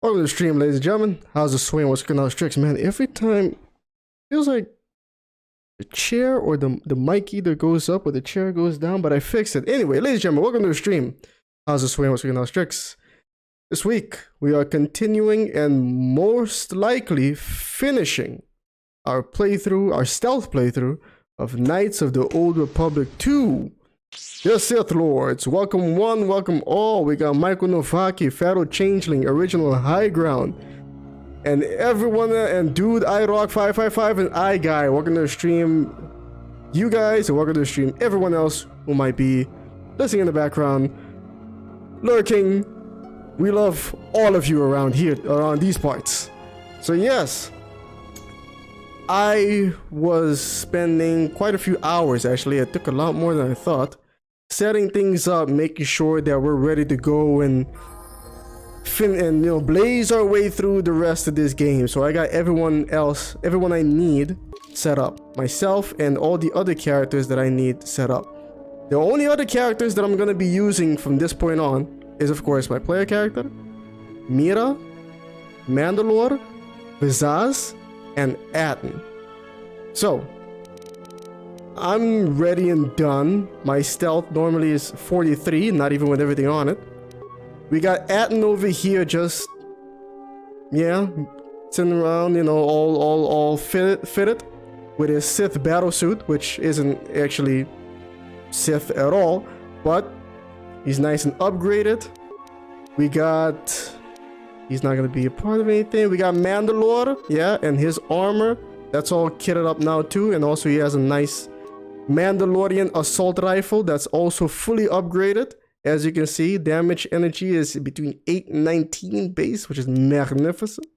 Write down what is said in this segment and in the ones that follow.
Welcome to the stream, ladies and gentlemen. How's the swing? What's going on, Strix? Man, every time feels like the chair or the mic either goes up or the chair goes down, but I fixed it. Anyway, ladies and gentlemen, welcome to the stream. How's the swing? What's going on, Strix? This week, we are continuing and most likely finishing our playthrough, our stealth playthrough of Knights of the Old Republic 2. The Sith Lords. Welcome one, welcome all. We got Michael Novaki, Pharaoh Changeling, Original High Ground, and everyone, and Dude, iRock555, and iGuy. Welcome to the stream, you guys, and welcome to the stream, everyone else who might be listening in the background, lurking. We love all of you around here, around these parts. So yes, I was spending quite a few hours, actually. It took a lot more than I thought, setting things up, making sure that we're ready to go and blaze our way through the rest of this game. So I got everyone I need set up, myself and all the other characters that I need set up. The only other characters that I'm gonna be using from this point on is, of course, my player character, Mira, Mandalore, Vizaz, and Atten. So I'm ready and done. My stealth normally is 43, not even with everything on it. We got Atten over here, just sitting around, you know, all fitted with his Sith battle suit, which isn't actually Sith at all, but he's nice and upgraded. He's not gonna be a part of anything. We got Mandalore, and his armor, that's all kitted up now too. And also he has a nice Mandalorian assault rifle that's also fully upgraded. As you can see, damage energy is between 8 and 19 base, which is magnificent.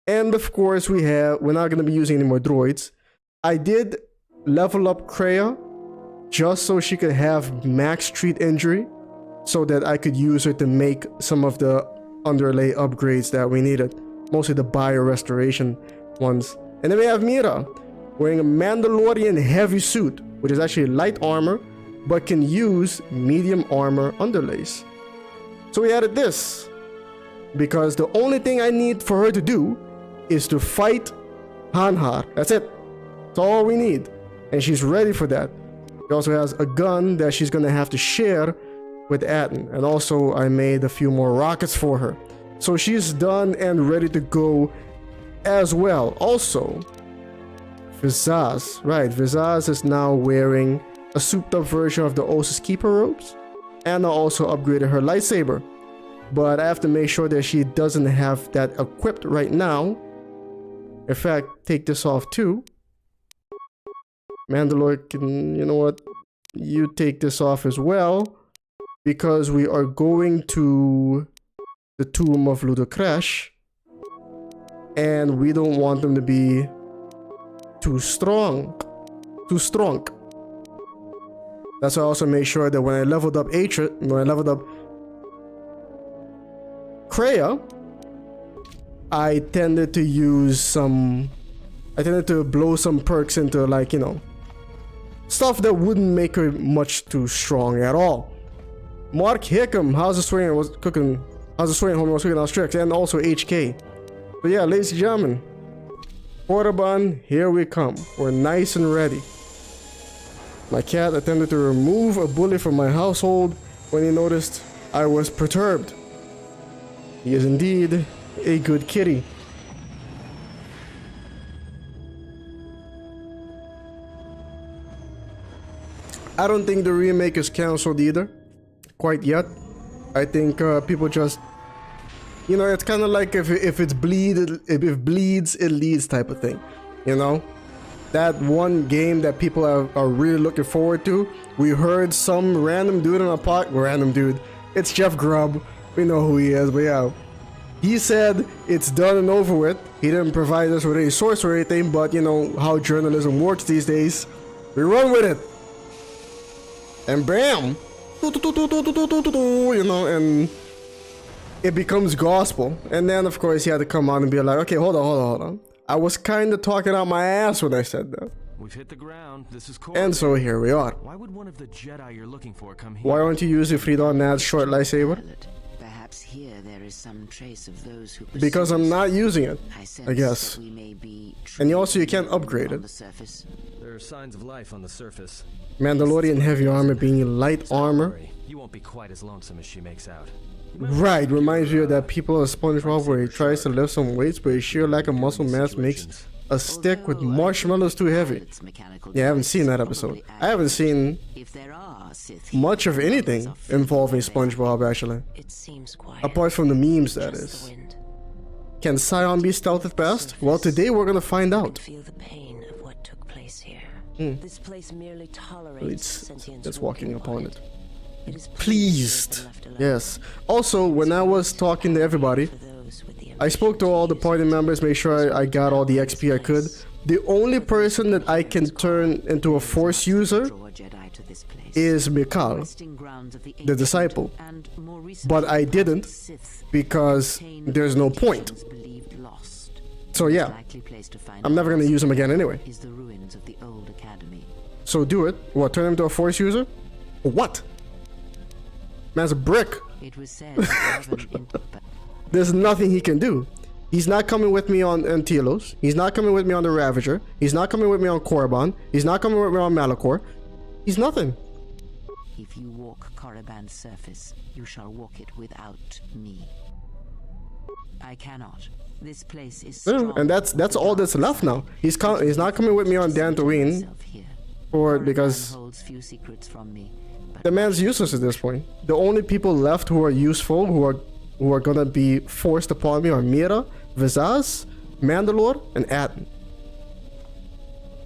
And of course we're not gonna be using any more droids. I did level up Kreia just so she could have max treat injury, so that I could use her to make some of the underlay upgrades that we needed, mostly the bio restoration ones. And then we have Mira wearing a Mandalorian heavy suit, which is actually light armor but can use medium armor underlays. So we added this because the only thing I need for her to do is to fight Hanhar. That's it. That's all we need, and she's ready for that. She also has a gun that she's gonna have to share with Atten, and also I made a few more rockets for her, so she's done and ready to go as well. Also, Vizaz, right? Vizaz is now wearing a souped-up version of the Ossus Keeper robes, and I also upgraded her lightsaber, but I have to make sure that she doesn't have that equipped right now. In fact, take this off too. Mandalore can, you know what? You take this off as well, because we are going to the tomb of Ludocrash, and we don't want them to be too strong. That's why I also made sure that when I leveled up Kreia, I tended to blow some perks into, like, you know, stuff that wouldn't make her much too strong at all. Mark Hickam, how's the swing? What's cooking? How's the swing, homie? What's cooking on Strix? And also HK. But yeah, ladies and gentlemen, Portabon, here we come. We're nice and ready. My cat attempted to remove a bully from my household when he noticed I was perturbed. He is indeed a good kitty. I don't think the remake is cancelled either, quite yet. I think people just, you know, it's kind of like if it bleeds, it leads type of thing, you know? That one game that people are really looking forward to. We heard some random dude in a random dude. It's Jeff Grubb. We know who he is, but yeah. He said it's done and over with. He didn't provide us with any source or anything, but you know how journalism works these days. We run with it. And bam! You know, and it becomes gospel. And then of course he had to come on and be like, okay, hold on. I was kind of talking out my ass when I said that. We've hit the ground. This is cool. And so here we are. Why would one of the Jedi you're looking for come here? Why don't you use the Freedon Nad's short lightsaber? Perhaps here where there is some trace of those who Because I'm not using it, I guess. we may be And also you can't upgrade it. the surface. There are signs of life on the surface. Mandalorian heavy armor being light armor. Worry, you won't be quite as lonesome as she makes out. Right, reminds you of that people of SpongeBob where he tries to lift some weights, but his sheer lack of muscle mass makes a stick with marshmallows too heavy. Yeah, I haven't seen that episode. I haven't seen If there are Sith much of anything involving SpongeBob actually. It seems quiet. Apart from the memes, that Just is. the wind. Can Scion be stealth at best? Well, today we're gonna find I out. feel the pain of what took place here. This place merely tolerates It's sentience walking upon it. It is Pleased. left alone Yes. Also, when I was talking to everybody, for those with the I spoke to all the party members, made sure I got all the XP I could. The only person that I can turn into a Force user draw a Jedi to this place. is Mikal, Resting grounds of the the ancient disciple. and more recently But I didn't Sith because obtained there's no point. locations believed lost. So yeah, Likely place to find I'm never gonna use him again anyway. is the ruins of the old academy. So do it. What, turn him into a Force user? What? Man's a brick. It was said that Revan There's nothing he can do. He's not coming with me on Telos. He's not coming with me on the Ravager. He's not coming with me on Korriban. He's not coming with me on Malachor. He's nothing. If you walk Korriban's surface, you shall walk it without me. I cannot. This place is Yeah, strong. and that's all that's left now. He's not coming with me on Dantooine, because Korriban holds few secrets from me, but the man's useless at this point. The only people left who are useful, who are gonna be forced upon me are Mira, Vizaz, Mandalore, and Atten.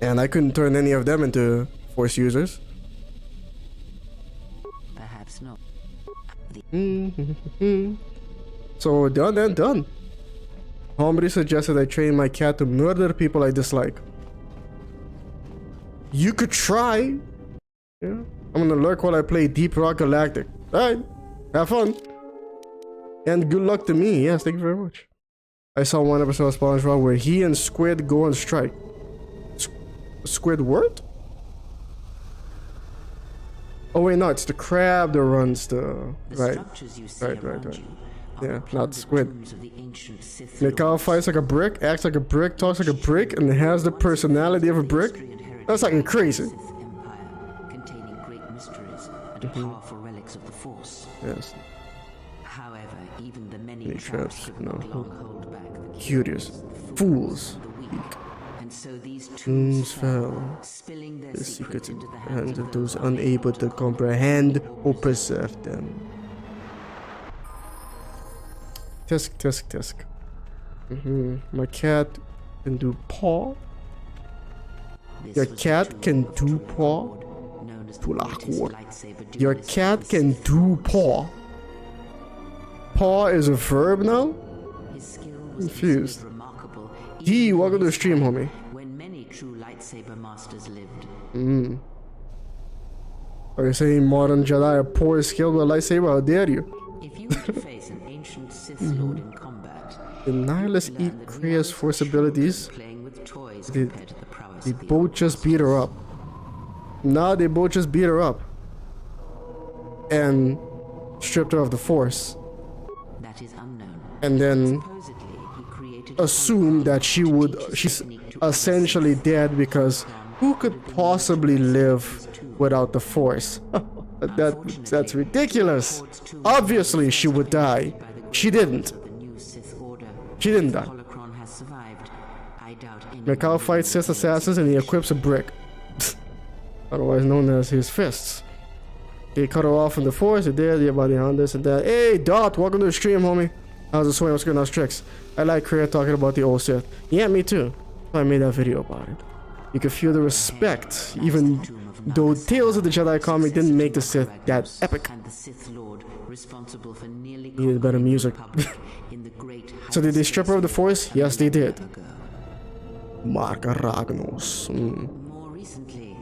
And I couldn't turn any of them into Force users. perhaps not. So done and done. Hombre suggested I train my cat to murder people I dislike. You could try. Yeah. I'm gonna lurk while I play Deep Rock Galactic. Alright. Have fun. And good luck to me. Yes, thank you very much. I saw one episode of SpongeBob where he and Squid go on strike. Squidward? Oh wait, no, it's the crab that runs the... The Right. structures you see Right. around you are Yeah, the not plundered squid. tombs of the ancient Sith Mikal lords. fights like a brick, acts like a brick, talks like a brick, and has the personality of a brick. History and heritage That's fucking of the crazy. Sith Empire, containing great mysteries and powerful relics of the Force. Yes, However, even the many Many traps traps, could no. not long hold back the curious. the Fools. weak. And so these Tombs tombs fell. spilling their The secrets secrets into the hands of those unable to comprehend or preserve them. Tisk, tisk, tisk. My cat can do paw. This Your was the cat tomb can of do True paw. Lord, known as the Tulak greatest Ward. lightsaber Your duelist cat of the can Sith. do paw. Paw is a verb now? His skill was Confused. considered remarkable. Gee, even welcome in to the his stream, time, homie. When many true lightsaber masters lived. Are you saying modern Jedi are poor skilled with a lightsaber? How dare you? If you were to face an ancient Sith Lord in combat, The Nihilists you would eat learn that he Krea's was force truly abilities. playing with toys They- compared to the prowess They of the both old just beat her up. Nah, they both just beat her up. And stripped her of the force. that is unknown. And then Supposedly, he created assumed that she's essentially dead because who could possibly live without the force? That's ridiculous. Obviously she would die. She didn't. the new Sith Order. She didn't die. Holocron has survived. I doubt any. Mikal fights Sith assassins and he equips a brick. Otherwise known as his fists. They cut her off from the force, they're there by the on this and that. Hey Dot, welcome to the stream, homie. How's the swing? What's good? How's tricks? I like Korea talking about the old Sith. Yeah, me too. So I made that video about it. You can feel the respect, even though Tales of the Jedi comic didn't make the Sith that epic. And the Sith Lord responsible for nearly Needed better conquering the music. Republic in the great So did they strip her of the force? Yes, they did. ago. Marka Ragnos. More recently,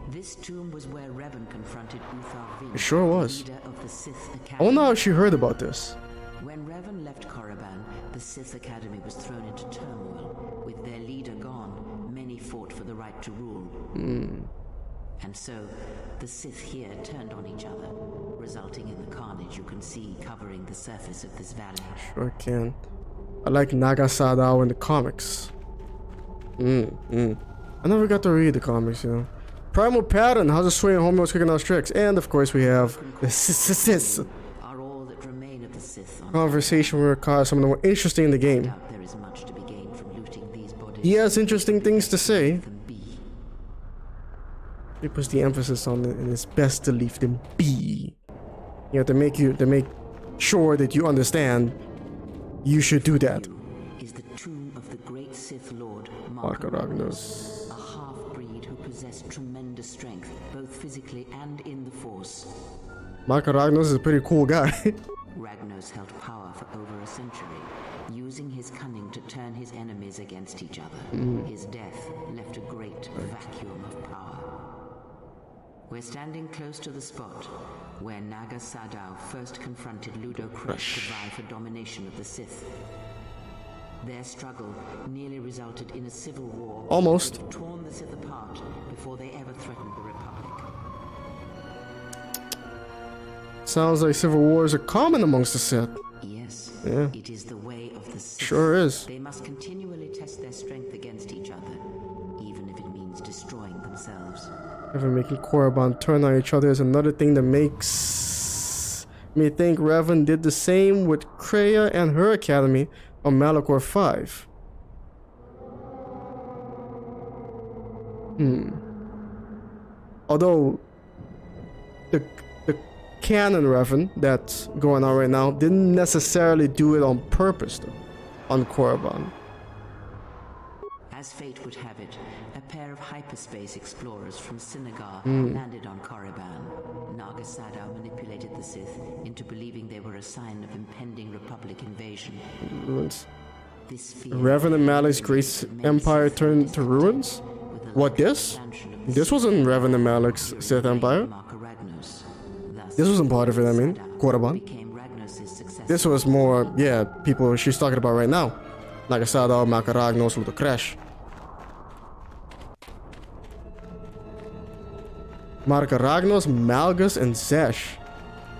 this tomb was where Revan confronted Uthar Vin, It sure was. leader of the Sith I Academy. wonder how she heard about this. When Revan left Korriban, the Sith Academy was thrown into turmoil. With their leader gone, many fought for the right to rule. And so, the Sith here turned on each other, resulting in the carnage you can see covering the surface of this valley. Sure can. I like Naga Sadao in the comics. I never got to read the comics, you know. Primal Pattern, how's the swing homo kicking out tricks? And of course we have the Sith. Are all that remain of the Sith on Conversation with Kar, some of the more interesting in the game. doubt there is much to be gained from looting these bodies. He has interesting things to say. Them be. He puts the emphasis on it, and it's best to leave them be. You know, to make sure that you understand you should do that. Is the tomb of the great Sith Lord Marco Ragnos. a half-breed who possessed tremendous strength, both physically and in the Force. Marco Ragnos is a pretty cool guy. Ragnos held power for over a century, using his cunning to turn his enemies against each other. His death left a great vacuum of power. We're standing close to the spot where Naga Sadao first confronted Ludo Kresh to vie for domination of the Sith. Their struggle nearly resulted in a civil war. Almost. That would have torn the Sith apart before they ever threatened the Republic. Sounds like civil wars are common amongst the Sith. Yes, Yeah. it is the way of the Sith. Sure is. They must continually test their strength against each other, even if it means destroying themselves. Ever making Korriban turn on each other is another thing that makes me think Revan did the same with Kreia and her academy on Malachor 5. Although the canon Revan that's going on right now didn't necessarily do it on purpose though, on Korriban. As fate would have it, a pair of hyperspace explorers from Sinagar landed on Korriban. Naga Sadao manipulated the Sith into believing they were a sign of impending Republic invasion. Ruins. This fear Revan and Malak's great empire turned to ruins? with the What, this? expansion of the This wasn't Revan and Malak's Sith Empire. Marco Ragnos. Thus, This wasn't part of it, I mean, Sadao Korriban. became Ragnos' successor. This was more, yeah, people she's talking about right now. Naga Sadao, Marco Ragnos, Ludo Kresh. Marco Ragnos, Malgus, and Zesh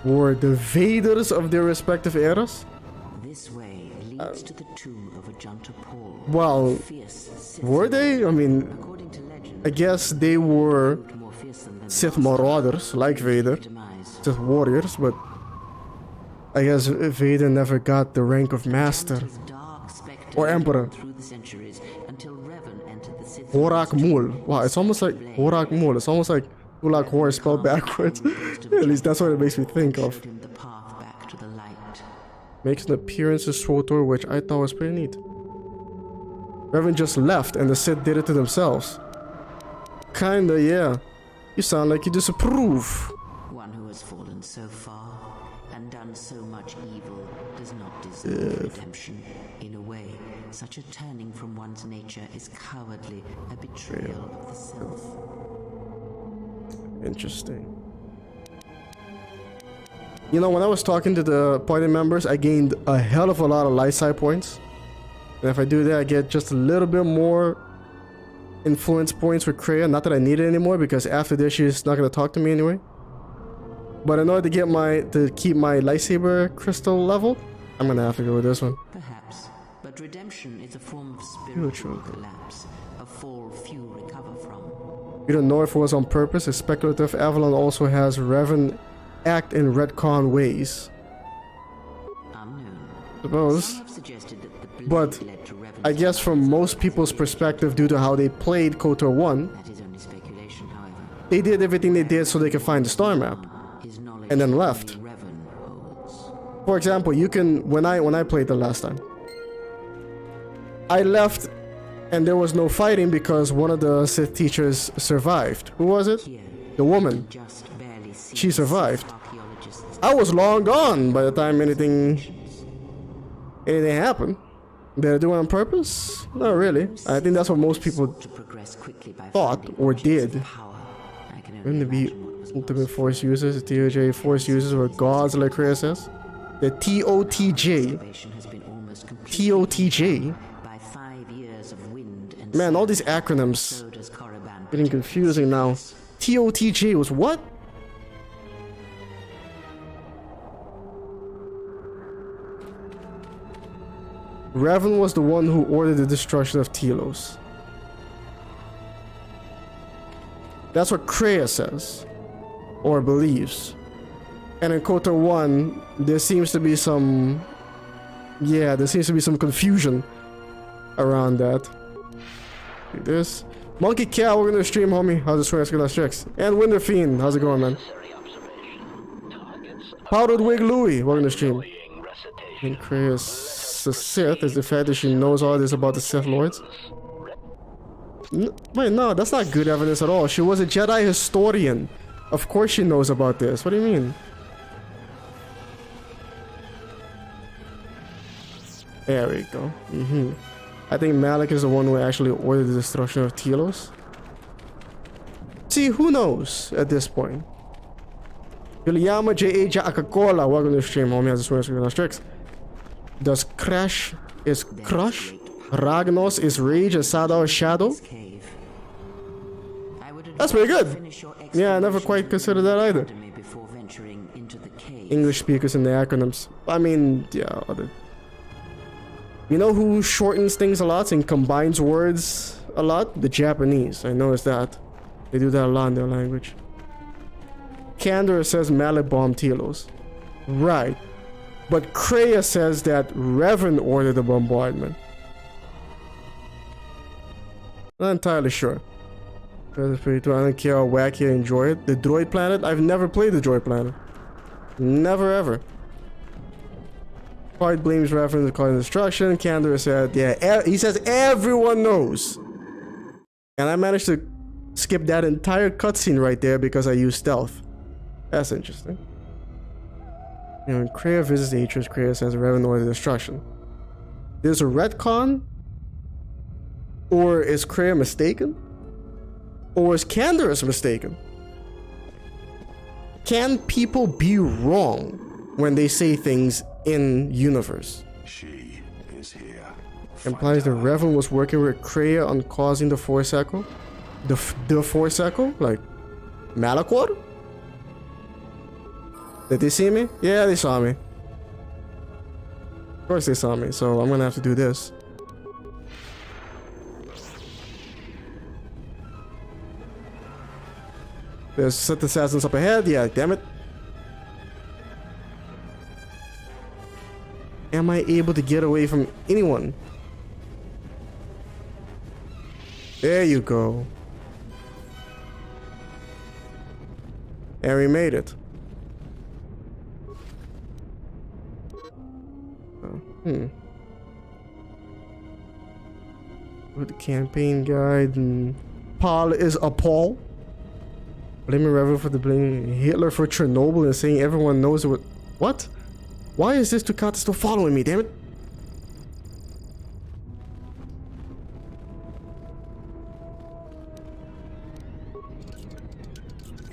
were the Vaders of their respective eras. This way leads to the tomb of Ajanta Paul. Well, Fierce Sith were they? I mean, According to legend, I guess they were more fearsome than Sith marauders, like Vader, demise. Sith warriors, but I guess Vader never got the rank of Master. His dark specter Or Emperor. through the centuries until Revan entered the Sith. Horak Mul. Wow, it's almost like Horak Mul. It's almost like Ulak Hor spelled backwards. At least that's what it makes me think of. Showed him the path back to the light. Makes an appearance as KoTOR, which I thought was pretty neat. Revan just left and the Sith did it to themselves. Kinda, yeah. You sound like you disapprove. One who has fallen so far and done so much evil does not deserve redemption. In a way, such a turning from one's nature is cowardly, a betrayal of the self. Interesting. You know, when I was talking to the party members, I gained a hell of a lot of light side points. And if I do that, I get just a little bit more influence points with Kreia. Not that I need it anymore, because after this, she's not going to talk to me anyway. But in order to get to keep my lightsaber crystal level, I'm going to have to go with this one. Perhaps, but redemption is a form of spiritual Spiritual. collapse, a fall few recover from. We don't know if it was on purpose. It's speculative. Avalon also has Revan act in retcon ways. Unknown. Suppose. Some have suggested that the blade But led to Revan's I guess from most people's perspective, due to how they played KoTOR 1, That is only speculation, however. they did everything they did so they could find the star map. His knowledge And then only left. Revan holds. For example, you can when I played the last time, I left and there was no fighting because one of the Sith teachers survived. Who was it? Here, The woman. just barely see She survived. archaeologists I was long gone by the time anything happened. Did I do it on purpose? Not really. I think that's what most people to progress quickly by thought finding or objects did. of power. I can only Wouldn't it be imagine what was ultimate force users, TOJ force users, or gods like Kreia says? The TOTJ. Observation has been almost completely TOTJ. by 5 years of wind and Man, all sun. these acronyms So does Korriban getting confusing now. TOTJ was what? Revan was the one who ordered the destruction of Telos. That's what Kreia says. Or believes. And in KoTOR 1, there seems to be some... Yeah, there seems to be some confusion around that. Do this. Monkey Cat, we're gonna stream, homie. How's it swear last tricks? And Winder Fiend, how's it going, man? Powdered Wig Louie, we're gonna stream. And Kreia's the Sith is the fact that she knows all this about the Sith Lords. Wait, no, that's not good evidence at all. She was a Jedi historian. Of course she knows about this. What do you mean? There we go. I think Malik is the one who actually ordered the destruction of Telos. See, who knows at this point? Yuliama J.A. Jakakola, welcome to the stream, homie. Has a swear tricks. Does Crash is Crush? Ragnos is Rage and Sadar is Shadow? That's pretty good. Yeah, I never quite considered that either. English speakers and the acronyms. I mean, yeah, other. You know who shortens things a lot and combines words a lot? The Japanese. I noticed that. They do that a lot in their language. Candor says Malik bombed Telos. Right. But Kreia says that Revan ordered the bombardment. Not entirely sure. I don't care how wacky I enjoy it. The Droid Planet? I've never played the Droid Planet. Never ever. Part blames Revan causing destruction. Candor said, yeah, he says everyone knows. And I managed to skip that entire cutscene right there because I used stealth. That's interesting. You know, when Kreia visits the Atrius, Kreia says Revan ordered destruction. There's a retcon? Or is Kreia mistaken? Or is Canderous mistaken? Can people be wrong when they say things in universe? She is here. Implies that Revan was working with Kreia on causing the Force Echo? The Force Echo? Like, Malachor? Did they see me? Yeah, they saw me. Of course they saw me, so I'm gonna have to do this. There's Sith assassins up ahead. Yeah, damn it. Am I able to get away from anyone? There you go. And we made it. With the campaign guide and Paul is a Paul. Blaming Revan for the blame Hitler for Chernobyl and saying everyone knows it. What? Why is this Ducati still following me, damn it?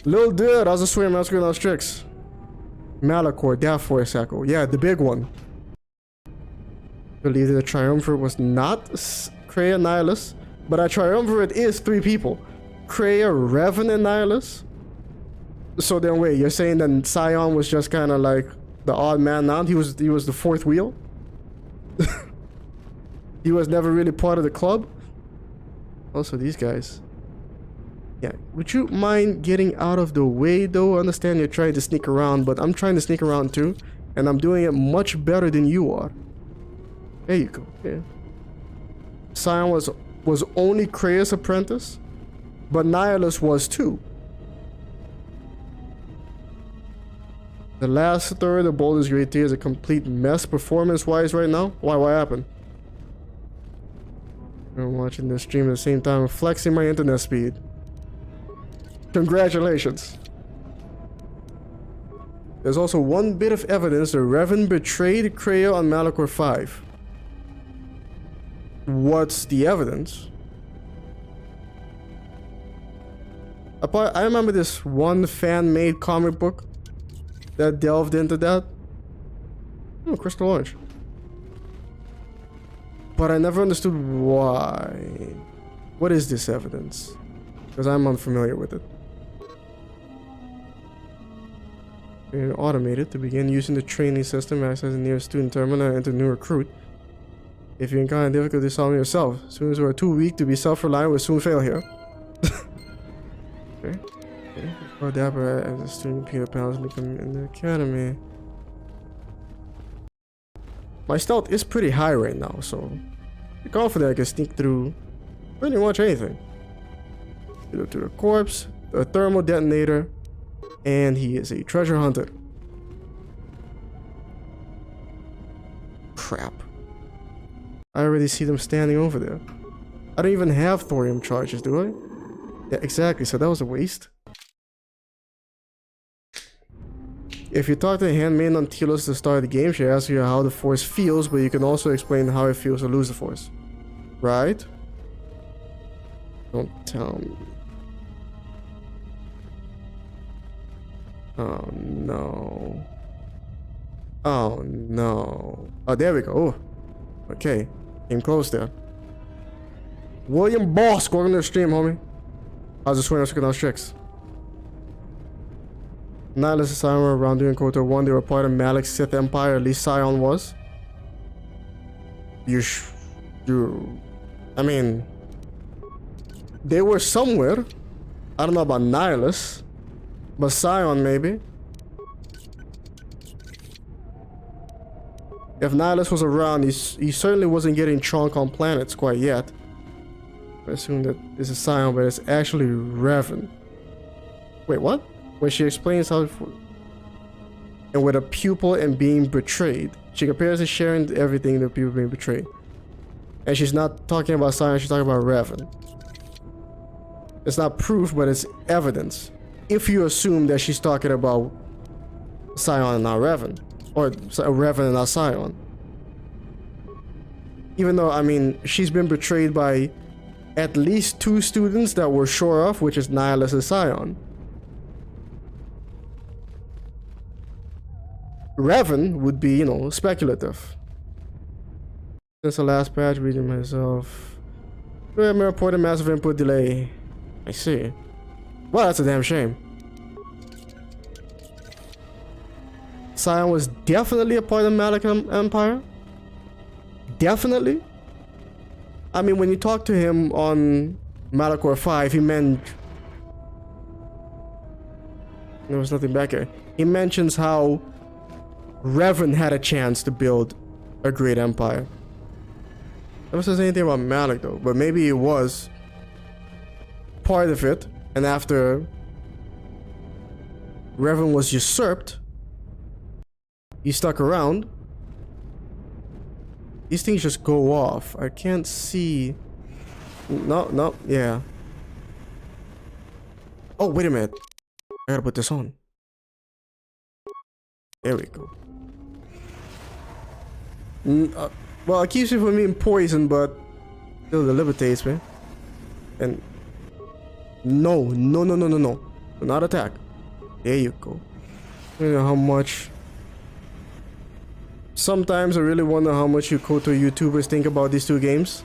Lil dude, I was just swearing masquerading those tricks. Malachor, that Force Echo. Yeah, the big one. Believe that the Triumvirate was not Kreia Nihilus, but a Triumvirate is 3 people. Kreia, Revan, and Nihilus. So then wait, you're saying that Sion was just kind of like the odd man out? He was the 4th wheel? He was never really part of the club? Also, these guys. Yeah, would you mind getting out of the way though? I understand you're trying to sneak around, but I'm trying to sneak around too. And I'm doing it much better than you are. There you go. Yeah. Sion was only Kreia's apprentice, but Nihilus was too. The last third of Baldur's Gate 3 is a complete mess performance-wise right now. Why? What happened? I'm watching this stream at the same time and flexing my internet speed. Congratulations. There's also one bit of evidence that Revan betrayed Kreia on Malachor 5. What's the evidence? I remember this one fan-made comic book that delved into that. Oh, Crystal Orange. But I never understood why. What is this evidence? Because I'm unfamiliar with it. Being automated to begin using the training system, access the nearest student terminal, and enter new recruit. If you encounter difficulty solving yourself, students who are too weak to be self-reliant will soon fail here. Okay. Or dapper as a student Peter Pan's in the academy. My stealth is pretty high right now, so I'm confident I can sneak through pretty much anything. To the corpse, a thermal detonator, and he is a treasure hunter. Crap. I already see them standing over there. I don't even have thorium charges, do I? Yeah, exactly, so that was a waste. If you talk to the handmaiden on Telos to start the game, she asks you how the Force feels, but you can also explain how it feels to lose the Force. Right? Don't tell me. Oh no. Oh no. Oh, there we go. Oh. Okay. Came close there. William Boss, welcome to the stream, homie. How's the swing? I was checking out tricks. Nihilus and Scion were around during KoTOR 1. They were part of Malik's Sith Empire, at least Scion was. I mean, they were somewhere. I don't know about Nihilus, but Scion maybe. If Nihilus was around, he certainly wasn't getting chunk on planets quite yet. I assume that this is Scion, but it's actually Revan. Wait, what? When she explains how... And with a pupil and being betrayed. She compares to sharing everything to people being betrayed. And she's not talking about Scion, she's talking about Revan. It's not proof, but it's evidence. If you assume that she's talking about Scion and not Revan. Or Revan and not Scion. Even though, I mean, she's been betrayed by at least 2 students that we're sure of, which is Nihilus and Scion. Revan would be, you know, speculative. Since the last patch, reading myself. I'm reporting massive input delay. I see. Well, that's a damn shame. Scion was definitely a part of the Malik Empire. Definitely. I mean, when you talk to him on Malachor 5, he meant... There was nothing back here. He mentions how Revan had a chance to build a great empire. Never says anything about Malik though, but maybe it was part of it, and after Revan was usurped, he stuck around. These things just go off. I can't see. No, yeah. Oh, wait a minute. I gotta put this on. There we go. Well, it keeps me from being poisoned, but still debilitates me. And no. Do not attack. There you go. I don't know how much. Sometimes I really wonder how much you KoTOR YouTubers think about these 2 games.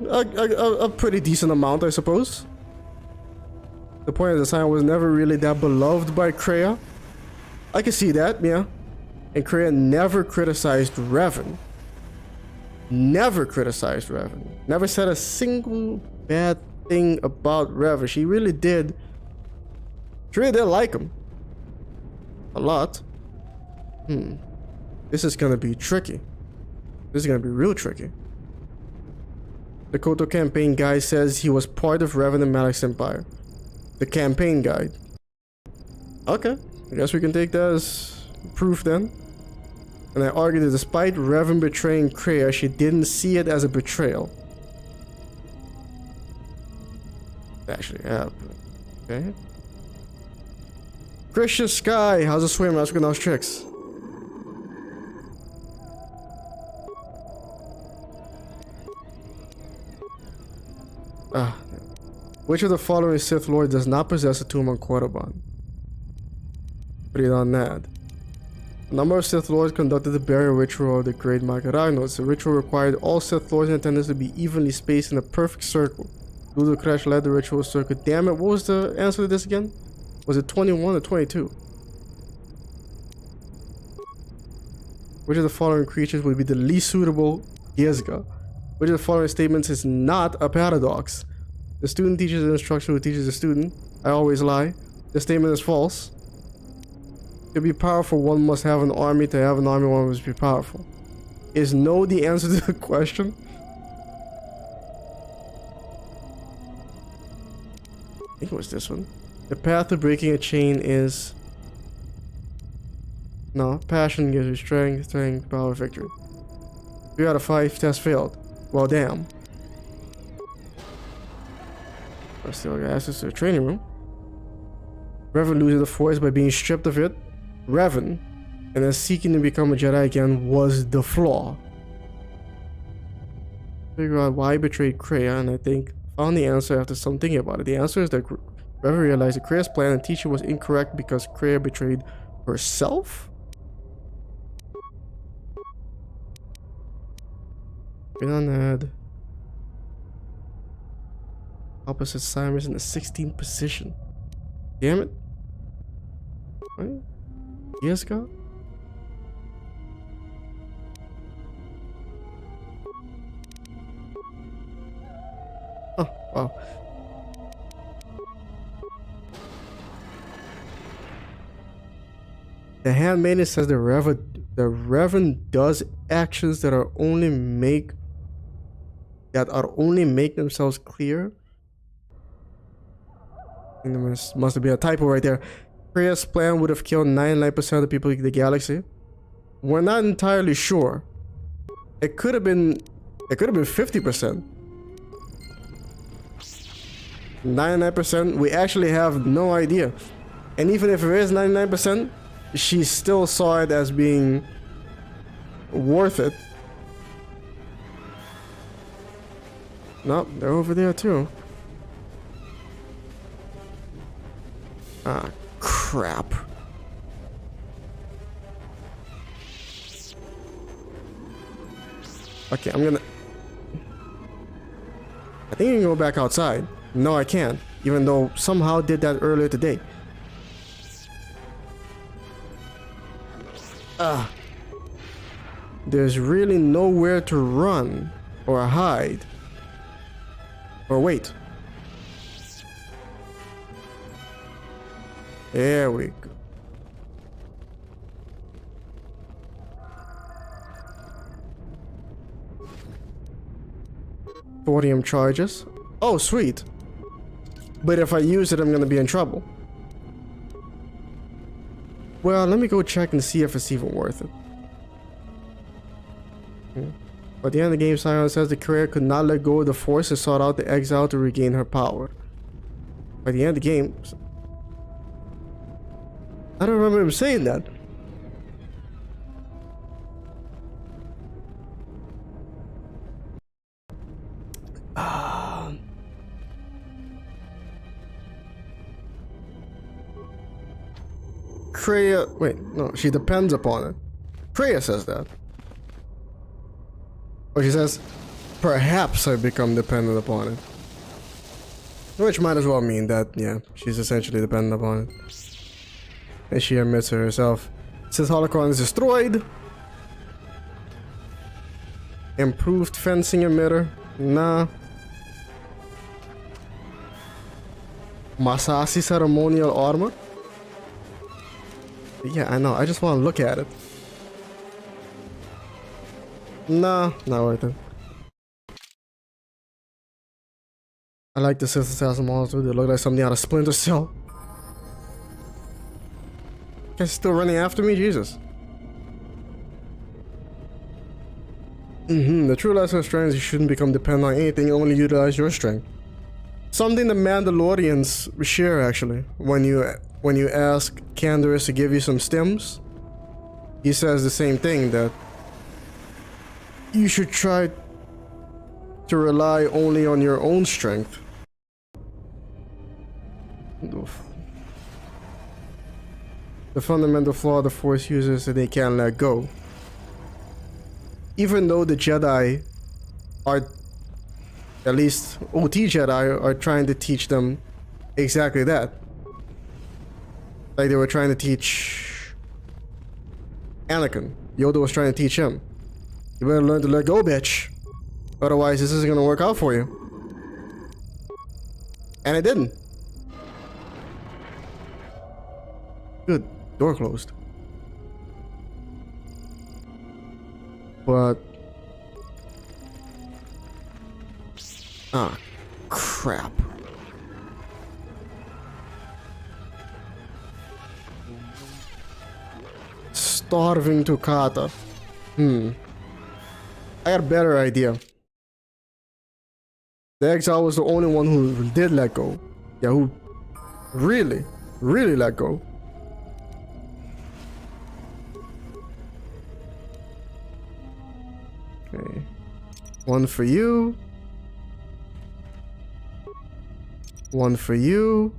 A pretty decent amount, I suppose. The point is, the Scion was never really that beloved by Kreia. I can see that, yeah. And Kreia never criticized Revan. Never criticized Revan. Never said a single bad thing about Revan. She really did. She really did like him. A lot. This is gonna be tricky. This is gonna be real tricky. The KoTOR campaign guide says he was part of Revan and Malik's Empire. The campaign guide. Okay. I guess we can take that as proof then. And I argue that despite Revan betraying Kreia, she didn't see it as a betrayal. Actually, yeah. Okay. Christian Sky, how's it swim? How's it those tricks? Which of the following Sith Lord does not possess a tomb on Korriban? Put it on that. A number of Sith Lords conducted the burial ritual of the Great Makaragnos. The ritual required all Sith Lords in attendance to be evenly spaced in a perfect circle. Ludo Crash led the ritual circle. Damn it, what was the answer to this again? Was it 21 or 22? Which of the following creatures would be the least suitable? Yezga. Which of the following statements is not a paradox? The student teaches the instructor who teaches the student. I always lie. The statement is false. To be powerful, one must have an army. To have an army, one must be powerful. Is no the answer to the question? I think it was this one. The path to breaking a chain is... No, passion gives you strength, power, victory. 3 out of 5 tests failed. Well, damn. I still got access to the training room. Revan loses the Force by being stripped of it. Revan, and then seeking to become a Jedi again, was the flaw. Figure out why he betrayed Kreia, and I think found the answer after some thinking about it. The answer is that Revan realized that Kreia's plan and teaching was incorrect because Kreia betrayed herself? Been on that. Opposite Cyrus in the 16th position. Damn it. Right? Yes, God? Oh, wow. The handmaiden says the Reverend does actions that are only make themselves clear. I think there must be a typo right there. Kreia's plan would have killed 99% of the people in the galaxy. We're not entirely sure. It could have been 50%. 99%, we actually have no idea. And even if it is 99%, she still saw it as being worth it. Nope, they're over there too. Ah, crap. Okay, I'm gonna... I think I can go back outside. No, I can't. Even though somehow did that earlier today. Ah. There's really nowhere to run or hide. Or wait. There we go. Thorium charges. Oh, sweet. But if I use it, I'm gonna be in trouble. Well, let me go check and see if it's even worth it. At the end of the game, Sion says the Kreia could not let go of the Force and sought out the exile to regain her power. By the end of the game... I don't remember him saying that. Kreia... Wait, no, she depends upon it. Kreia says that. Or she says, perhaps I become dependent upon it. Which might as well mean that, yeah, she's essentially dependent upon it. And she admits it herself. Since Holocron is destroyed. Improved fencing emitter. Nah. Masasi ceremonial armor. Yeah, I know. I just want to look at it. Nah, not worth it. I like the Sith Assassin monster. They look like something out of Splinter Cell. Guys still running after me? Jesus. The true lesson of strength is you shouldn't become dependent on anything, only utilize your strength. Something the Mandalorians share actually. When you ask Canderous to give you some stims, he says the same thing, that you should try to rely only on your own strength. Oof. The fundamental flaw of the Force users is that they can't let go. Even though the Jedi are, at least OT Jedi, are trying to teach them exactly that. Like they were trying to teach Anakin. Yoda was trying to teach him. You better learn to let go, bitch. Otherwise, this isn't gonna work out for you. And it didn't. Good. Door closed. But... ah, crap. Starving to kata. I got a better idea. The exile was the only one who did let go. Yeah, who really let go. Okay. One for you. One for you.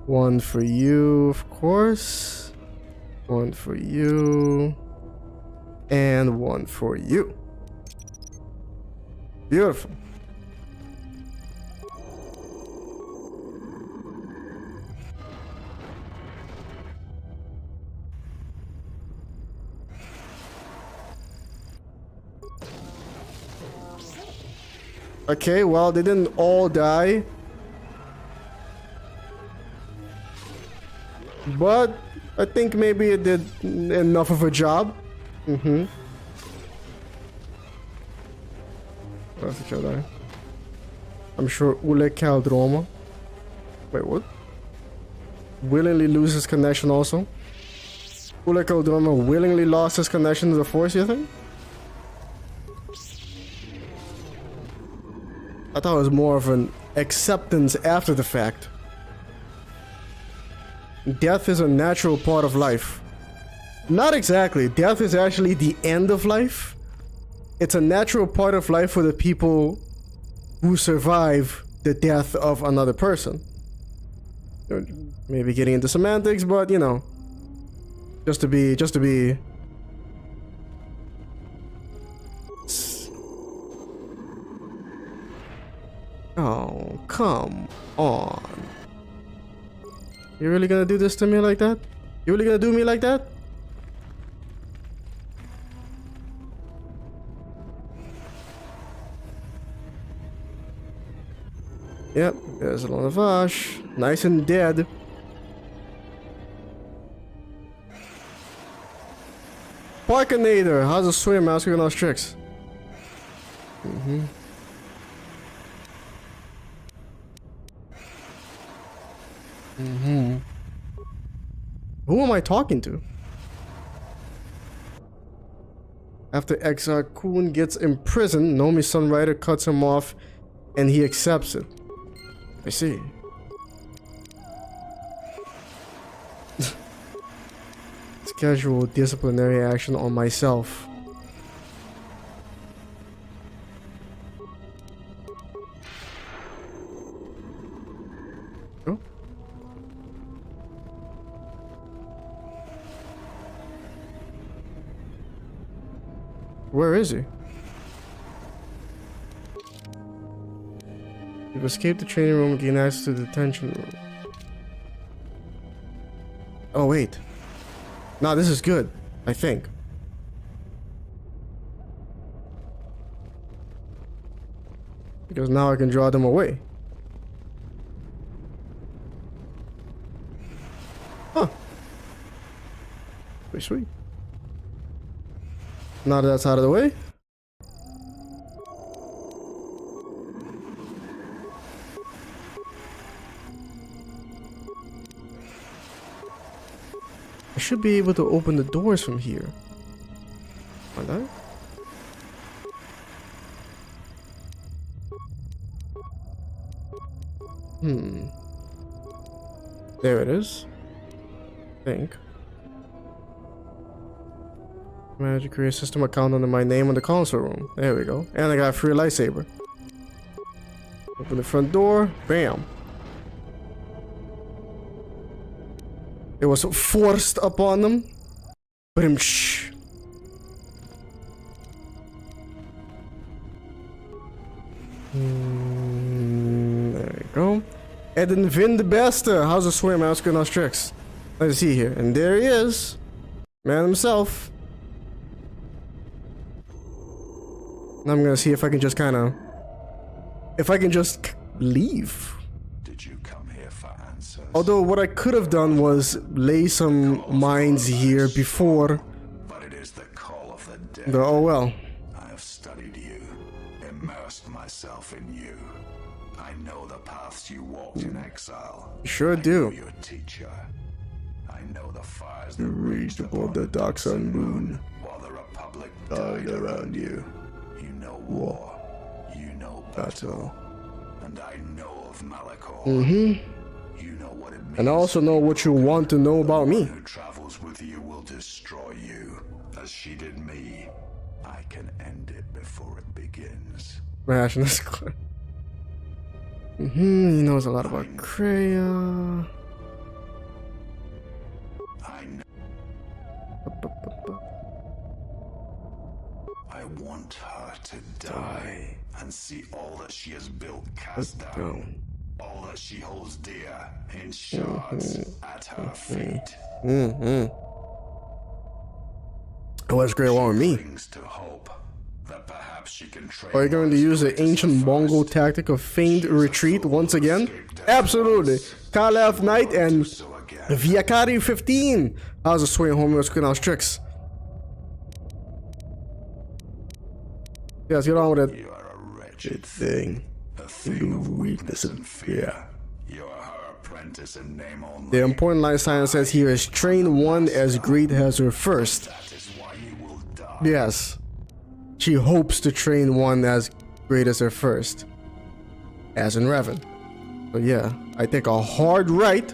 One for you, of course. One for you. And one for you. Beautiful. Okay, well, they didn't all die. But I think maybe it did enough of a job. That's the Jedi. I'm sure Ule Caldroma. Wait, what? Willingly loses connection also? Ule Caldroma willingly lost his connection to the Force, you think? I thought it was more of an acceptance after the fact. Death is a natural part of life. Not exactly. Death is actually the end of life. It's a natural part of life for the people who survive the death of another person. Maybe getting into semantics, but you know, just to be oh, come on. You really gonna do this to me like that? You really gonna do me like that? Yep, there's a lot of Ash. Nice and dead. Parkinator, how's a swim asking those tricks? Who am I talking to? After Exar Kun gets imprisoned, Nomi's Sunrider cuts him off and he accepts it. I see. It's casual disciplinary action on myself. Oh. Where is he? You've escaped the training room and gained access to the detention room. Oh, wait. No, this is good, I think. Because now I can draw them away. Huh. Pretty sweet. Now that that's out of the way. I should be able to open the doors from here. Like that? There it is. I think. Manage to create a system account under my name in the console room. There we go. And I got a free lightsaber. Open the front door. Bam. It was forced upon them. Brimsh. There you go. Eden Vin the Bester. How's the swim? How's going tricks? Let's see here. And there he is. Man himself. Now I'm gonna see if I can just kind of... If I can just leave. Did you come here for answers? Although what I could have done was lay some mines here before But it is the call of the dead. the... Oh well. I have studied you, immersed myself in you. I know the paths you walked in exile. Sure I do. know your teacher. I know the fires that raged upon the dark sun moon while the Republic died around you. You know war. You know battle. And I know of Malachor. You know what it means. And I also know what you want to know about me. Who travels with you will destroy you, as she did me. I can end it before it begins. Ration is clear. He knows a lot about Kreia. I know. I want her to die and see all that she has built cast down. All that she holds dear in shards at her feet. What's Kreia want with me? Clings to hope that perhaps she can trade. Are you going to use the ancient Mongol tactic of feigned retreat once again? Absolutely. Kalev Knight and Viakari 15. How's the swing home? Let's get out tricks. Yes, get on with it. You are a wretched Thing. a thing of weakness and fear. You are her apprentice in name only. The important line sign says here is train one as great as her first. That is why you will die. Yes. She hopes to train one as great as her first. As in Revan. So yeah, I take a hard right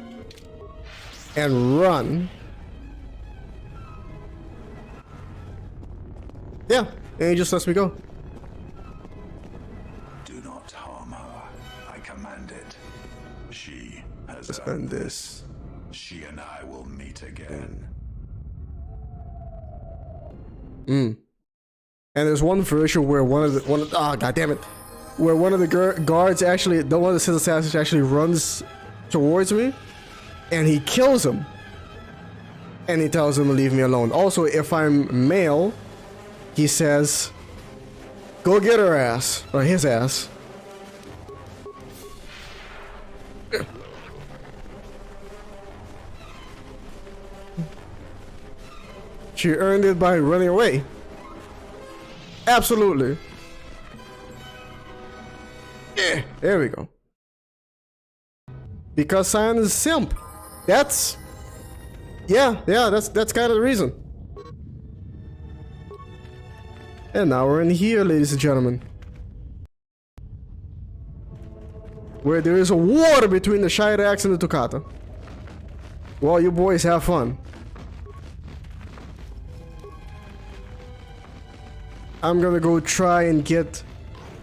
and run. Yeah, and he just lets me go. Do not harm her. I command it. She has And earned this. She and I will meet again. And there's one version where god damn it, where one of the guards actually, the one that says assassins actually runs towards me, and he kills him, and he tells him to leave me alone. Also, if I'm male, he says, "Go get her ass," or his ass. She earned it by running away. Absolutely. Yeah, there we go. Because Cyan is a simp. That's... Yeah, that's kind of the reason. And now we're in here, ladies and gentlemen. Where there is a war between the Shirax and the Toccata. Well, you boys have fun. I'm gonna go try and get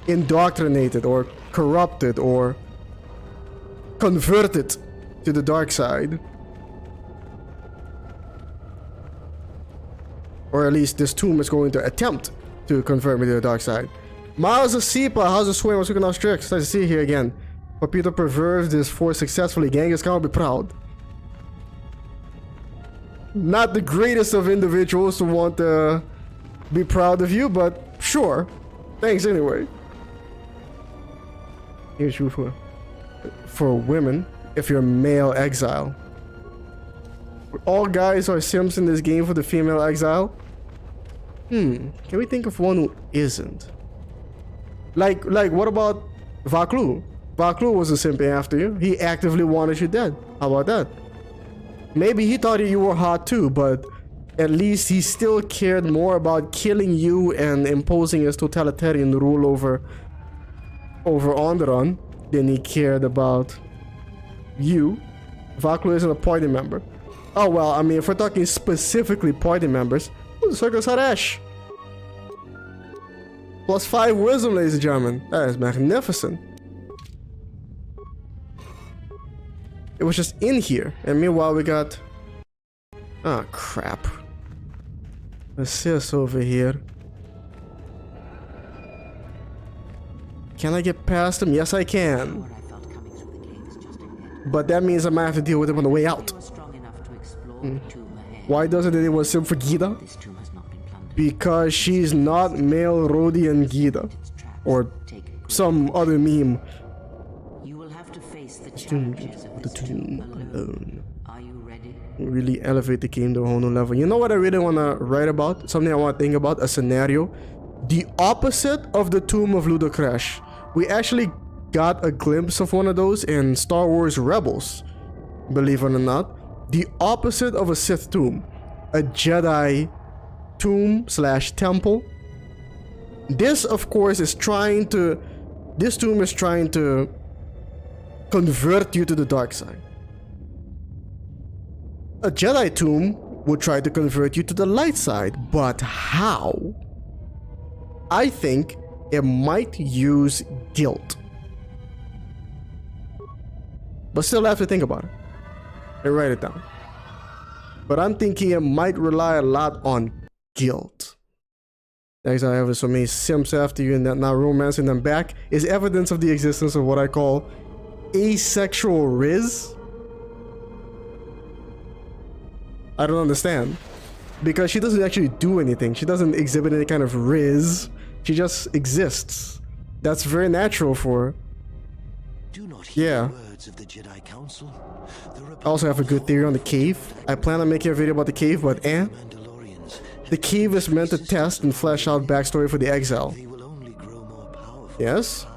indoctrinated or corrupted or converted to the dark side. Or at least this tomb is going to attempt to convert me to the dark side. Miles of Sipa, how's the swim? What's looking out tricks? Nice to see you here again. Papito preserved this force successfully. Genghis Khan will be proud. Not the greatest of individuals to want to be proud of you, but sure. Thanks anyway. Here's you for women, if you're male exile. All guys are simps in this game for the female exile. Can we think of one who isn't? Like what about Vaklu? Vaklu was a simp after you. He actively wanted you dead. How about that? Maybe he thought you were hot too, but at least he still cared more about killing you and imposing his totalitarian rule over Onderon than he cared about you. Vaklu isn't a party member. Oh well, I mean, if we're talking specifically party members, Circus Harash. +5 wisdom, ladies and gentlemen. That is magnificent. It was just in here, and meanwhile we got... Ah, crap. Assist over here. Can I get past him? Yes, I can. What I felt coming through the caves just ahead. but that means I might have to deal with him on the way out. You are strong enough to explore the tomb ahead. Why doesn't anyone sim for Gita? This tomb has not been plundered. Because she's not male Rhodian Gita. Its traps. Or Take it. some other meme. You will have to face the challenges of this tomb alone. Are you ready? Really elevate the game to a whole new level. You know what I really want to write about? Something I want to think about? A scenario. The opposite of the Tomb of Ludocrash. We actually got a glimpse of one of those in Star Wars Rebels. Believe it or not. The opposite of a Sith tomb. A Jedi tomb / temple. This, of course, is trying to... This tomb is trying to convert you to the dark side. A Jedi tomb would try to convert you to the light side, but how? I think it might use guilt. But still have to think about it and write it down. But I'm thinking it might rely a lot on guilt. Next, I have so many simps after you and that now romancing them back is evidence of the existence of what I call asexual riz. I don't understand. Because she doesn't actually do anything. She doesn't exhibit any kind of riz. She just exists. That's very natural for her. Do not hear Yeah. the words of the Jedi Council. I also have a good theory on the cave. I plan on making a video about the cave, but Mandalorians, the cave is meant to test and flesh out backstory for the exile. they will only grow more powerful. Yes? Time.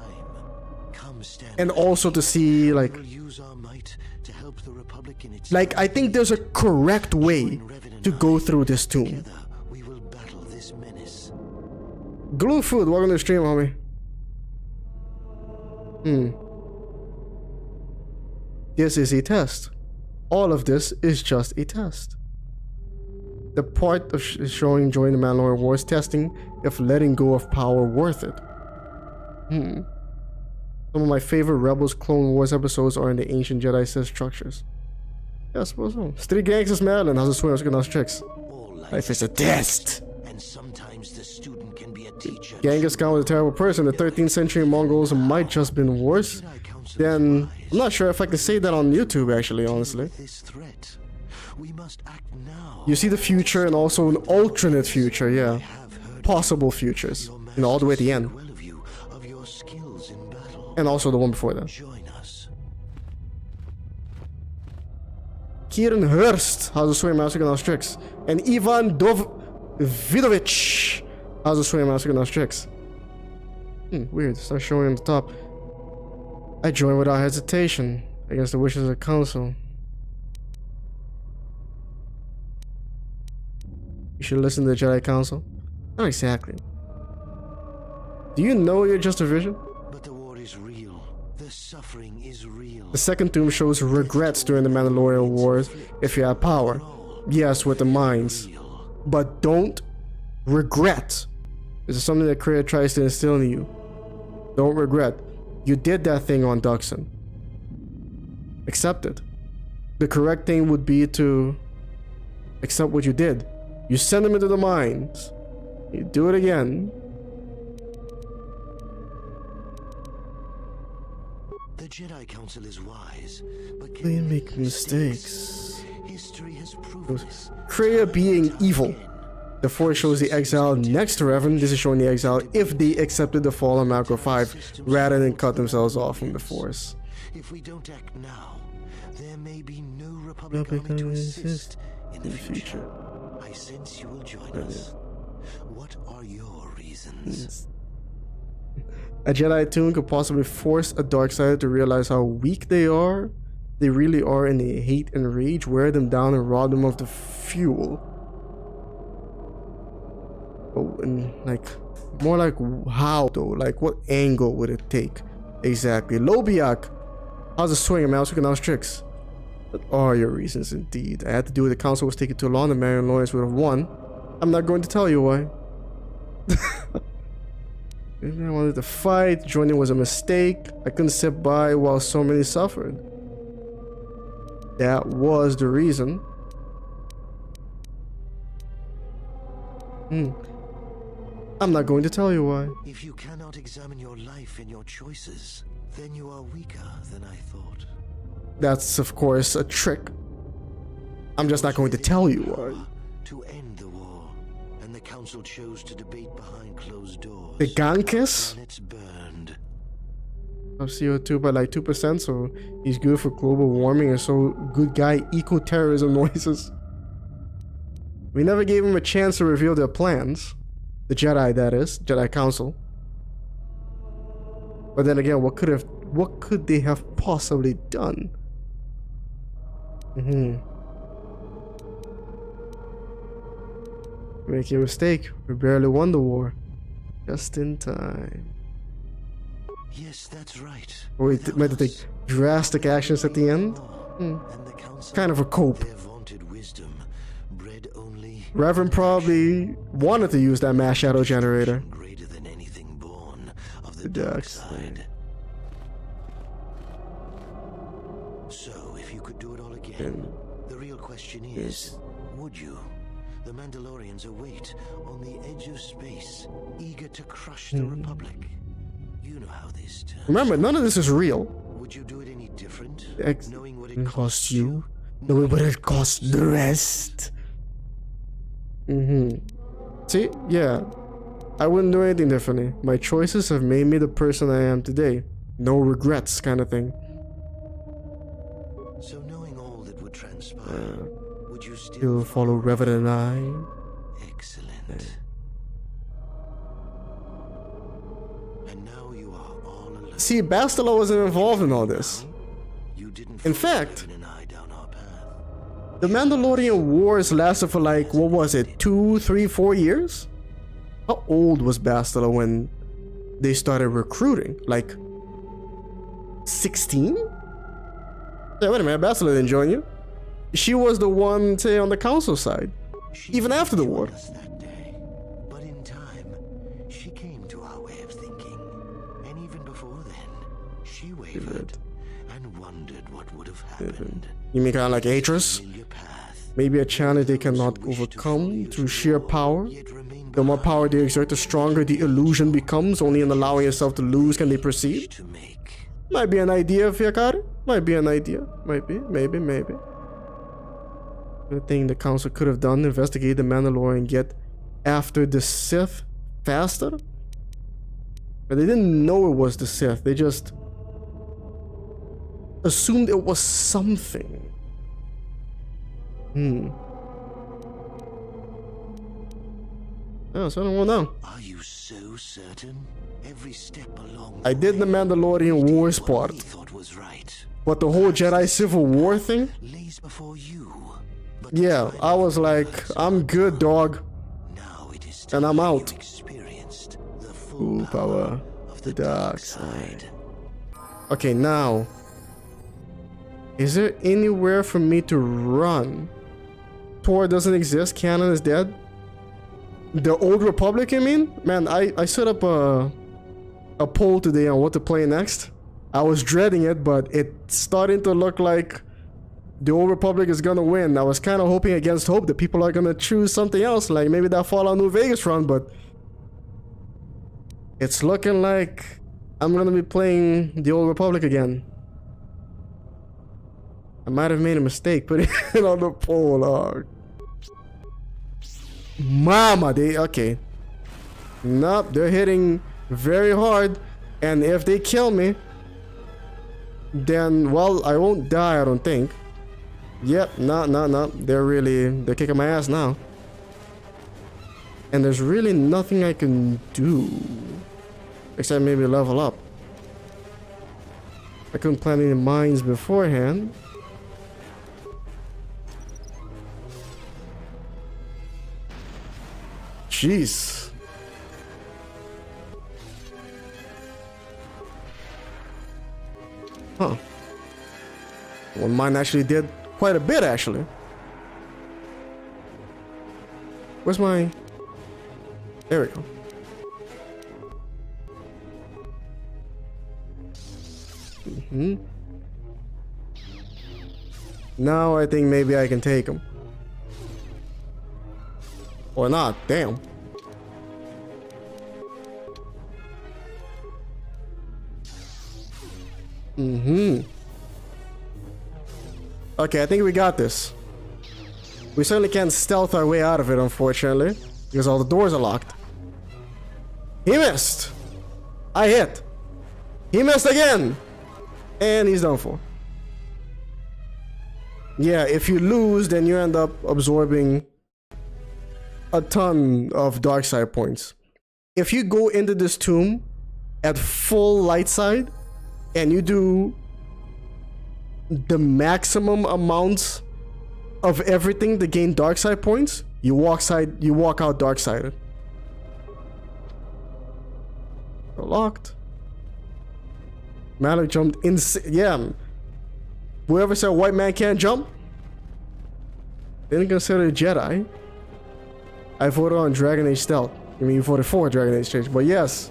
Come stand And with also to see, like, me. We'll use our might to help the Republic in its I think there's a correct way to go through this tomb. Together, we will battle this menace. Glue Food, welcome to the stream, homie. This is a test. All of this is just a test. The part of showing joining the Mandalorian Wars testing if letting go of power worth it. Some of my favorite Rebels Clone Wars episodes are in the ancient Jedi Sith structures. Yeah, I suppose so. Street Gangsters Maryland, how's the swim? Good nice tricks. All Life is a test. and sometimes the student can be a teacher. Genghis Khan was a terrible person. The 13th century Mongols might just been worse. Jedi Council Then is I'm not sure if I can say that on YouTube actually, wise. honestly. This threat, we must act now. You see the future and also an alternate future, yeah. I have heard Possible futures. your You know, all the way at the master end. speak well of you, of your skills in battle. And also the one before that. Join us. Kieran Hurst, how's the swing master on tricks? And Ivan Vidovich, how's the swing master on tricks? Weird, start showing on the top. I joined without hesitation, against the wishes of the council. You should listen to the Jedi Council. Not exactly. Do you know you're just a vision? But the war is real. The suffering is real. The second tomb shows regrets during the Mandalorian Wars if you have power. Yes, with the minds. But don't regret. This is something that Kreia tries to instill in you. Don't regret. You did that thing on Duxon. Accept it. The correct thing would be to accept what you did. You send them into the mines. You do it again. The Jedi Council is wise, but They can make mistakes. History has proven this. Kreia being evil. The Force shows the exile next to Revan. This is showing the exile if they accepted the fall on Macro 5 rather than cut themselves off from the Force. If we don't act now, there may be no Republic army to assist in the future. I sense you will join us. What are your reasons? A Jedi tomb could possibly force a Darksider to realize how weak they are. They really are, and they hate and rage, wear them down and rob them of the fuel. Oh, and like, more like how though? Like, what angle would it take? Exactly. Lobiak, how's the swing, man? I was looking out tricks. What are your reasons indeed? I had to do it. The council was taking too long. The Mandalorians would have won. I'm not going to tell you why. I wanted to fight. Joining was a mistake. I couldn't sit by while so many suffered. That was the reason. I'm not going to tell you why. If you cannot examine your life and your choices, then you are weaker than I thought. That's, of course, a trick. I'm just not going to tell you why. To end the war, and the council chose to debate behind closed doors. The Gankis? Planets burned. Of CO2 by like 2%, so he's good for global warming and so good guy eco-terrorism noises. We never gave him a chance to reveal their plans. The Jedi, that is. Jedi Council. But then again, what could they have possibly done? Make a mistake. We barely won the war. Just in time. Yes, that's right. We meant to take drastic actions at the end. Kind of a cope. Their vaunted wisdom, bred only Reverend probably wanted to use that mass shadow generator. greater than anything born of the The dark dark side. So, if you could do it all again, the real question is, would you? The Mandalorians await on the edge of space, eager to crush the Republic. You know how this turns. Remember, none of this is real. Would you do it any different? Knowing what It it costs you, knowing what it costs the rest. See, yeah, I wouldn't do anything differently. My choices have made me the person I am today. No regrets, kind of thing. So knowing all that would transpire, would you still You'll follow Reverend and I. Excellent. And now you are all alone. See, Bastila wasn't involved in all this. You didn't In follow fact, Revan and I down our path. the Mandalorian Wars lasted for like, what was it, 2, 3, 4 years? How old was Bastila when they started recruiting? Like 16? Yeah, wait a minute, Bastila didn't join you. She was the one, say, on the council side. She Even after the joined war. us that day, but in time, she came to our way of thinking. And even before then, she wavered and wondered what would have happened. You mean kind of like Atris? Familiar path, Maybe a challenge they cannot overcome through sheer power. yet remain The more power they exert, the stronger the illusion becomes. Only in allowing yourself to lose can they proceed. to make. Might be an idea, Fiakari. Might be an idea. Might be. Maybe. The thing the council could have done, investigate the Mandalorian, get after the Sith faster. But they didn't know it was the Sith. They just assumed it was something. Oh, so I don't know. Are you so certain? Every step along I did the Mandalorian Wars what part, we thought was right but the whole Jedi Civil War thing, lays before you. But yeah, the I was final like, answer, I'm good, dog. now it is And I'm time out. you experienced the full power of the dark side. Okay, now, is there anywhere for me to run? Tor doesn't exist, canon is dead. The Old Republic, I mean? Man, I set up a poll today on what to play next. I was dreading it, but it's starting to look like the Old Republic is gonna win. I was kind of hoping against hope that people are gonna choose something else, like maybe that Fallout New Vegas run, but it's looking like I'm gonna be playing the Old Republic again. I might have made a mistake putting it on the poll. Oh. Mama, okay. Nope, they're hitting very hard, and if they kill me, then, well, I won't die, I don't think. Yep, no. They're kicking my ass now. And there's really nothing I can do. Except maybe level up. I couldn't plant any mines beforehand. Jeez. Huh. Well, mine actually did quite a bit, actually. Where's my... There we go. Now I think maybe I can take him. Or not, damn. Okay, I think we got this. We certainly can't stealth our way out of it, unfortunately, because all the doors are locked. He missed. I hit. He missed again. And he's done for. Yeah, if you lose, then you end up absorbing a ton of dark side points. If you go into this tomb at full light side and you do the maximum amounts of everything to gain dark side points, you walk out dark sided. Locked. Malik jumped yeah. Whoever said white man can't jump didn't consider Jedi. I voted on Dragon Age Stealth. I mean, you voted for Dragon Age Change, but yes,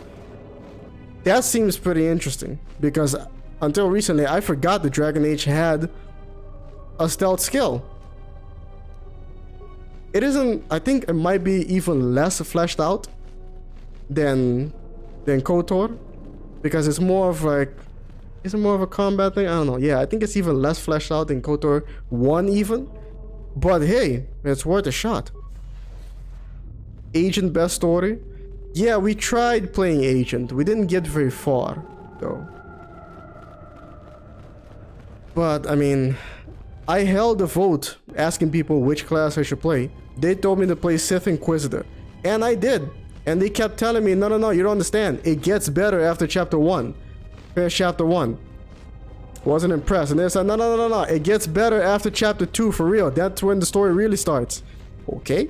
that seems pretty interesting because until recently, I forgot that Dragon Age had a stealth skill. It isn't. I think it might be even less fleshed out than KoTOR because it's more of like. Is it more of a combat thing? I don't know. Yeah, I think it's even less fleshed out than KoTOR 1 even. But hey, it's worth a shot. Agent best story? Yeah, we tried playing Agent. We didn't get very far, though. But, I mean, I held a vote asking people which class I should play. They told me to play Sith Inquisitor. And I did. And they kept telling me, no, you don't understand. It gets better after Chapter 1. Finish Chapter 1. Wasn't impressed. And they said, no. It gets better after Chapter 2 for real. That's when the story really starts. Okay.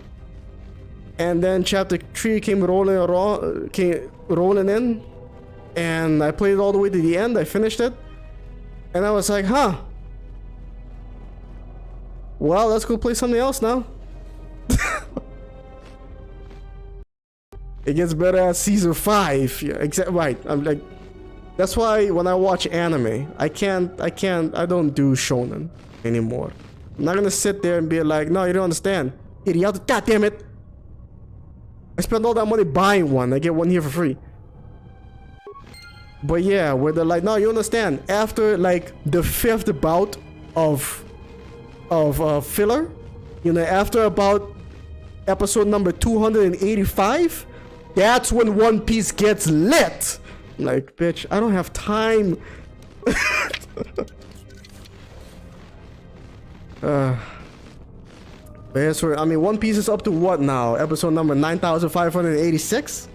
And then Chapter 3 came rolling in. And I played it all the way to the end. I finished it. And I was like, huh. Well, let's go play something else now. It gets better at Season 5. Yeah, right. I'm like... That's why when I watch anime, I don't do shonen anymore. I'm not gonna sit there and be like, no, you don't understand. Idiot, god damn it. I spent all that money buying one, I get one here for free. But yeah, where they're like, no, you understand. After like the 5th bout of filler, you know, after about episode number 285, that's when One Piece gets lit. Like, bitch, I don't have time. But yes, I mean, One Piece is up to what now? Episode number 9,586?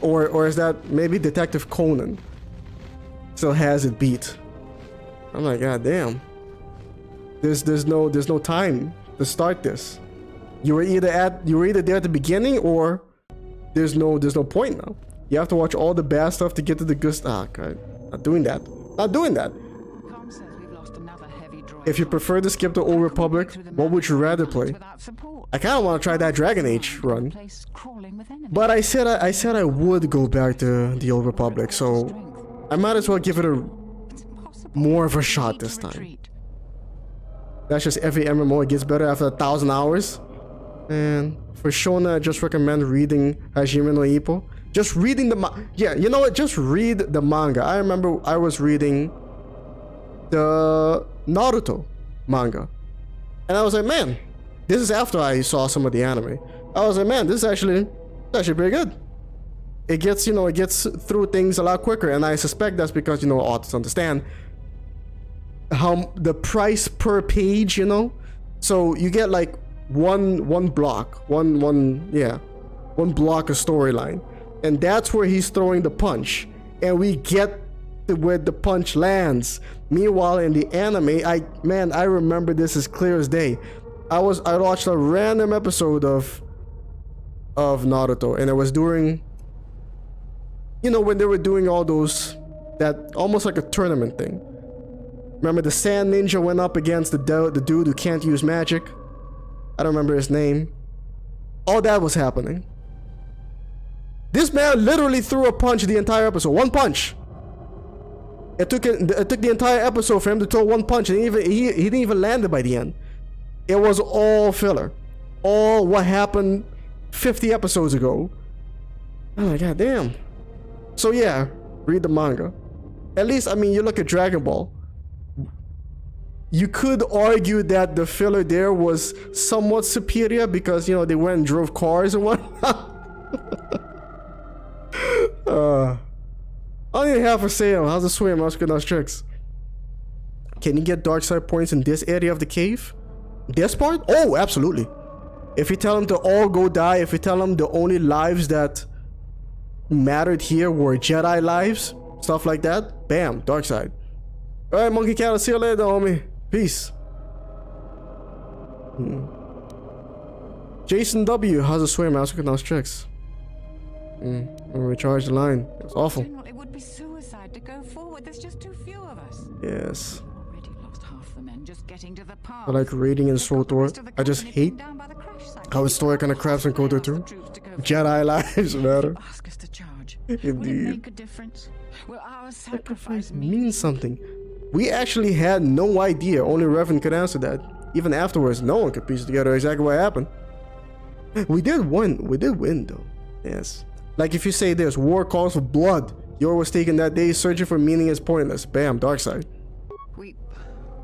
Or is that maybe Detective Conan still has it beat? I'm like, god damn. There's no time to start this. You were either there at the beginning or there's no point now. You have to watch all the bad stuff to get to the good stuff. God, not doing that. Not doing that. If you prefer to skip the Old Republic, what would you rather play? I kind of want to try that Dragon Age run. But I said I would go back to the Old Republic, so I might as well give it more of a shot this time. That's just every MMO, it gets better after 1,000 hours. And for Shona, I just recommend reading Hajime no Ippo. Just reading yeah, you know what? Just read the manga. I remember I was reading the Naruto manga. And I was like, man, this is after I saw some of the anime. I was like, man, this is actually pretty good. It gets through things a lot quicker. And I suspect that's because, authors understand how the price per page, So you get like one block of storyline. And that's where he's throwing the punch. And we get to where the punch lands. Meanwhile, in the anime, I remember this as clear as day. I watched a random episode of Naruto, and it was during, when they were doing all those, that almost like a tournament thing. Remember the Sand Ninja went up against the dude who can't use magic? I don't remember his name. All that was happening. This man literally threw a punch the entire episode. One punch. It took the entire episode for him to throw one punch, and he didn't even land it by the end. It was all filler. All what happened 50 episodes ago. Oh my god damn. So yeah, read the manga. At least, you look at Dragon Ball. you could argue that the filler there was somewhat superior because, you know, they went and drove cars and whatnot. Only half a sale. How's the swim? How's good tricks? Can you get dark side points in this area of the cave? This part? Oh, absolutely. If you tell them to all go die, if you tell them the only lives that mattered here were Jedi lives, stuff like that, bam, dark side. Alright, Monkey Cat, I'll see you later, homie. Peace. Jason W, how's the swim? How's good tricks? Recharge the line. It's awful. General, it would be suicide to go forward. There's just too few of us. Yes. Already lost half the men just getting to the path. I like raiding in KoTOR. I just hate how historic kind of crafts in KoTOR too. Jedi lives matter. Ask us to charge. Indeed. Will it make a difference? Will our sacrifice Means something. We actually had no idea. Only Reverend could answer that. Even afterwards, no one could piece together exactly what happened. We did win. We did win though. Yes. Like if you say this, war calls for blood. Yor was taken that day, searching for meaning is pointless. Bam, dark side. We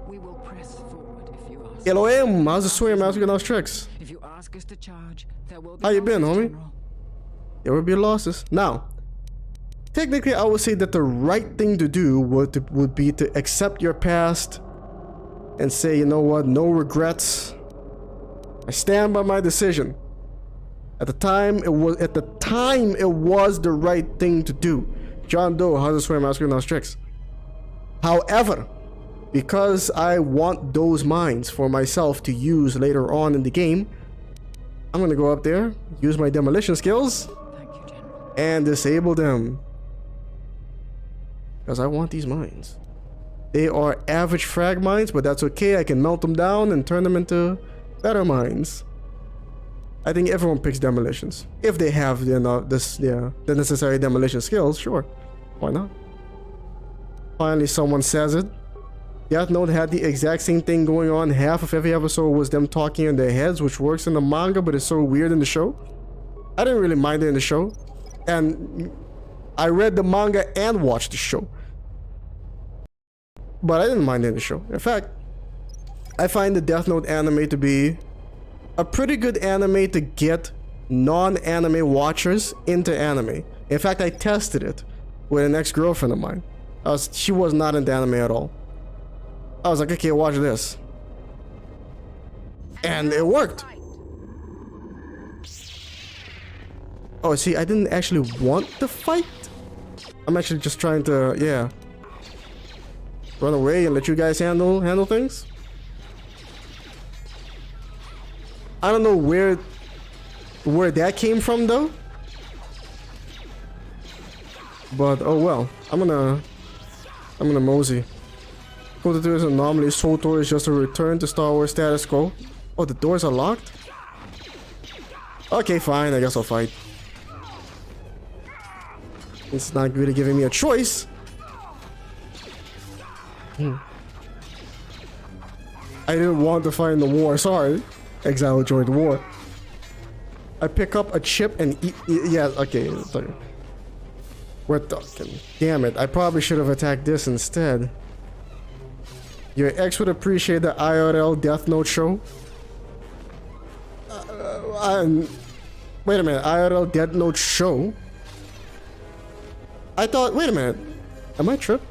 will press forward if you ask. Elohim, how's the swim? How's it those tricks? If you ask us to charge, there will be How you been, losses, homie? General. There will be losses. Now, technically, I would say that the right thing to do would be to accept your past and say, you know what, no regrets. I stand by my decision. At the time, it was the right thing to do. John Doe, how's the swim? Asking those tricks. However, because I want those mines for myself to use later on in the game, I'm gonna go up there, use my demolition skills, Thank you, General. and disable them. Because I want these mines. They are average frag mines, but that's okay. I can melt them down and turn them into better mines. I think everyone picks demolitions. If they have the necessary demolition skills, sure. Why not? Finally, someone says it. Death Note had the exact same thing going on. Half of every episode was them talking in their heads, which works in the manga, but it's so weird in the show. I didn't really mind it in the show. And I read the manga and watched the show. But I didn't mind it in the show. In fact, I find the Death Note anime to be a pretty good anime to get non-anime watchers into anime. In fact, I tested it with an ex-girlfriend of mine. She was not into anime at all. I was like, okay, watch this. And it worked. Oh, see, I didn't actually want the fight. I'm actually just trying to, yeah, run away and let you guys handle things. I don't know where that came from though. But oh well. I'm gonna mosey. KoTOR is an anomaly. KoTOR is just a return to Star Wars status quo. Oh, the doors are locked? Okay, fine, I guess I'll fight. It's not really giving me a choice. I didn't want to fight in the war, sorry. Exile joined the war. I pick up a chip and eat yeah, okay. Sorry. We're talking. Damn it, I probably should have attacked this instead. Your ex would appreciate the IRL Death Note show. Wait a minute, IRL Death Note show? I thought, wait a minute. Am I tripped?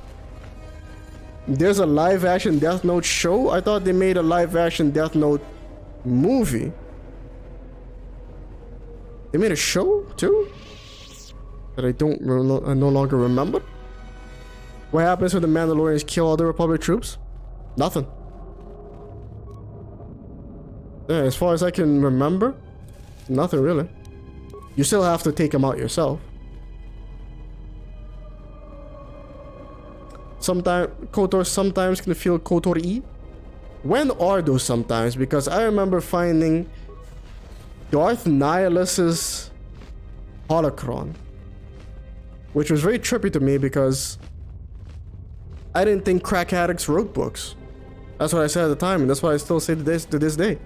There's a live action Death Note show? I thought they made a live action Death Note movie. They made a show too? That I no longer remember? What happens when the Mandalorians kill all the Republic troops? Nothing. Yeah, as far as I can remember, nothing really. You still have to take them out yourself. Sometimes KoTOR sometimes can feel KoTOR-y. When are those sometimes? Because I remember finding Darth Nihilus's holocron, which was very trippy to me because I didn't think crack addicts wrote books. That's what I said at the time, and that's why I still say to this day.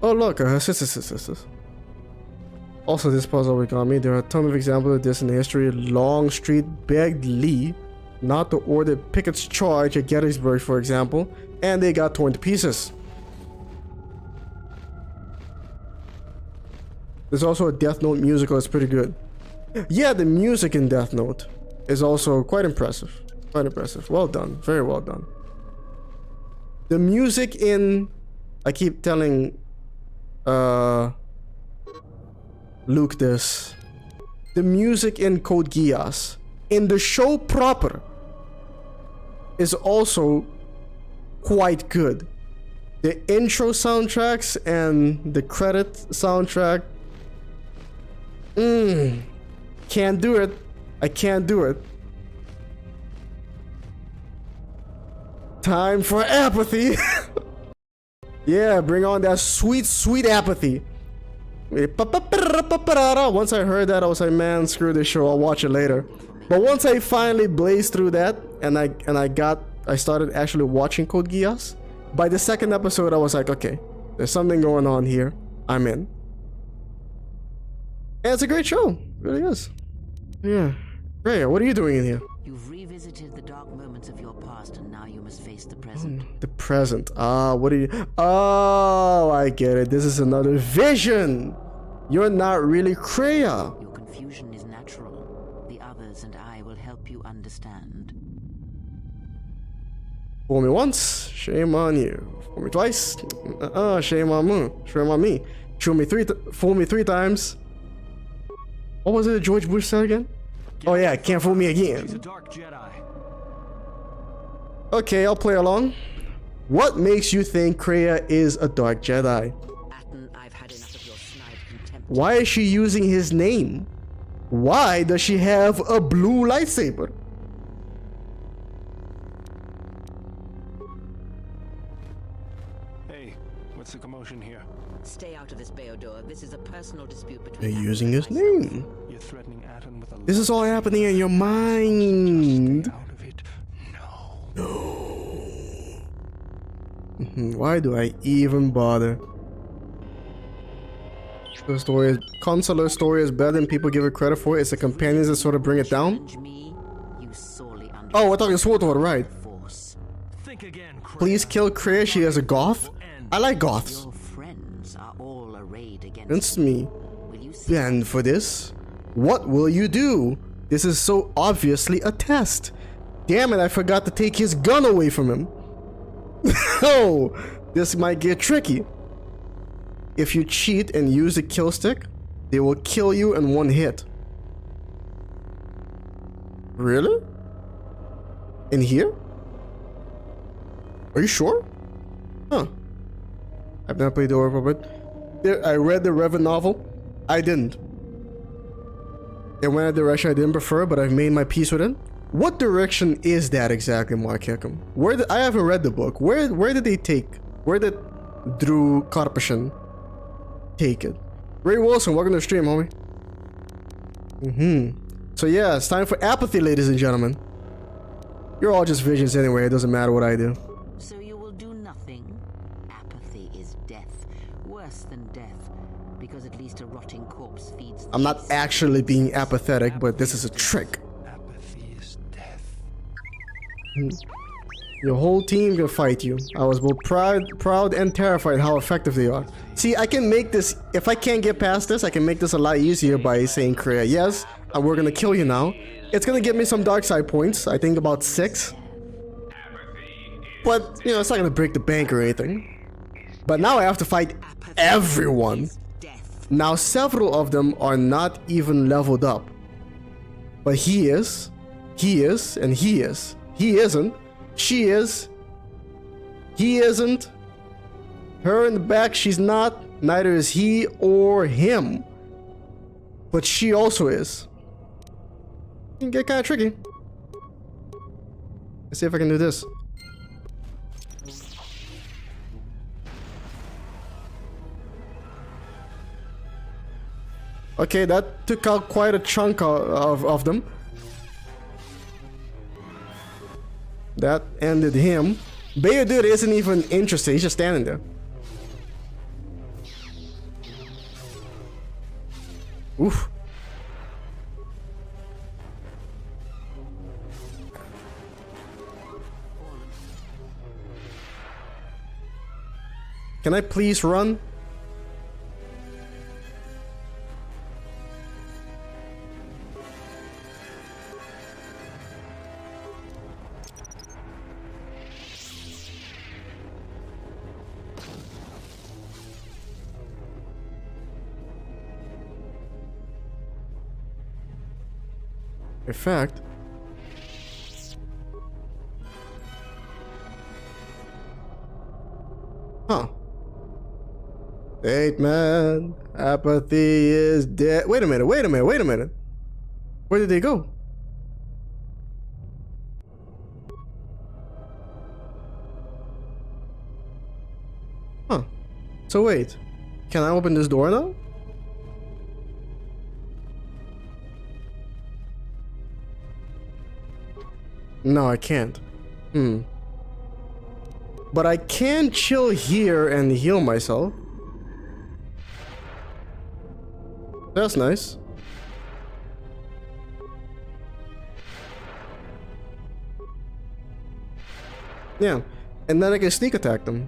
Oh look, sisters. Also, this puzzle we got me. There are a ton of examples of this in history. Longstreet begged Lee not to order Pickett's charge at Gettysburg, for example, and they got torn to pieces. There's also a Death Note musical that's pretty good. Yeah, the music in Death Note is also quite impressive. Quite impressive. Well done. Very well done. The music in... I keep telling Luke this. The music in Code Geass, in the show proper, is also quite good. The intro soundtracks and the credit soundtrack. Can't do it. I can't do it. Time for apathy. Yeah, bring on that sweet, sweet apathy. Once I heard that, I was like, man, screw this show. I'll watch it later. But once I finally blazed through that, and I started actually watching Code Geass. By the second episode, I was like, okay, there's something going on here. I'm in. And it's a great show. It really is. Yeah. Rhea, what are you doing in here? You've revisited the dark moments of your past, and now you must face the present. The present. What are you... Oh, I get it. This is another vision. You're not really Kreia. Your confusion is natural. The others and I will help you understand. Fool me once, shame on you. Fool me twice, shame on me. Shame on me. Fool me three times. What was it that George Bush said again? Oh yeah, can't fool me He's a again. dark Jedi. Okay, I'll play along. What makes you think Kreia is a dark Jedi? Atten, I've had enough of your snide contempt. Why is she using his name? Why does she have a blue lightsaber? Hey, what's the commotion here? Stay out of this, Beodor. This is a personal dispute between... They're Atten using and his myself. name. You're threatening Atten with a This is all happening in your mind. out of it. No. Why do I even bother? The story is... Consular story is better than people give it credit for. It's the companions that sort of bring it down. Challenge me, you sorely Oh, we're talking SWTOR, right? force. Think again, Kreia. Please kill Kreia, she has a goth. I like goths. Your friends are all arrayed against Against me. Will you see? And for this, what will you do? This is so obviously a test. Damn it, I forgot to take his gun away from him. Oh, this might get tricky. If you cheat and use the kill stick, they will kill you in one hit. Really? In here? Are you sure? Huh. I've never played the horror, but I read the Revan novel. I didn't. It went a direction I didn't prefer, but I've made my peace with it. What direction is that exactly, Mark Hickam? I haven't read the book. Where did they take? Where did Drew Karpyshyn take it? Ray Wilson, welcome to the stream, homie. So yeah, it's time for apathy, ladies and gentlemen. You're all just visions anyway. It doesn't matter what I do. So you will do nothing? Apathy is death. Worse than death. Because at least a rotting corpse feeds... I'm not actually being apathetic, but this is a trick. Apathy is death. Your whole team can fight you. I was both proud and terrified how effective they are. See, I can make this... If I can't get past this, I can make this a lot easier by saying, Kreia, yes, we're gonna kill you now. It's gonna give me some dark side points. I think about 6. But, you know, it's not gonna break the bank or anything. But now I have to fight everyone. Now, several of them are not even leveled up. But he is, and he is. He isn't. She is. He isn't. Her in the back, she's not. Neither is he or him. But she also is. It can get kind of tricky. Let's see if I can do this. Okay, that took out quite a chunk of them. That ended him. Beodur isn't even interested, he's just standing there. Oof. Can I please run? In fact, huh? Wait, man. Apathy is dead. Wait a minute. Wait a minute. Wait a minute. Where did they go? Huh. So wait. Can I open this door now? No, I can't. But I can chill here and heal myself. That's nice. Yeah. And then I can sneak attack them.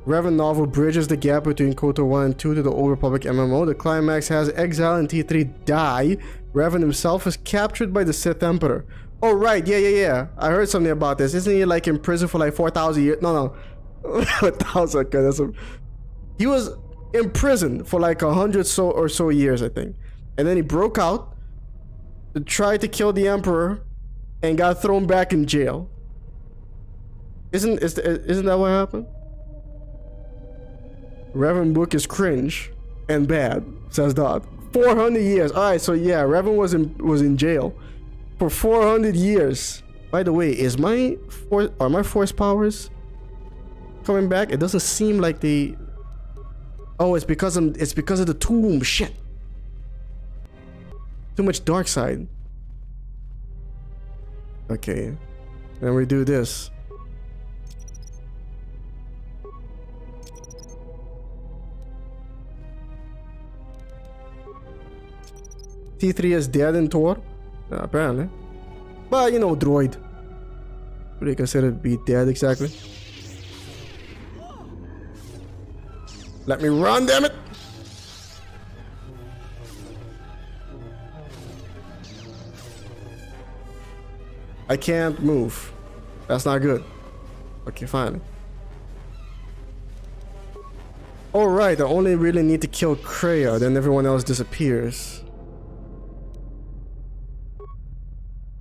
Revan novel bridges the gap between KoTOR 1 and 2 to the Old Republic MMO. The climax has Exile and T3 die. Revan himself is captured by the Sith Emperor. Oh, right. Yeah. I heard something about this. Isn't he like in prison for like 4,000 years? No. 1,000. Okay, that's a... He was in prison for like 100 or so years, I think. And then he broke out, tried to kill the Emperor, and got thrown back in jail. Isn't that what happened? Revan book is cringe and bad, says Dodd. 400 years. Alright, so yeah, Revan was in jail for 400 years. By the way, are my force powers coming back? It doesn't seem like they... Oh, it's because of the tomb. Shit. Too much dark side. Okay. Then we do this. T3 is dead in Tor? Apparently. But, you know, droid. What do you consider to be dead exactly? Let me run, damn it! I can't move. That's not good. Okay, fine. Alright, I only really need to kill Kreia, then everyone else disappears.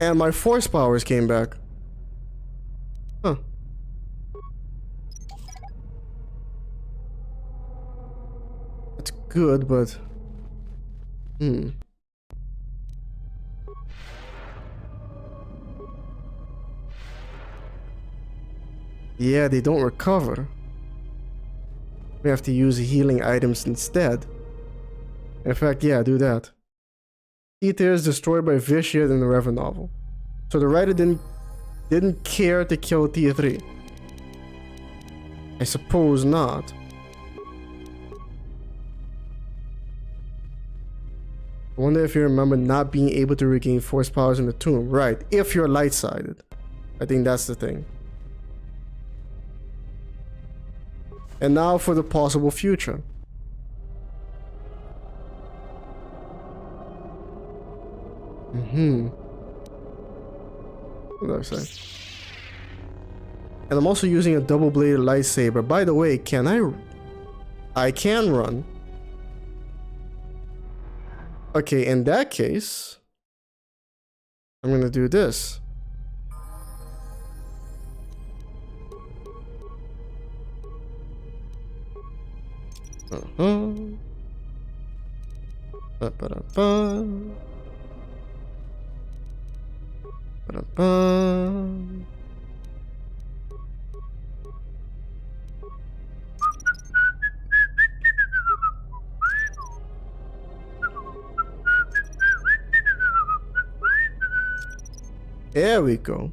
And my force powers came back. Huh. That's good, but... Yeah, they don't recover. We have to use healing items instead. In fact, yeah, do that. Ether is destroyed by Vitiate in the Revan novel. So the writer didn't care to kill T3. I suppose not. I wonder if you remember not being able to regain force powers in the tomb. Right, if you're light-sided. I think that's the thing. And now for the possible future. What did I say? And I'm also using a double-bladed lightsaber. By the way, can I can run. Okay, in that case, I'm gonna do this. There we go.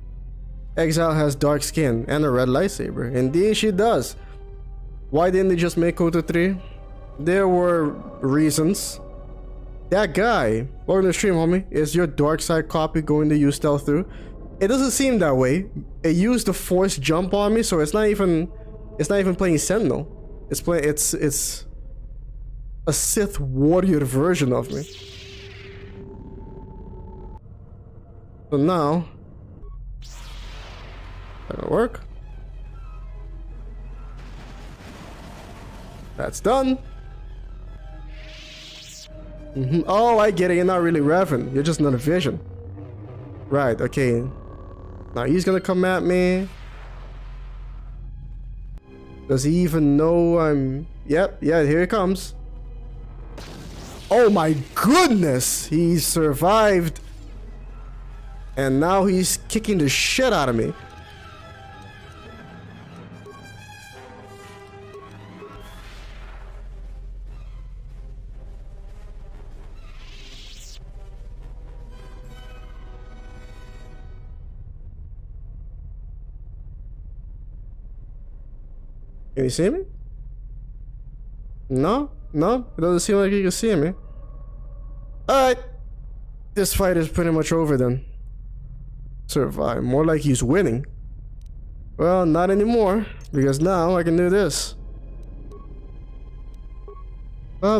Exile has dark skin and a red lightsaber. Indeed she does. Why didn't they just make KoTOR 3? There were reasons. That guy, welcome to the stream, homie. Is your dark side copy going to use stealth through? It doesn't seem that way. It used the force jump on me, so it's not even playing Sentinel. It's a Sith warrior version of me. So now that'll work. That's done. Oh, I get it. You're not really Revan. You're just another vision. Right, okay. Now he's gonna come at me. Does he even know I'm... Yep, yeah, here he comes. Oh my goodness! He survived. And now he's kicking the shit out of me. Can you see me? No? No? It doesn't seem like you can see me. Alright. This fight is pretty much over then. Survive. More like he's winning. Well, not anymore. Because now I can do this. Ah,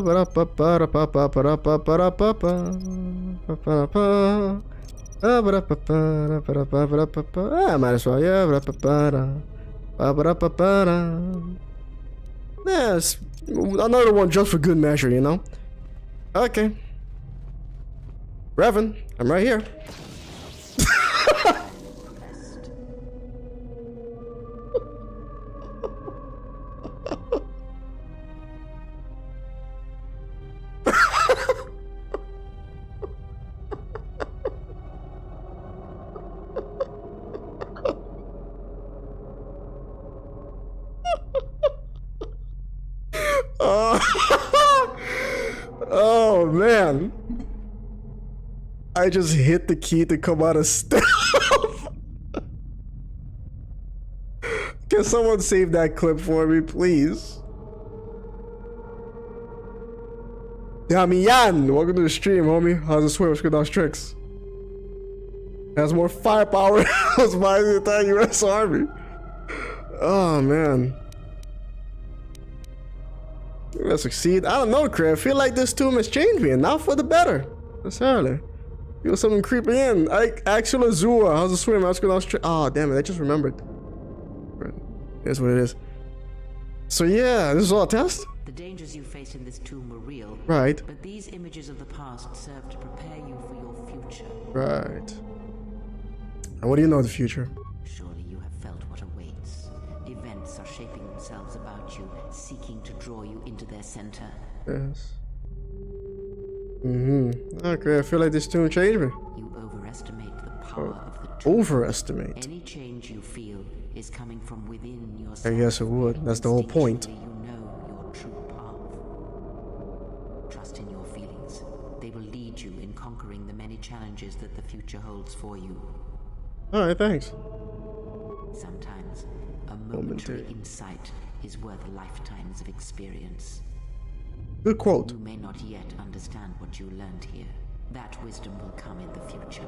might as well, yeah. Yes, another one just for good measure, you know? Okay. Revan, I'm right here. Oh man, I just hit the key to come out of stealth. Can someone save that clip for me, please? Damian, welcome to the stream, homie. How's it swear? What's good, those tricks? Has more firepower than the entire US Army. Oh man. Let's succeed. I don't know, Craig. I feel like this tomb has changed me, and not for the better. Necessarily. Feel something creeping in. Actual Azua. How's the swim? How's it? Oh, damn it. I just remembered. Here's what it is. So, yeah, this is all a test? The dangers you faced in this tomb were real. Right. But these images of the past serve to prepare you for your future. Right. And what do you know of the future? Surely you have felt what awaits. Events are shaping themselves about you, seeking to draw you into their center. Yes. Okay, I feel like this tomb changed me. You overestimate the power of the tomb. Overestimate. Any change you feel is coming from within I yourself. guess it would. That's the whole point. Instinctually, you know your true path. Trust in your feelings. They will lead you in conquering the many challenges that the future holds for you. Alright, thanks. Sometimes a momentary insight is worth lifetimes of experience. Good quote. You may not yet understand what you learned here. That wisdom will come in the future.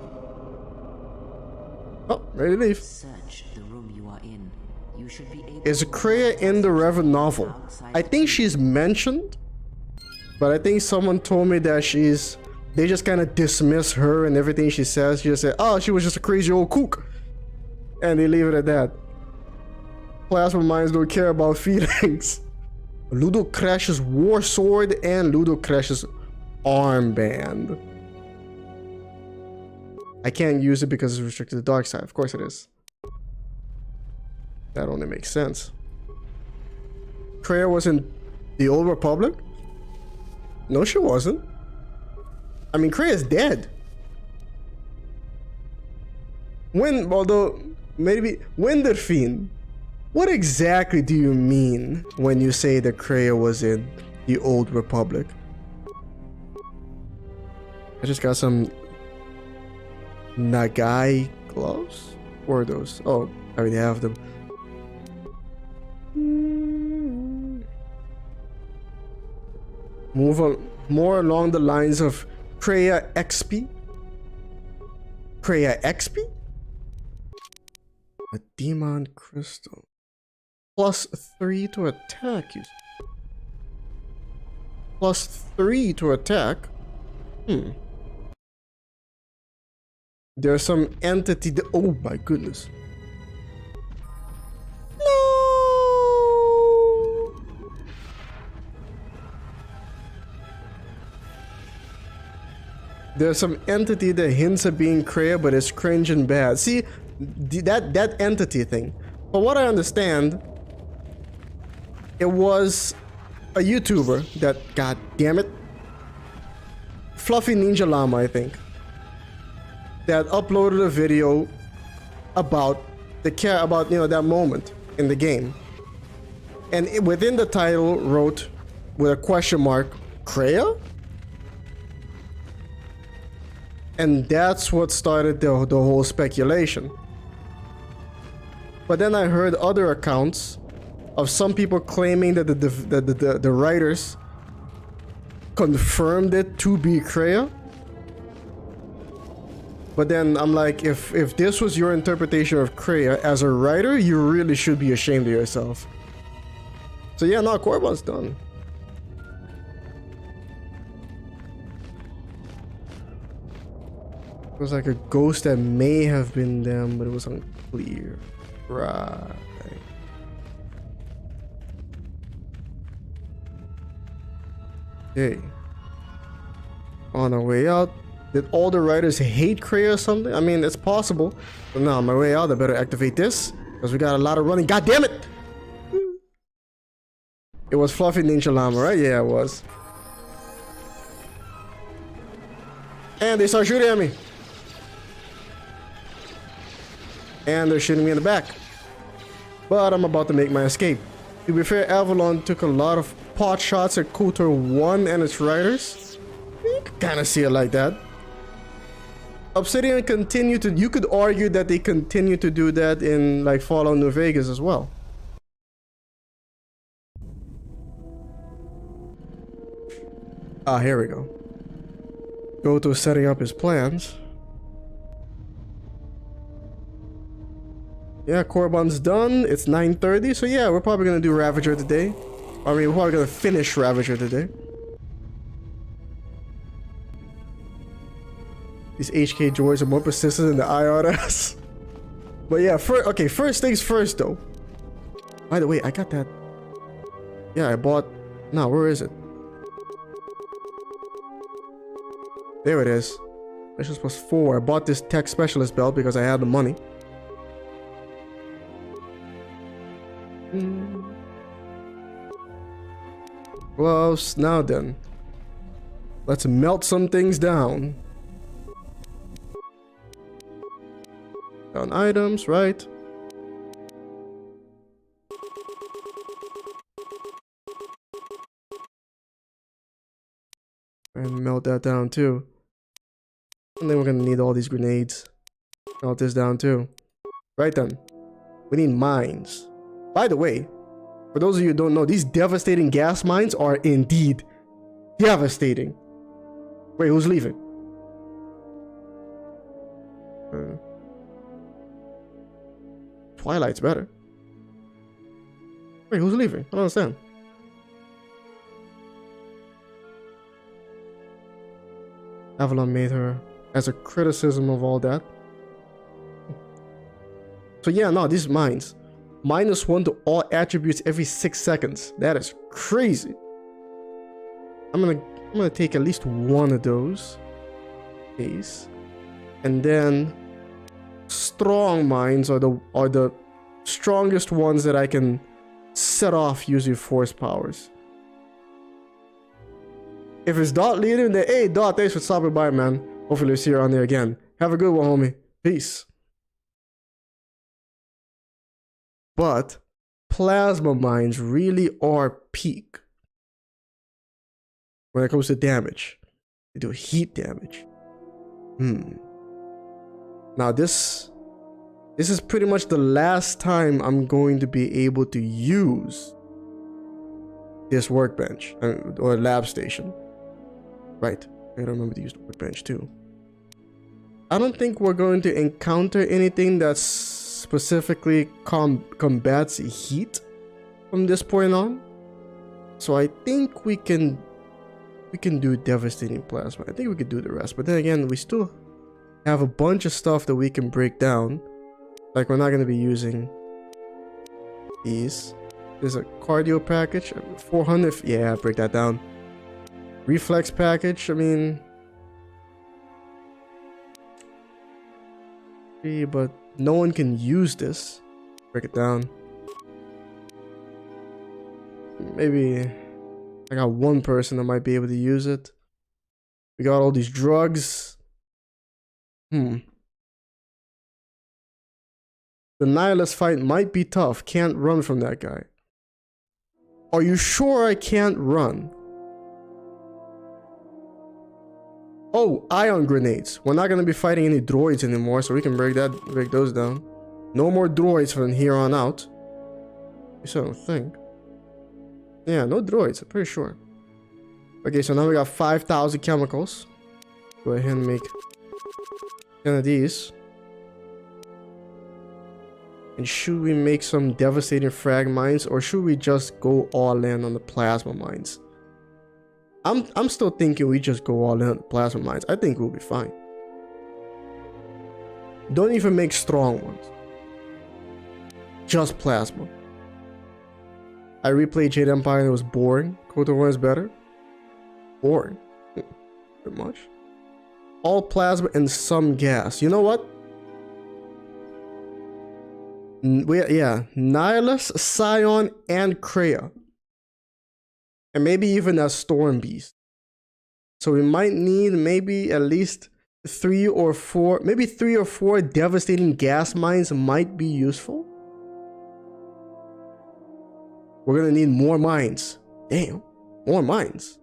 Oh, ready to leave. Search the room you are in. You should be able Is Kreia in the Revan novel? I think she's mentioned, but I think someone told me that they just kind of dismiss her and everything she says. She just said, oh, she was just a crazy old kook. And they leave it at that. Plasma minds don't care about feelings. Ludo Crash's war sword and Ludo Crash's armband. I can't use it because it's restricted to the dark side. Of course it is. That only makes sense. Kreia was in the Old Republic? No, she wasn't. I mean, Kreia's dead. Winderfin, what exactly do you mean when you say that Kreia was in the Old Republic? I just got some Nagai gloves? What are those? Oh, I already have them. Move on more along the lines of Kreia XP? Kreia XP? A demon crystal. +3 to attack. +3 to attack. There's some entity that, oh my goodness. No. There's some entity that hints at being Kreia, but it's cringe and bad. See, that entity thing. From what I understand, it was a YouTuber that, god damn it, Fluffy Ninja Llama, I think, that uploaded a video about that moment in the game, and within the title wrote with a question mark, Kreia? And that's what started the whole speculation. But then I heard other accounts of some people claiming that the writers confirmed it to be Kreia. But then I'm like, if this was your interpretation of Kreia as a writer, you really should be ashamed of yourself. So yeah, no, Korriban's done. It was like a ghost that may have been them, but it was unclear. Right. Okay. On our way out, did all the writers hate Kreia or something? I mean, it's possible. But no, on my way out, I better activate this, because we got a lot of running. God damn it! It was Fluffy Ninja Llama, right? Yeah, it was. And they start shooting at me. And they're shooting me in the back. But I'm about to make my escape. To be fair, Avalon took a lot of pot shots at KoTOR 1 and its writers. You can kind of see it like that. Obsidian continued to... You could argue that they continue to do that in like Fallout New Vegas as well. Ah, here we go. KoTOR setting up his plans. Yeah, Korriban's done. It's 9:30, so yeah, we're probably gonna do Ravager today. I mean, we're probably gonna finish Ravager today. These HK droids are more persistent than the IRS. But yeah, okay, first things first though. By the way, I got that. Yeah, I bought... No, where is it? There it is. Missions +4. I bought this tech specialist belt because I had the money. Gloves. Now then, let's melt some things down. Down items, right? And melt that down too. And then we're gonna need all these grenades. Melt this down too. Right then, we need mines. By the way, for those of you who don't know, these devastating gas mines are indeed devastating. Wait, who's leaving? Twilight's better. Wait, who's leaving? I don't understand. Avalon made her as a criticism of all that. So yeah, no, these mines. -1 to all attributes every 6 seconds. That is crazy. I'm gonna take at least one of those. Case. And then strong mines are the strongest ones that I can set off using force powers. If it's Dot leading, then hey Dot, thanks for stopping by, man. Hopefully we'll see you around there again. Have a good one, homie. Peace. But plasma mines really are peak when it comes to damage. They do heat damage. Now this is pretty much the last time I'm going to be able to use this workbench or lab station. Right. I remember to use the workbench too. I don't think we're going to encounter anything that's specifically combats heat from this point on. So I think we can do devastating plasma. I think we could do the rest. But then again, we still have a bunch of stuff that we can break down. Like, we're not going to be using these. There's a cardio package. 400. Yeah, break that down. Reflex package. I mean, but no one can use this. Break it down. Maybe I got one person that might be able to use it. We got all these drugs. The Nihilist fight might be tough. Can't run from that guy. Are you sure I can't run? Oh, ion grenades. We're not gonna be fighting any droids anymore, so we can break those down. No more droids from here on out. At least I don't think. Yeah, no droids, I'm pretty sure. Okay, so now we got 5,000 chemicals. Go ahead and make 10 of these. And should we make some devastating frag mines, or should we just go all in on the plasma mines? I'm still thinking we just go all in on the plasma mines. I think we'll be fine. Don't even make strong ones. Just plasma. I replayed Jade Empire and it was boring. KoTOR is better. Boring. Pretty much. All plasma and some gas. You know what? Yeah. Nihilus, Scion, and Kreia. And maybe even a Storm Beast. So we might need maybe at least 3 or 4. Maybe 3 or 4 devastating gas mines might be useful. We're gonna need more mines. Damn, more mines.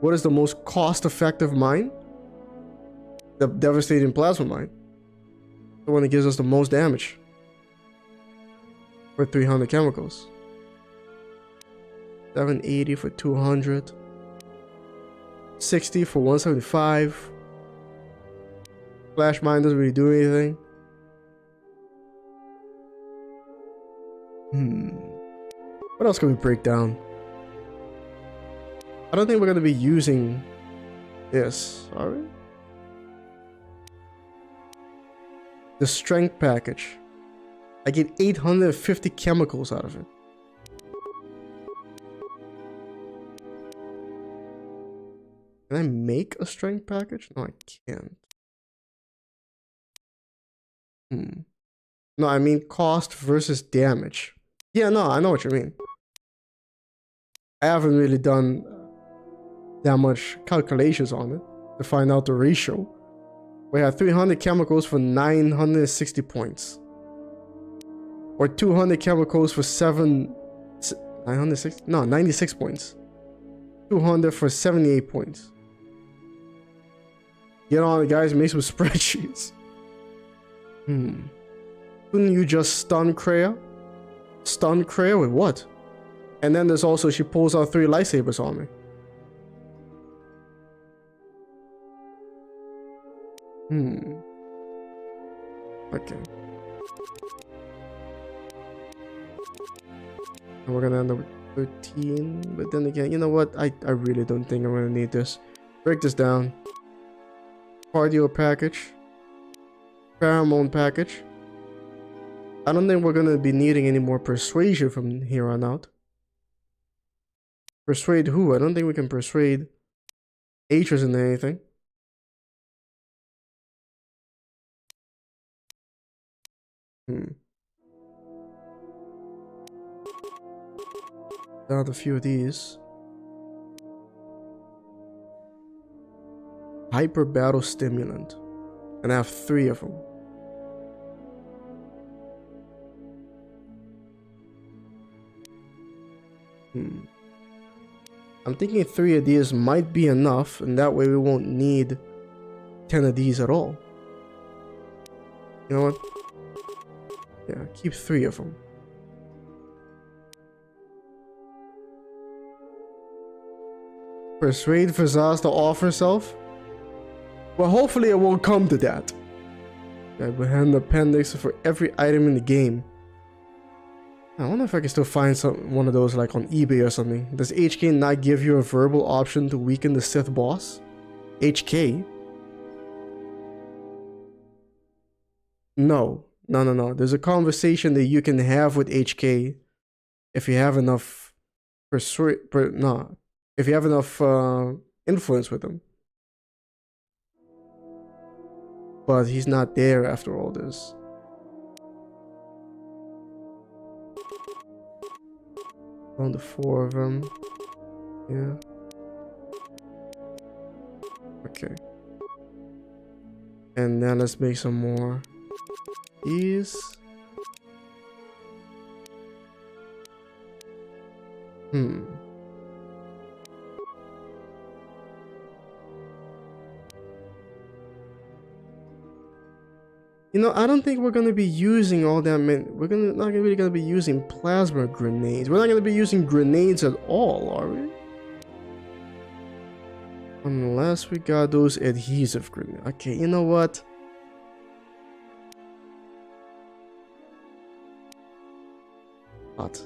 What is the most cost-effective mine? The devastating plasma mine. The one that gives us the most damage. For 300 chemicals. 780 for 200. 60 for 175. Flash mine doesn't really do anything. What else can we break down? I don't think we're going to be using this, are we? The strength package. I get 850 chemicals out of it. Can I make a strength package? No, I can't. No, I mean cost versus damage. Yeah, no, I know what you mean. I haven't really done that much calculations on it to find out the ratio. We have 300 chemicals for 960 points. Or 200 chemicals for 96 points. 200 for 78 points. Get on it, guys, make some spreadsheets. Couldn't you just stun Kreia? Stun Kreia with what? And then there's also, she pulls out 3 lightsabers on me. Okay. And we're gonna end up with 13. But then again, you know what? I really don't think I'm gonna need this. Break this down. Cardio package. Pheromone package. I don't think we're gonna be needing any more persuasion from here on out. Persuade who? I don't think we can persuade Atris into anything. Down a few of these. Hyper battle stimulant. And I have 3 of them. I'm thinking 3 of these might be enough, and that way we won't need 10 of these at all. You know what? Yeah, keep 3 of them. Persuade Fazaz to offer herself? Well, hopefully it won't come to that. Yeah, behind the appendix for every item in the game. I wonder if I can still find one of those like on eBay or something. Does HK not give you a verbal option to weaken the Sith boss? HK? No. No. There's a conversation that you can have with HK if you have enough if you have enough influence with him. But he's not there after all this. On the 4 of them. Yeah. Okay. And then let's make some more. These. You know, I don't think we're gonna be using all that many. We're not really gonna be using plasma grenades. We're not gonna be using grenades at all, are we? Unless we got those adhesive grenades. Okay, you know what? What?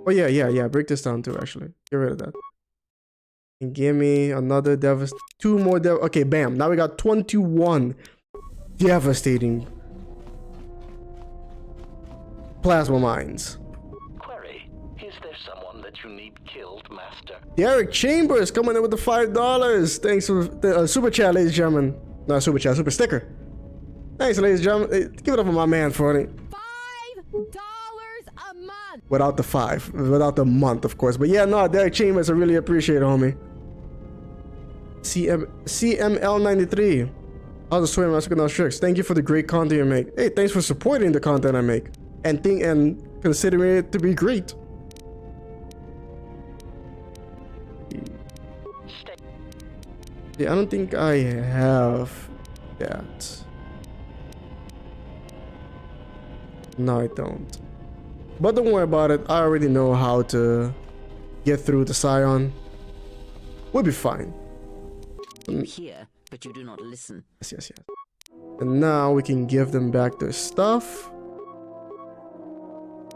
Oh yeah. Break this down too. Actually, get rid of that. And give me another two more okay, bam. Now we got 21 devastating plasma mines. Query, is there someone that you need killed, Master? Derek Chambers coming in with the $5. Thanks for the super chat, ladies and gentlemen. Not super chat, super sticker. Thanks, ladies and gentlemen. Hey, give it up for my man for it. $5 a month. Without the month, of course. But yeah, no, Derek Chambers, I really appreciate it, homie. CML93. How's the swim, Master Tricks? Thank you for the great content you make. Hey, thanks for supporting the content I make and considering it to be great. Yeah, I don't think I have that. No, I don't. But don't worry about it. I already know how to get through the Scion. We'll be fine. You hear, but you do not listen. Yes. And now we can give them back their stuff.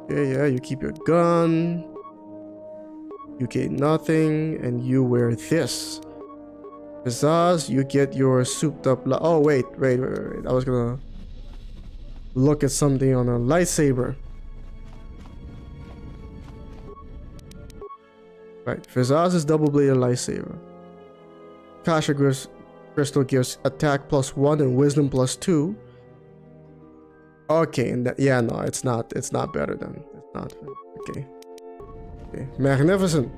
Yeah, you keep your gun. You get nothing, and you wear this. Pizzazz, you get your souped up. Oh, wait. I was gonna look at something on a lightsaber. Right, Fizzaz's double-bladed lightsaber. Kasha Crystal gives attack +1 and wisdom +2. Okay, and yeah, no, it's not better than. It's not. Okay. Magnificent.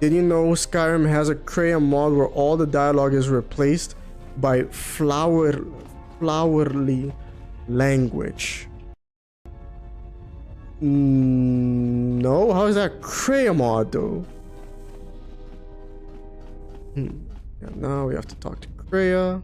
Did you know Skyrim has a crayon mod where all the dialogue is replaced by flowery language? No, how is that crayon mod though? Yeah, now we have to talk to Kreia.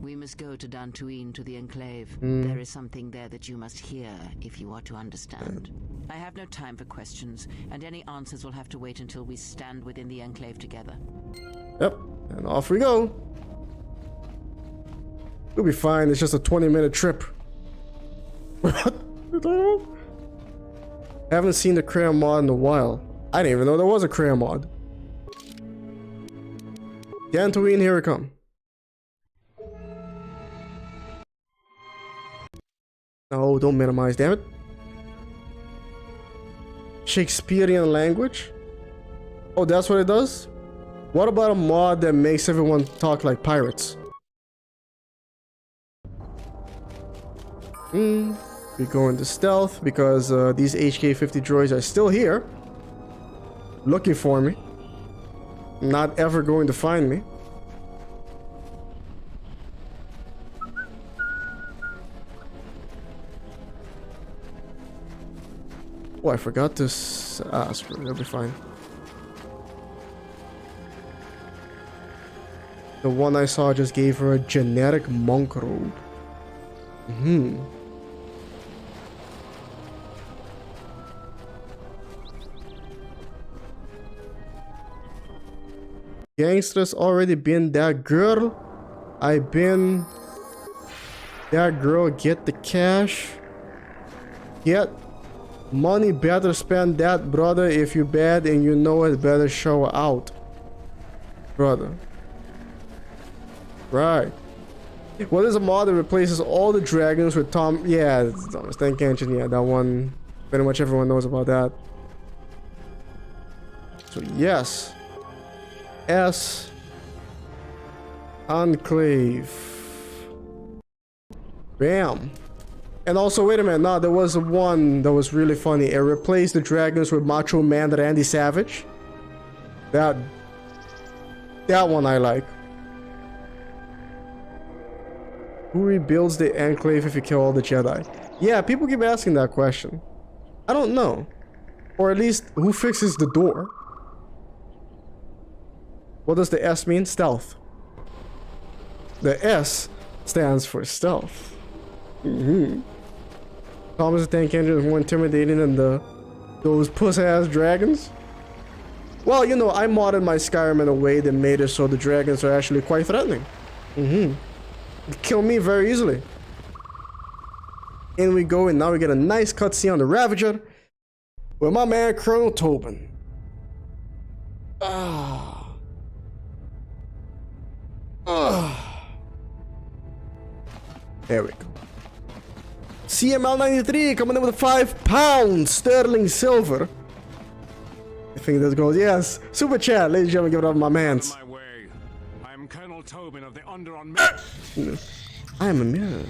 We must go to Dantooine, to the Enclave. There is something there that you must hear if you are to understand. I have no time for questions, and any answers will have to wait until we stand within the Enclave together. Yep, and off we go. We'll be fine. It's just a 20-minute trip. What? Haven't seen the crayon mod in a while. I didn't even know there was a crayon mod. Dantooine, here we come. No, don't minimize, damn it. Shakespearean language? Oh, that's what it does? What about a mod that makes everyone talk like pirates? We go into stealth because these HK-50 droids are still here. Looking for me. Not ever going to find me. Oh, I forgot to screw it, that'll be fine. The one I saw just gave her a genetic monk robe. Gangsters already been that girl. I been that girl. Get the cash. Get money. Better spend that, brother. If you bad and you know it, better show out, brother. Right. What is a mod that replaces all the dragons with Tom? Yeah, it's Thomas Tank Engine. Yeah, that one. Pretty much everyone knows about that. So yes. S. Enclave. Bam. And also, wait a minute. No, there was one that was really funny. It replaced the dragons with Macho Man Randy Savage. That one I like. Who rebuilds the Enclave if you kill all the Jedi? Yeah, people keep asking that question. I don't know. Or at least, who fixes the door? What does the S mean? Stealth. The S stands for stealth. Thomas the Tank Engine is more intimidating than those puss-ass dragons. Well, you know, I modded my Skyrim in a way that made it so the dragons are actually quite threatening. Kill me very easily. In we go, and now we get a nice cutscene on the Ravager with my man Colonel Tobin. There we go. CML93 coming in with £5 sterling silver. I think that goes, yes. Super chat, ladies and gentlemen, give it up to my mans. My way. I am Colonel Tobin of the Underon. I am a mirror,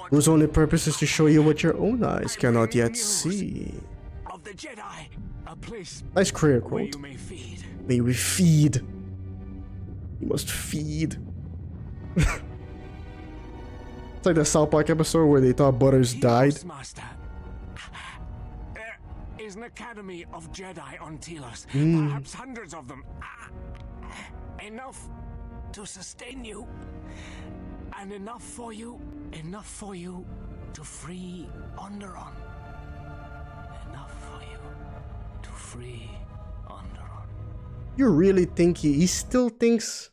whose only purpose is to show you what your own eyes cannot yet see. Of the Jedi, a place Nice career where quote. you may feed. May we feed. You must feed. It's like the South Park episode where they thought Butters died. Master. There is an academy of Jedi on Telos. Perhaps hundreds of them. Enough to sustain you. And enough for you to free Onderon. Enough for you to free Onderon. You really think he still thinks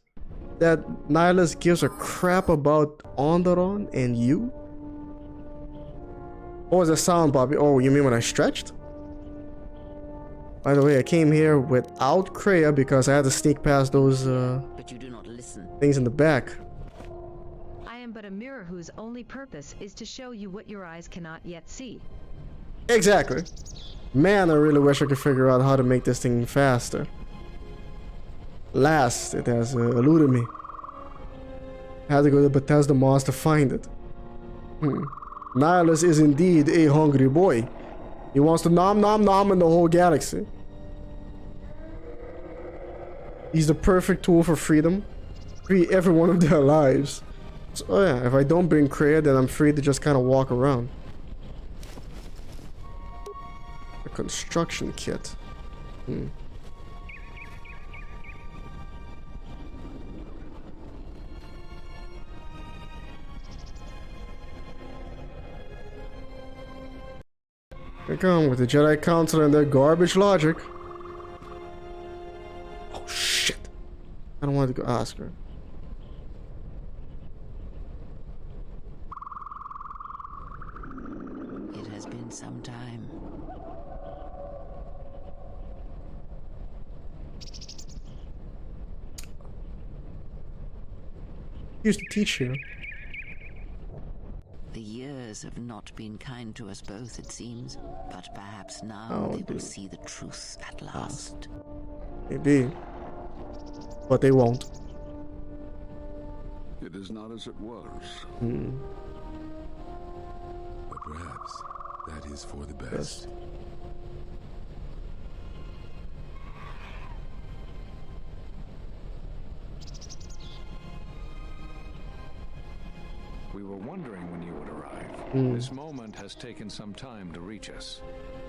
that Nihilus gives a crap about Onderon and you? What was the sound, Bobby? Oh, you mean when I stretched? By the way, I came here without Kreia because I had to sneak past those But you do not listen. things in the back. I am but a mirror whose only purpose is to show you what your eyes cannot yet see. Exactly. Man, I really wish I could figure out how to make this thing faster. Last, it has eluded me. I had to go to Bethesda Malls to find it. Nihilus is indeed a hungry boy. He wants to nom nom nom in the whole galaxy. He's the perfect tool for freedom. Free everyone of their lives. So, oh yeah, if I don't bring Kreia, then I'm free to just kind of walk around. A construction kit. They come with the Jedi Council and their garbage logic. Oh shit. I don't want to go ask her. It has been some time. Used to teach here. The years have not been kind to us both, it seems. But perhaps now Oh, they will dude. see the truth at last. Maybe. But they won't. It is not as it was. But perhaps that is for the best. We were wondering when you would arrive. This moment has taken some time to reach us,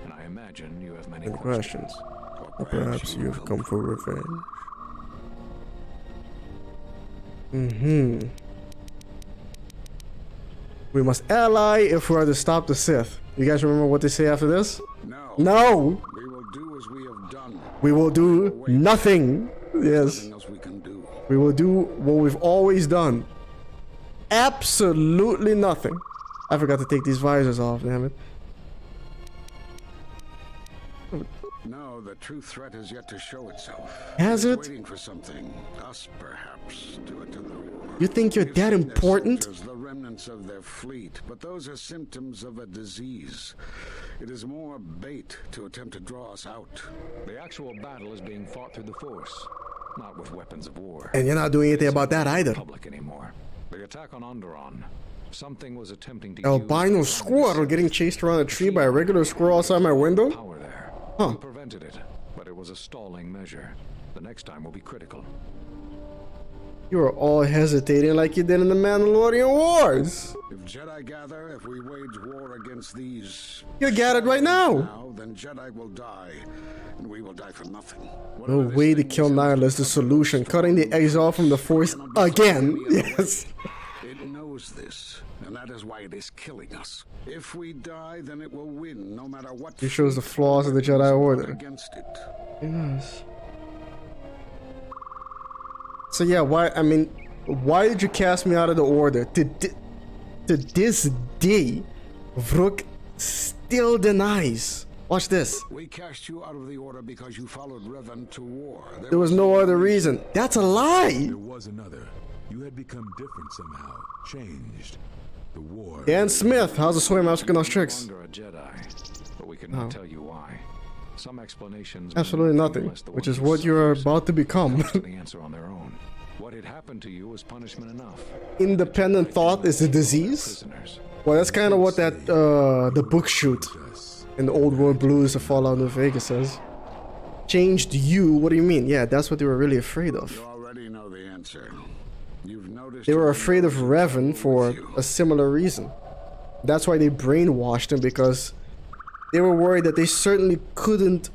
and I imagine you have many Good questions. questions. Or perhaps you've come for revenge. We must ally if we are to stop the Sith. You guys remember what they say after this? No. No! We will do as we have done. We will do nothing. Yes. Nothing else we can do. We will do what we've always done. Absolutely nothing. I forgot to take these visors off, damn it. No, the true threat has yet to show itself. Has it? Waiting for something. Us, perhaps, to enter the war. You think you're that important? The remnants of their fleet, but those are symptoms of a disease. It is more bait to attempt to draw us out. The actual battle is being fought through the Force, not with weapons of war. And you're not doing anything about that either. Public anymore. The attack on Onderon. Something was attempting to albino squirrel getting chased around a tree by a regular squirrel outside my window? Power there. Huh. We prevented it, but it was a stalling measure. The next time will be critical. You are all hesitating like you did in the Mandalorian Wars. If Jedi gather, if we wage war against these... You're gathered right now. Then Jedi will die, and we will die for nothing. No way to kill Nihil is the solution. Cutting the eggs off from the Force again. Yes. It knows this, and that is why it is killing us. If we die, then it will win, no matter what. He shows the flaws of the Jedi Order. Against it. Yes. So yeah, why did you cast me out of the Order? To this day, Vrook still denies. Watch this. We cast you out of the Order because you followed Revan to war. There was no other reason. That's a lie. There was another. You had become different somehow. Changed. The war. Dan Smith, how's the swim asking us tricks? Under a Jedi, but we cannot tell you why. Some explanations. Absolutely nothing, which is what you're about to become. The answer on their own. What had happened to you was punishment enough. Independent thought is a disease? Well, that's kind of what that the book shoot in the Old World Blues of Fallout New Vegas says. Changed you? What do you mean? Yeah, that's what they were really afraid of. You already know the answer. You've noticed. They were afraid of Revan for a similar reason. That's why they brainwashed him, because they were worried that they certainly couldn't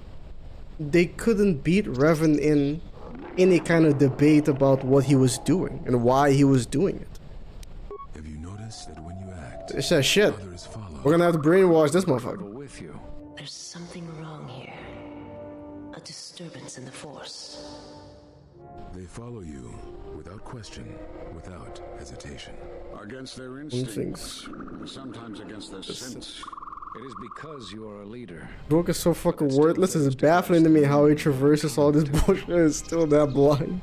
beat Revan in any kind of debate about what he was doing and why he was doing it. Have you noticed that when you act, they said, shit, we're gonna have to brainwash this motherfucker. With you. There's something wrong here. A disturbance in the Force. They follow you without question, without hesitation. Against their instincts, sometimes against their sense. It is because you are a leader. Brook is so fucking worthless. It's baffling to me how he traverses all this bullshit and is still that blind.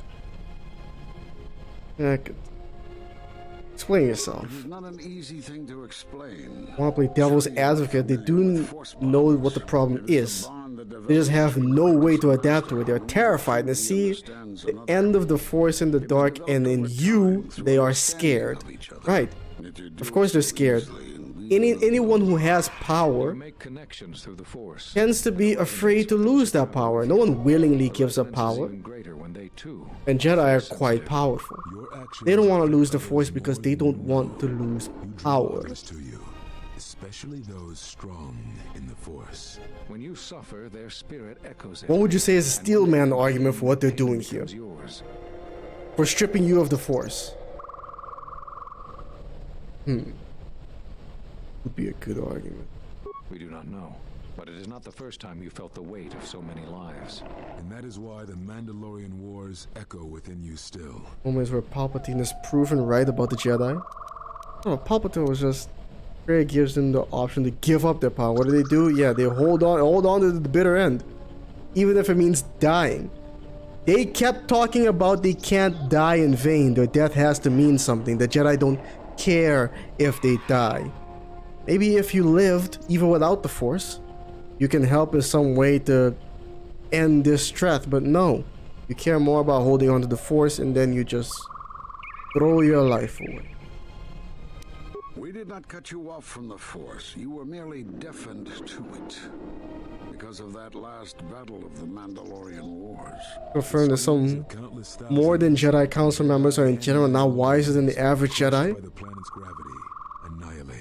Yeah, explain yourself. It is not an easy thing to explain. Want to play devil's advocate? They do know what the problem is. They just have no way to adapt to it. They're terrified. They see the end of the Force in the dark, and in you, they are scared. Right. Of course they're scared. Anyone who has power tends to be afraid to lose that power. No one willingly gives up power. And Jedi are quite powerful. They don't want to lose the Force because they don't want to lose power. Especially those strong in the Force. When you suffer, their spirit echoes it. What would you say is a steelman argument for what they're doing here? For stripping you of the Force? Would be a good argument. We do not know, but it is not the first time you felt the weight of so many lives. And that is why the Mandalorian Wars echo within you still. Moments where Palpatine is proven right about the Jedi. No, Palpatine was just... Rey gives them the option to give up their power. What do? Yeah, they hold on to the bitter end. Even if it means dying. They kept talking about they can't die in vain. Their death has to mean something. The Jedi don't care if they die. Maybe if you lived, even without the Force, you can help in some way to end this threat. But no, you care more about holding on to the Force, and then you just throw your life away. We did not cut you off from the Force. You were merely deafened to it. Because of that last battle of the Mandalorian Wars. Confirm that some more than Jedi Council members are in general not wiser than the average Jedi.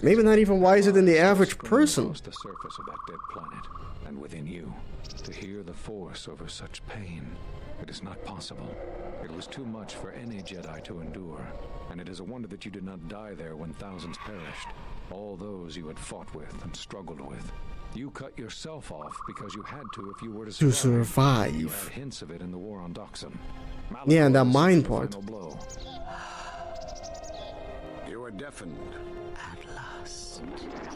Maybe not even wiser than the average person. The surface of that dead planet, and within you, to hear the Force over such pain, it is not possible. It was too much for any Jedi to endure, and it is a wonder that you did not die there when thousands perished. All those you had fought with and struggled with. You cut yourself off because you had to if you were to survive. You had hints of it in the war on Doxum. Yeah, and that mind part. You were deafened. At last,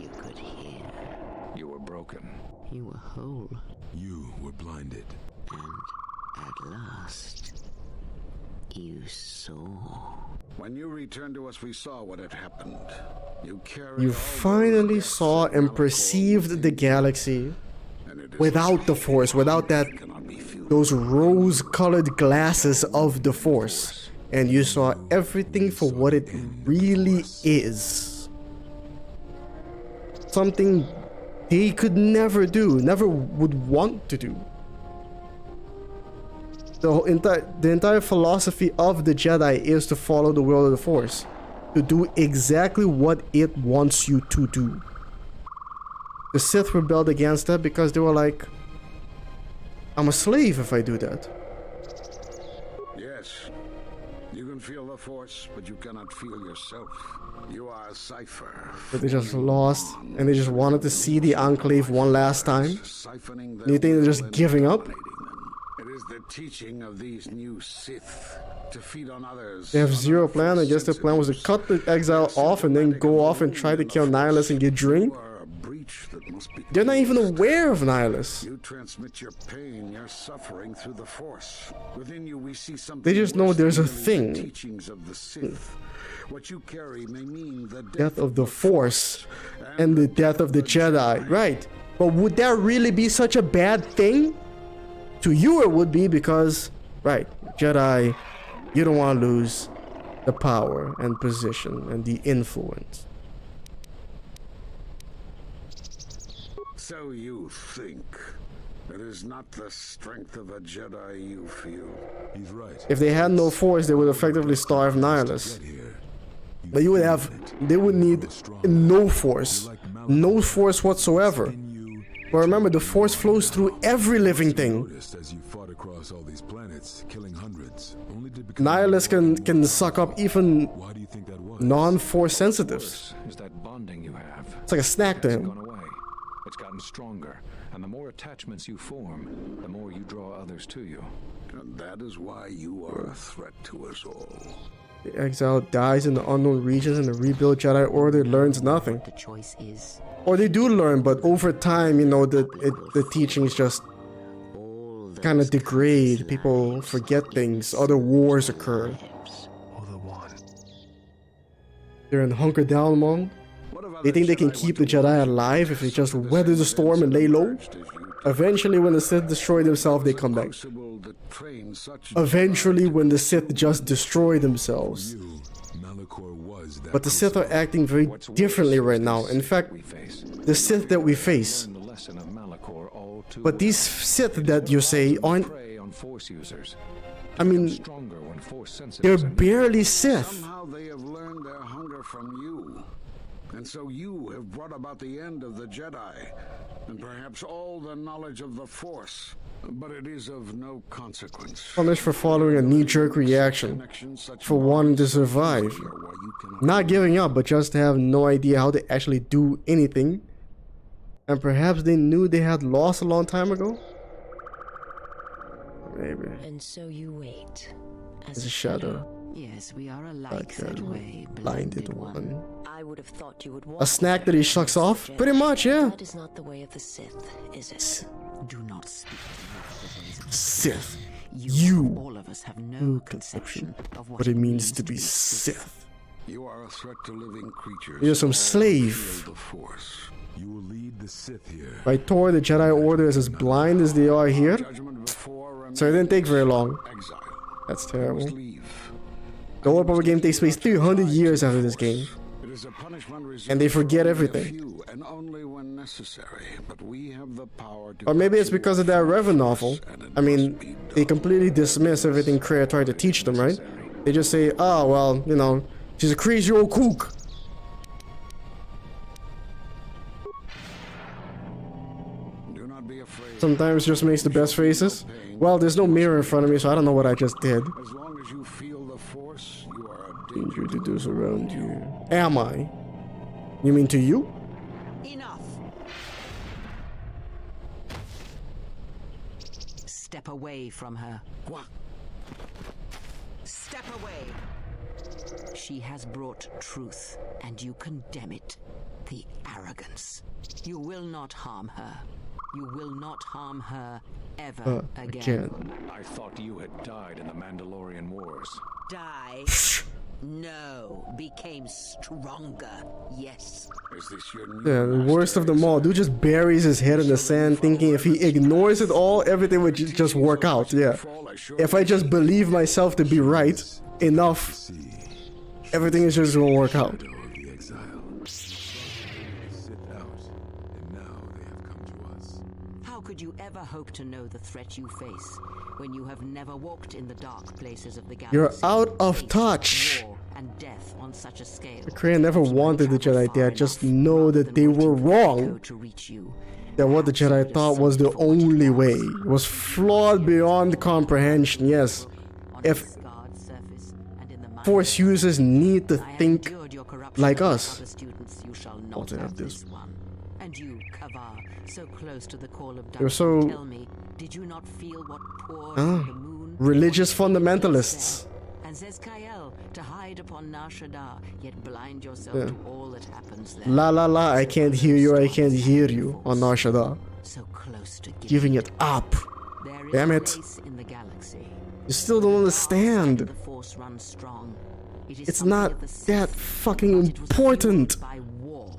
you could hear. You were broken. You were whole. You were blinded. And at last, you saw. When you returned to us, we saw what had happened. You finally saw and perceived the galaxy without the Force, without those rose-colored glasses of the Force. And you saw everything for what it really is. Something they could never do, never would want to do. The entire philosophy of the Jedi is to follow the will of the Force. To do exactly what it wants you to do. The Sith rebelled against that because they were like, I'm a slave if I do that. Yes. You can feel the Force, but you cannot feel yourself. You are a cipher. But they just lost, and they just wanted to see the Enclave one last time. Do you think they're just giving up? It is the teaching of these new Sith to feed on others. They have zero plan. I guess their plan was to cut the exile off and then go off and try to kill Nihilus and get drained. They're not even aware of Nihilus. You transmit your pain, your suffering through the Force. Within you we see something. They just know there's a thing. Teachings of the Sith. What you carry may mean the death of the Force and the death of the Jedi. Right. But would that really be such a bad thing? To you it would be because, right, Jedi, you don't want to lose the power and position and the influence. So you think. It is not the strength of a Jedi you feel. He's right. If they had no Force, they would effectively starve Nihilus. But you would have, they would need no Force. No Force whatsoever. But remember, the Force flows through every living thing. As you fought across all these planets, killing hundreds, only to Nihilus can suck up even non-Force sensitives. Is that bonding you have? It's like a snack to him. Gone away. It's gotten stronger, and the more attachments you form, the more you draw others to you. And that is why you are a threat to us all. The exile dies in the unknown regions, and the rebuilt Jedi Order learns nothing. The choice is. Or they do learn, but over time, you know, the teachings just kind of degrade. People forget things. Other wars occur. They're in hunker down mode. They think they can keep the Jedi alive if they just weather the storm and lay low. Eventually, when the Sith destroy themselves, they come back. Eventually, when the Sith just destroy themselves. But the Sith are acting very differently right now. In fact, the Sith that we face. But these Sith that you say aren't... I mean, they're barely Sith. Somehow they have learned their hunger from you. And so you have brought about the end of the Jedi, and perhaps all the knowledge of the Force. But it is of no consequence. Punished for following a knee-jerk reaction, for wanting to survive. Not giving up, but just have no idea how to actually do anything. And perhaps they knew they had lost a long time ago? Maybe. And so you wait. As a shadow. Yes, we are alike that way, blinded one. I would have thought you would A snack that he shucks off? Pretty much, yeah. That is not the way of the Sith, is it? Do not speak to me of the ways of the Sith. You all of us have no conception of what it means to be Sith. You are a threat to living creatures. You're some slave. The Force. You will lead the Sith here. By Tor, the Jedi Order is as blind as they are here. So it didn't take very long. That's terrible. The old Republic game takes place 300 years after this game. And they forget everything. Or maybe it's because of that Revan novel. I mean, they completely dismiss everything Kreia tried to teach them, right? They just say, oh, well, you know, she's a crazy old kook. Sometimes just makes the best faces. Well, there's no mirror in front of me, so I don't know what I just did. As long as you feel the Force, you are a danger to those around you. Am I? You mean to you? Enough. step away from her. What? Step away! She has brought truth, and you condemn it. The arrogance. You will not harm her. You will not harm her ever again. I thought you had died in the Mandalorian Wars. Die? No. Became stronger. Yes. Is this your new Yeah, the worst of them all. Dude just buries his head in the sand, thinking if he ignores it all, everything would just work out. Yeah. If I just believe myself to be right enough, everything is just gonna work out. How could you ever hope to know the threat you face when you have never walked in the dark places of the galaxy? You're out of touch. War and death on such a scale. The Korean never wanted the Jedi dead. Just know that they were wrong. That what the Jedi thought was the only way. It was flawed beyond comprehension. Yes. If Force users need to think like us. Also have this. And you, Kavar, so close to the call of You're so tell me, did you not feel what poured from the moon? Religious fundamentalists. And says Kael to hide upon Nar Shaddaa, yet blind yourself to all that happens there. La la la, I can't hear you, I can't hear you on Nar Shaddaa. So close to giving it up. Damn it. In the galaxy. You still don't understand. The force runs strong. It's not that fucking important. By war,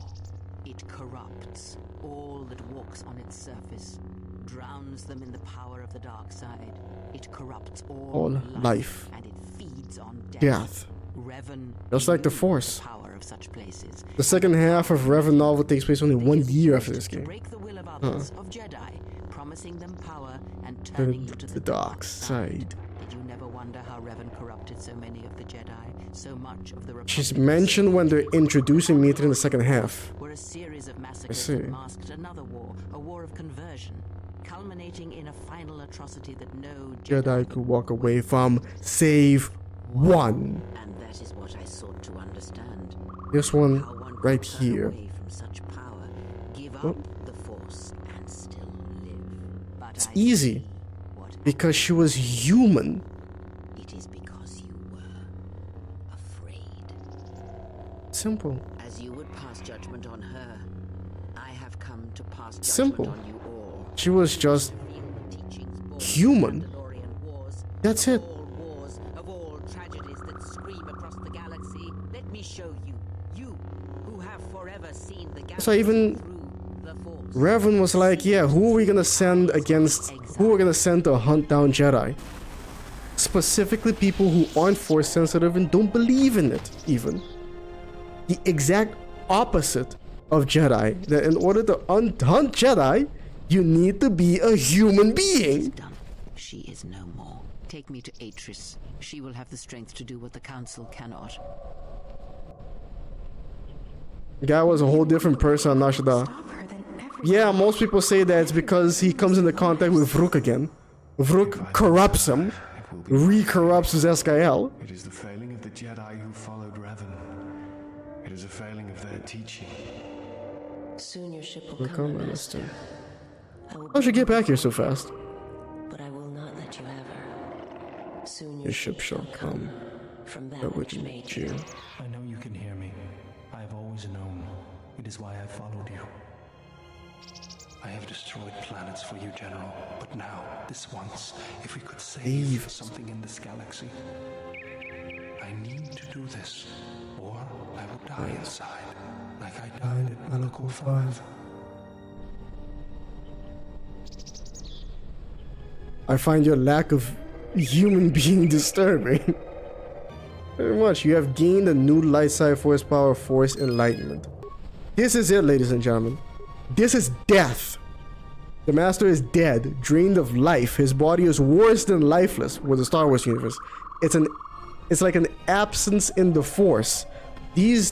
it corrupts all that walks on its surface, drowns them in the power of the dark side. It corrupts all life, and it feeds on death. Revan, just like the Force. Power of such places. The second half of Revan novel takes place only 1 year after this game. Break the will of others, of Jedi, promising them power and turning you to the dark side. Did you never wonder how Revan corrupted so many of the Jedi? So much of the Republic. She's mentioned when they're introducing Mithra in the second half. Where a series of massacres that masked another war, a war of conversion, culminating in a final atrocity that no Jedi could walk away from, save one. And that is what I sought to understand. This one right here. Away from such power, give up the Force and still live. But it's easy because she was human. Simple. As you would pass judgment on her, I have come to pass judgment Simple. on you all. She was just human. That's it. Wars of all tragedies that scream across the galaxy. Let me show you, you who have forever seen the galaxy. So even Revan was like, yeah, who are we gonna send against? Who are we gonna send to hunt down Jedi? Specifically, people who aren't Force sensitive and don't believe in it, even. The exact opposite of Jedi. That in order to hunt Jedi, you need to be a human being. She is no more. Take me to Atris. She will have the strength to do what the Council cannot. The guy was a whole different person on Nar Shaddaa. Yeah, most people say that it's because he comes into contact with Vrook again. Vrook corrupts him, re-corrupts his SKL. It is the failing of the Jedi who followed Revan. It is a failing of their teaching. Soon your ship will come, Master. How'd you get back here so fast? But I will not let you have her. Soon your ship shall come, from that which made you. I know you can hear me. I have always known. It is why I followed you. I have destroyed planets for you, General. But now, this once, if we could save something in this galaxy, I need to do this, or I will die inside, like I died at Malachor 5. I find your lack of human being disturbing. Very much. You have gained a new light side force power, Force Enlightenment. This is it, ladies and gentlemen. This is death. The Master is dead, drained of life. His body is worse than lifeless with the Star Wars universe. It's like an absence in the Force. These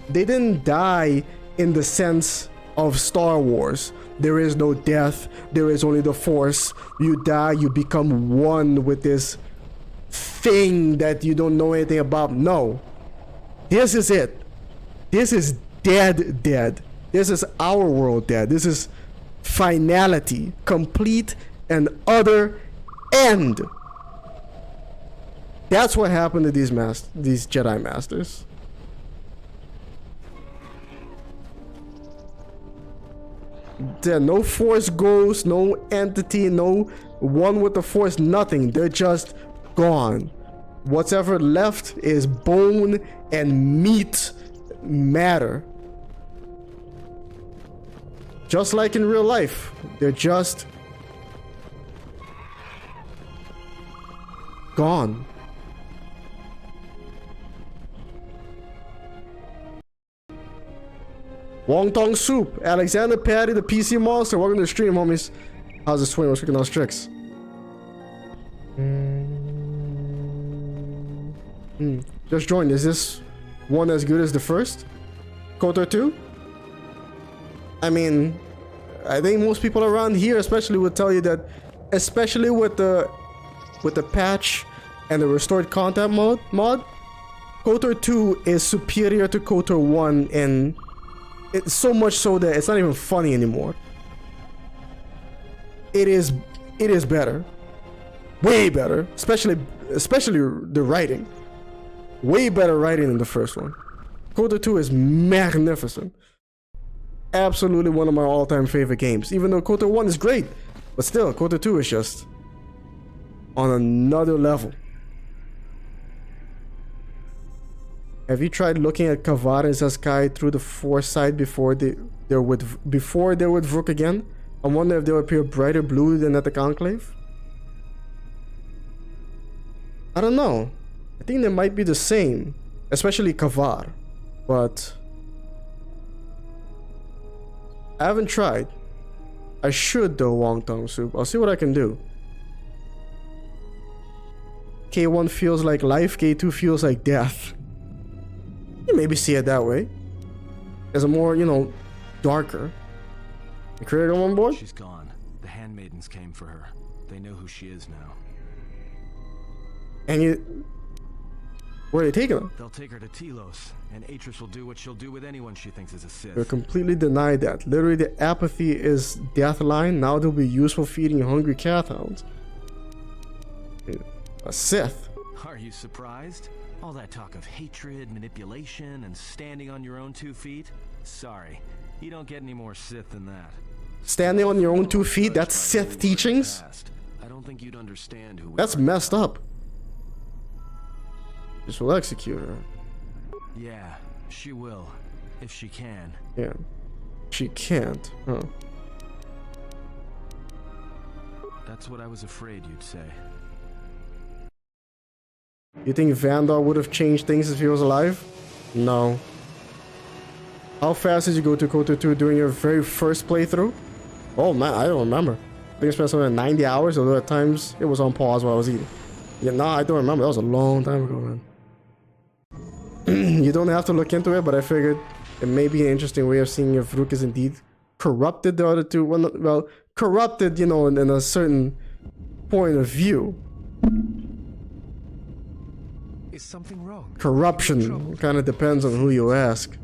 they didn't die in the sense of Star Wars. There is no death. There is only the Force. You die, you become one with this thing that you don't know anything about. No. This is it. This is dead. This is our world dead. This is finality, complete and other end. That's what happened to these Jedi Masters. There are no Force ghosts, no entity, no one with the Force, nothing. They're just gone. What's ever left is bone and meat matter. Just like in real life, they're just gone. Wonton Soup, Alexander Patty, the PC Monster. Welcome to the stream, homies. How's the swing? What's cooking those tricks? Just joined. Is this one as good as the first? KoTOR 2? I mean, I think most people around here especially would tell you that, especially with the patch and the restored content mod, KoTOR 2 is superior to KoTOR 1, and it's so much so that it's not even funny anymore. It is better. Way better. Especially the writing. Way better writing than the first one. KoTOR 2 is magnificent. Absolutely one of my all-time favorite games. Even though KoTOR 1 is great, but still, KoTOR 2 is just on another level. Have you tried looking at Kavar and Zaskai through the foresight before they're with Vrook again? I wonder if they'll appear brighter blue than at the Conclave. I don't know. I think they might be the same, especially Kavar, but I haven't tried. I should though, Wonton Soup. I'll see what I can do. K1 feels like life, K2 feels like death. You maybe see it that way. As a more, you know, darker. You created on board? She's gone. The handmaidens came for her. They know who she is now. And you... Where are they taking her? They'll take her to Telos, and Atris will do what she'll do with anyone she thinks is a Sith. They're completely denied that. Literally, the apathy is death line. Now they'll be useful feeding hungry cat hounds. A Sith. Are you surprised? All that talk of hatred, manipulation, and standing on your own 2 feet? Sorry, you don't get any more Sith than that. Standing on your own 2 feet? That's Sith teachings? I don't think you'd understand who we That's are. messed up. This will execute her. Yeah, she will. If she can. Yeah. She can't, huh? That's what I was afraid you'd say. You think Vandal would have changed things if he was alive? No. How fast did you go to KoTOR 2 during your very first playthrough? Oh man, I don't remember. I think I spent something like 90 hours, although at times it was on pause while I was eating. Yeah, nah, I don't remember. That was a long time ago, man. You don't have to look into it, but I figured it may be an interesting way of seeing if Vrook is indeed corrupted the other two. Well, corrupted, you know, in a certain point of view. Is something wrong? Corruption kind of depends on who you ask.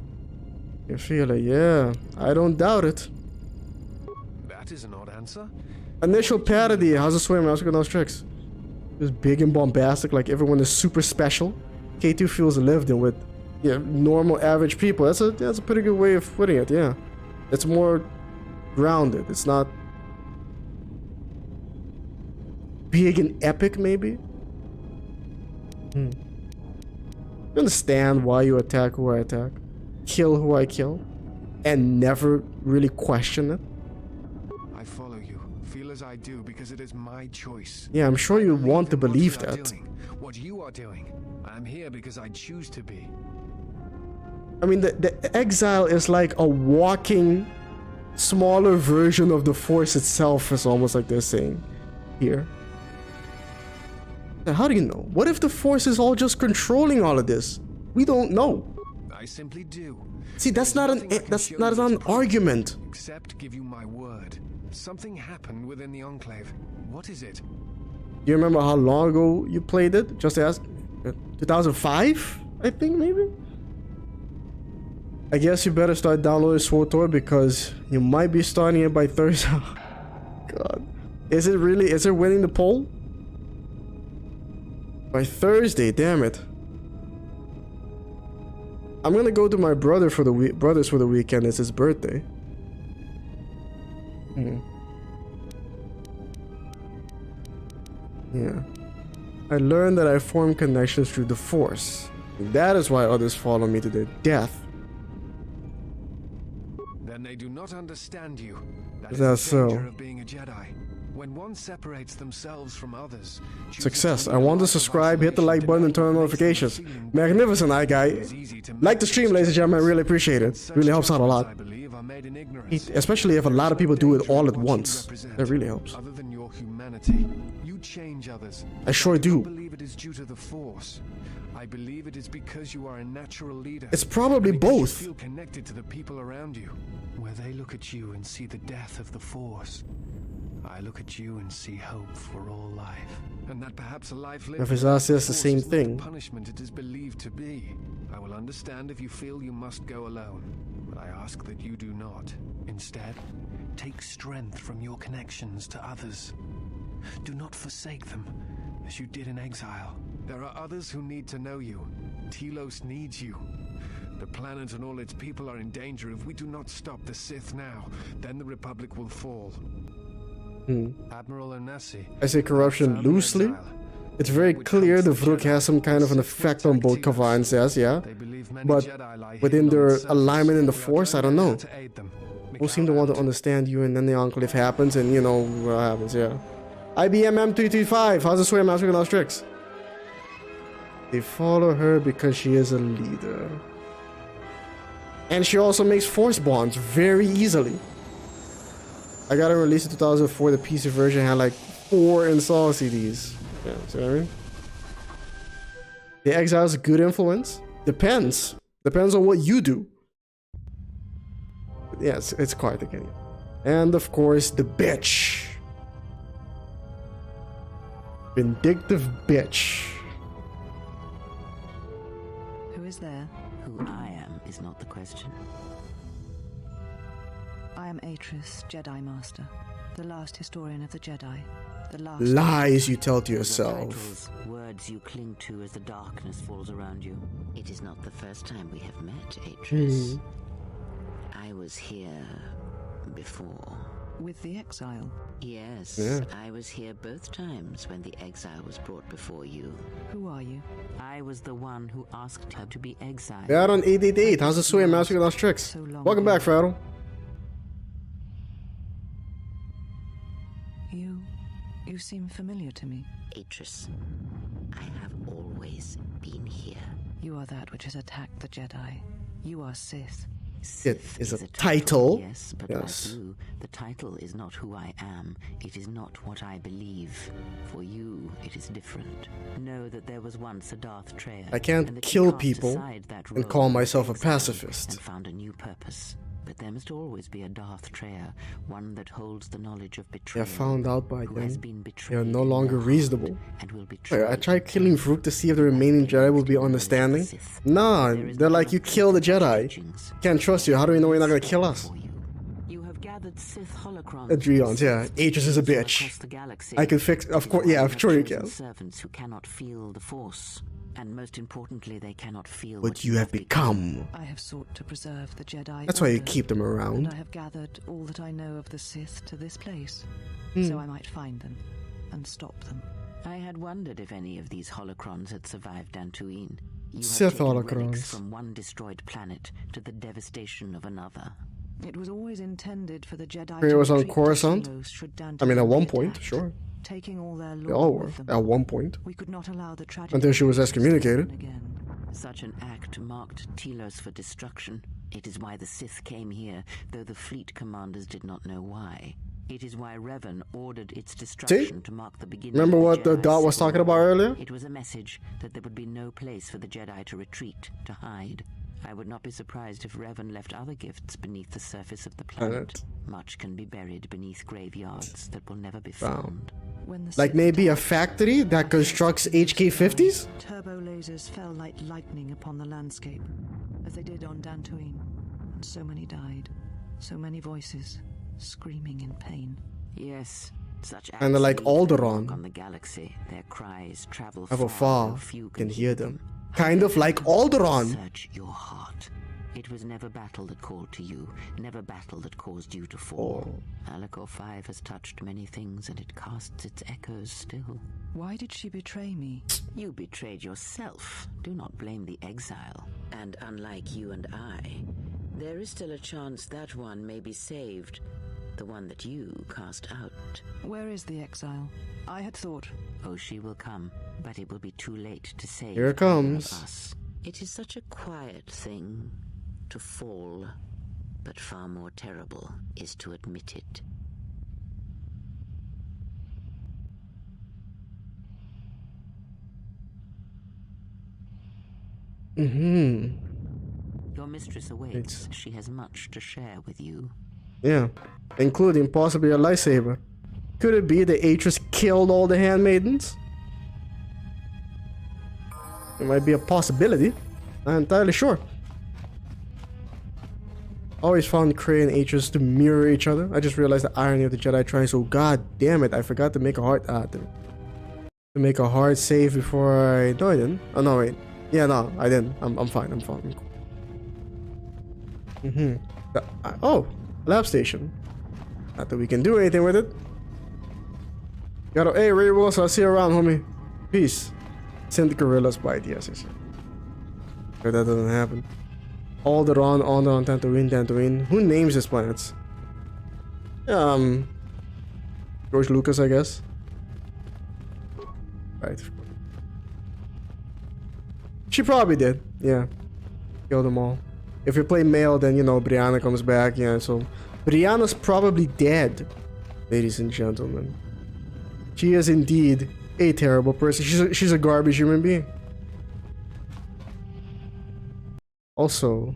You feel it, yeah. I don't doubt it. That is an odd answer. Initial parody. How's the swim? How's it those tricks? Just big and bombastic, like everyone is super special. K2 feels lived in with, yeah, normal average people. That's a pretty good way of putting it. Yeah, it's more grounded. It's not big and epic, maybe. You understand why you attack who I attack, kill who I kill, and never really question it. I follow you, feel as I do, because it is my choice. Yeah, I'm sure you want to believe that. What you are doing, I'm here because I choose to be. I mean, the exile is like a walking, smaller version of the Force itself. Is almost like they're saying here. How do you know? What if the Force is all just controlling all of this? We don't know. I simply do. See, that's not an argument. Except give you my word. Something happened within the Enclave. What is it? Do you remember how long ago you played it? Just ask. 2005, I think, maybe. I guess you better start downloading KoTOR because you might be starting it by Thursday. God. Is it really? Is it winning the poll? By Thursday, damn it. I'm gonna go to my brother for the brothers for the weekend. It's his birthday. Yeah. I learned that I form connections through the Force. That is why others follow me to their death. Then they do not understand you. Is that so? Of being a Jedi. When one separates themselves from others. Success. I want to subscribe, hit the like button, and turn on notifications. Magnificent, guy. Like the stream, ladies and gentlemen. I really appreciate it. Really helps out a lot. Especially if a lot of people do it all at once. That really helps. Other than your humanity, you change others. I sure do. I believe it is due to the Force. I believe it is because you are a natural leader. It's probably both. You feel connected to the people around you, where they look at you and see the death of the Force. I look at you and see hope for all life, and that perhaps a life lived. If it's us, it's the same thing. The punishment it is believed to be. I will understand if you feel you must go alone, but I ask that you do not. Instead, take strength from your connections to others. Do not forsake them, as you did in exile. There are others who need to know you. Telos needs you. The planet and all its people are in danger. If we do not stop the Sith now, then the Republic will fall. Admiral Onasi. I say corruption loosely. It's very clear the Vrook has some kind of an effect on both KoTOR and Zez, yeah? But within their alignment in the Force, I don't know. People seem to want to understand you, and then the enclave happens, and you know what happens, yeah. IBM M335, how's the sway mastering those tricks? They follow her because she is a leader. And she also makes Force bonds very easily. I got it released in 2004. The PC version had like 4 install CDs. Yeah, see what I mean? The Exile's a good influence? Depends. Depends on what you do. But yeah, it's quite the game. And of course, the bitch. Vindictive bitch. Who is there? Who I am is not the question. I am Atris, Jedi Master, the last historian of the Jedi. The last lies you tell to yourself. Titles, words you cling to as the darkness falls around you. It is not the first time we have met, Atris. I was here before. With the exile? Yes, yeah. I was here both times when the exile was brought before you. Who are you? I was the one who asked her to be exiled. Yeah, on 888. How's the sway mastering those tricks? Welcome back, Freddo. You seem familiar to me. Atris, I have always been here. You are that which has attacked the Jedi. You are Sith. Sith is a title. Yes, but like you, the title is not who I am. It is not what I believe. For you, it is different. Know that there was once a Darth Treya. I can't kill people and call myself a pacifist. And found a new purpose. But there must always be a Darth Treya, one that holds the knowledge of betrayal. I found out by then they are no longer reasonable. Wait, I tried killing Vrook to see if the remaining Jedi will be understanding. Nah, they're like, you kill the Jedi. Can't trust you. How do we know you're not gonna kill us? You have gathered Sith holocrons. Adrians, yeah. Atris is a bitch. I can fix. Of course, yeah. I'm sure you can. Servants who cannot feel the Force. And most importantly, they cannot feel what you have become. I have sought to preserve the Jedi. That's why you keep them around. And I have gathered all that I know of the Sith to this place, so I might find them and stop them. I had wondered if any of these holocrons had survived Dantooine. You Sith have taken holocrons relics from one destroyed planet to the devastation of another. It was always intended for the Jedi. It was on Coruscant. I mean, at one point, sure. Taking all their they all were at one point. We could not allow the tragedy until she was excommunicated. Such an act marked Telos for destruction. It is why the Sith came here, though the fleet commanders did not know why. It is why Revan ordered its destruction to mark the beginning. Remember of what the Dot was talking about earlier? It was a message that there would be no place for the Jedi to retreat, to hide. I would not be surprised if Revan left other gifts beneath the surface of the planet. Much can be buried beneath graveyards that will never be found. Like maybe a factory that constructs HK-50s? Turbo lasers fell like lightning upon the landscape, as they did on Dantooine. And so many died. So many voices, screaming in pain. Yes, Such Kinda like Alderaan. on the galaxy, their cries travel However far, far, few can hear them. Kind of like Alderaan. Alderaan. Search your heart. It was never battle that called to you, never battle that caused you to fall. Alicor 5 has touched many things, and it casts its echoes still. Why did she betray me? You betrayed yourself. Do not blame the exile. And unlike you and I, there is still a chance that one may be saved. The one that you cast out. Where is the exile? I had thought... Oh, she will come, but it will be too late to save Here it comes. us. It is such a quiet thing to fall, but far more terrible is to admit it. Your mistress awaits. She has much to share with you. Yeah, including possibly a lightsaber. Could it be that Atreus killed all the handmaidens? It might be a possibility. Not entirely sure. Always found Kree and Atreus to mirror each other. I just realized the irony of the Jedi Triangle. God damn it! I forgot to make a hard to make a hard save before I. No, I didn't. Oh no, wait. Yeah, no, I didn't. I'm fine. I'm fine. I'm cool. Oh, lab station. Not that we can do anything with it. Gotta. Hey, Ray Wilson, I'll see you around, homie. Peace. Send the gorillas bite. Yes, yes. But that doesn't happen. Alderaan, Tatooine. Who names these planets? George Lucas, I guess. Right. She probably did. Yeah. Kill them all. If we play male, then, you know, Brianna comes back. Yeah, so... Brianna's probably dead, ladies and gentlemen. She is indeed a terrible person. She's a garbage human being. Also,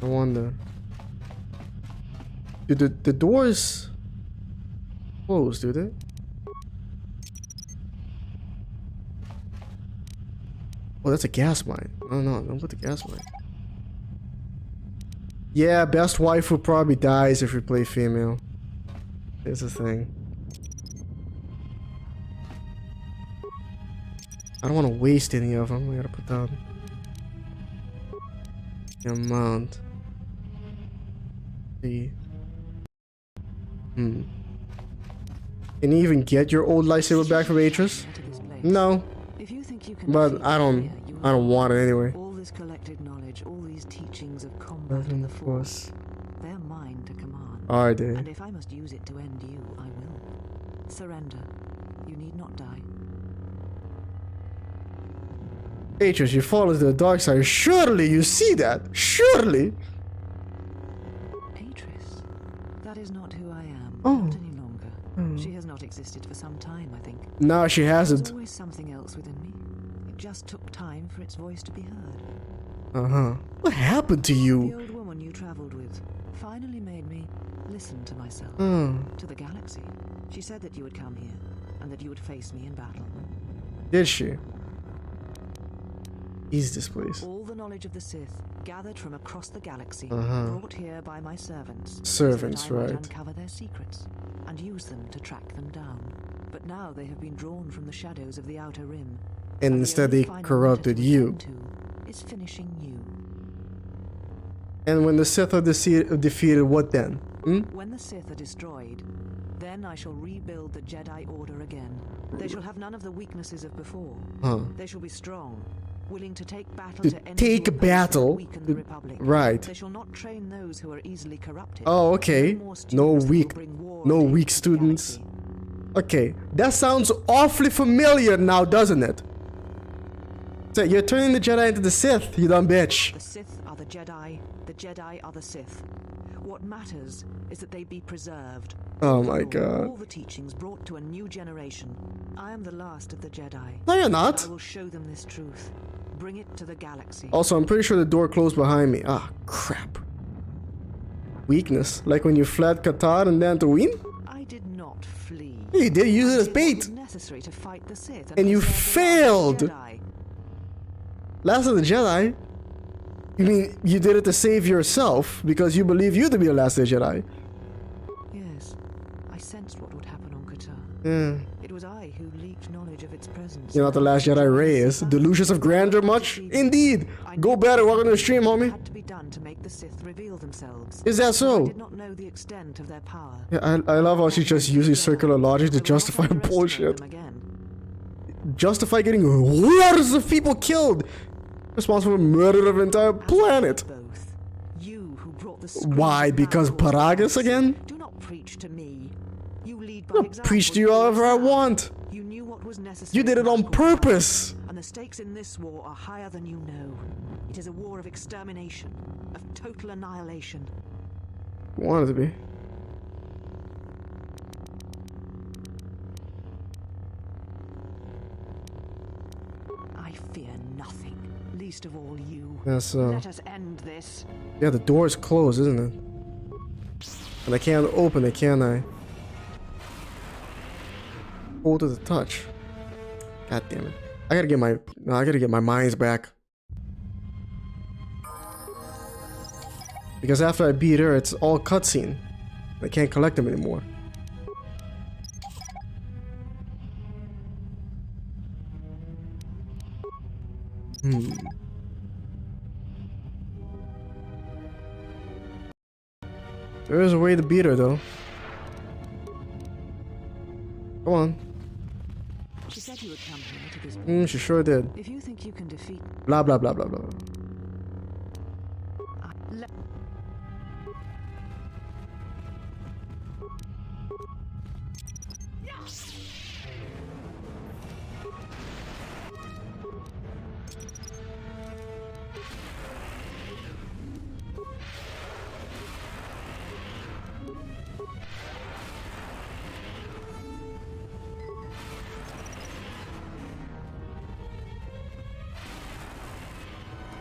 I wonder, do the doors close, do they? Oh, that's a gas mine. No, don't put the gas mine. Yeah, best waifu probably dies if we play female. Here's the thing. I don't want to waste any of them. I gotta put down the amount. See. Can you even get your old lightsaber back from Atreus? No. But I don't want it anyway. All this collected knowledge, all these teachings of combat and the Force, they're mine to command. Are they? And if I must use it to end you, I will. Surrender. You need not die. Atreus, you fall into the dark side. Surely you see that. Surely. Atreus, that is not who I am. Oh. Not any longer. She has not existed for some time, I think. No, she hasn't. There's always something else within me. It just took time for its voice to be heard. What happened to you? The old woman you traveled with finally made me listen to myself. To the galaxy. She said that you would come here, and that you would face me in battle. Did she? Is this place? All the knowledge of the Sith, gathered from across the galaxy, brought here by my servants. Servants, so that I right. might uncover their secrets, and use them to track them down. But now they have been drawn from the shadows of the Outer Rim. And instead they corrupted you. Is finishing you. And when the Sith are defeated, what then? When the Sith are destroyed, then I shall rebuild the Jedi Order again. They shall have none of the weaknesses of before. They shall be strong, willing to take battle to take battle. Weaken the Republic. Right. They shall not train those who are easily corrupted. Oh, okay. No weak students. Okay, that sounds awfully familiar now, doesn't it? So you're turning the Jedi into the Sith, you dumb bitch. The Sith are the Jedi are the Sith. What matters is that they be preserved. Oh my god. All the teachings brought to a new generation. I am the last of the Jedi. No, you're not. I will show them this truth. Bring it to the galaxy. Also, I'm pretty sure the door closed behind me. Ah, crap. Weakness. Like when you fled KoTOR and Tatooine? I did not flee. You did use it as bait. It was necessary to fight the Sith and you failed. Last of the Jedi? You mean you did it to save yourself because you believe you to be the last of the Jedi? Yes. Yeah. It was I who leaked knowledge of its presence. You're not the last Jedi Reyes. Delusions of grandeur much? Indeed. Go better. Welcome to the stream, homie. Had to be done to make the Sith reveal themselves. Is that so? I did not know the extent of their power. Yeah, I love how she just uses circular logic to justify bullshit. Justify getting hordes of people killed. Responsible for murder of an entire planet. You who brought the Why? Because Paragus again? Do not preach to me. You lead by I'll example. preach to you however I want. You knew what was necessary. You did it on purpose. And the stakes in this war are higher than you know. It is a war of extermination, of total annihilation. Wanted to be. I fear nothing, least of all you. Yeah, so. Let us end this. Yeah, the door is closed, isn't it? And I can't open it, can I? Hold to the touch. God damn it. I gotta get my mines back. Because after I beat her, it's all cutscene. I can't collect them anymore. There is a way to beat her, though. Come on. She said you would come here to this place. She sure did. If you think you can defeat Blah blah blah blah blah.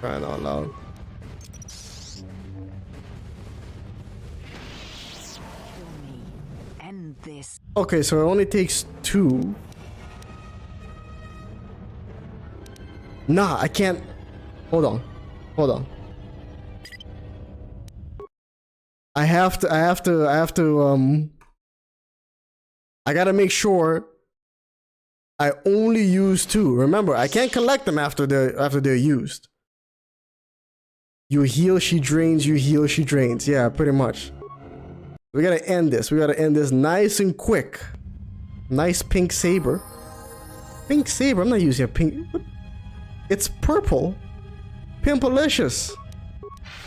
Crying out loud. end this. Okay, so it only takes 2. Nah, I can't. Hold on. I gotta make sure I only use 2. Remember, I can't collect them after they're used. You heal, she drains, you heal, she drains. Yeah, pretty much. We gotta end this. We gotta end this nice and quick. Nice pink saber. Pink saber? I'm not using a pink. It's purple. Pimpalicious.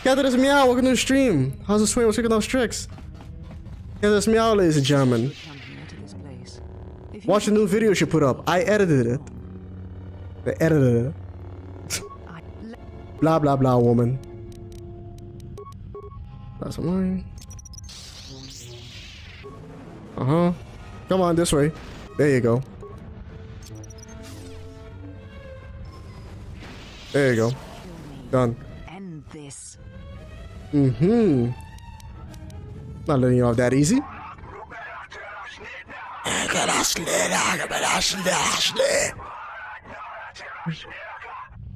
Gather meow, welcome to the stream. How's the swing? What's kicking off tricks? Gather meow, ladies and gentlemen. Watch the new video she put up. I edited it. I edited it. Blah blah blah, woman. That's mine. Uh-huh. Come on, this way. There you go. There you go. Done. End this. Mm-hmm. Not letting you off that easy.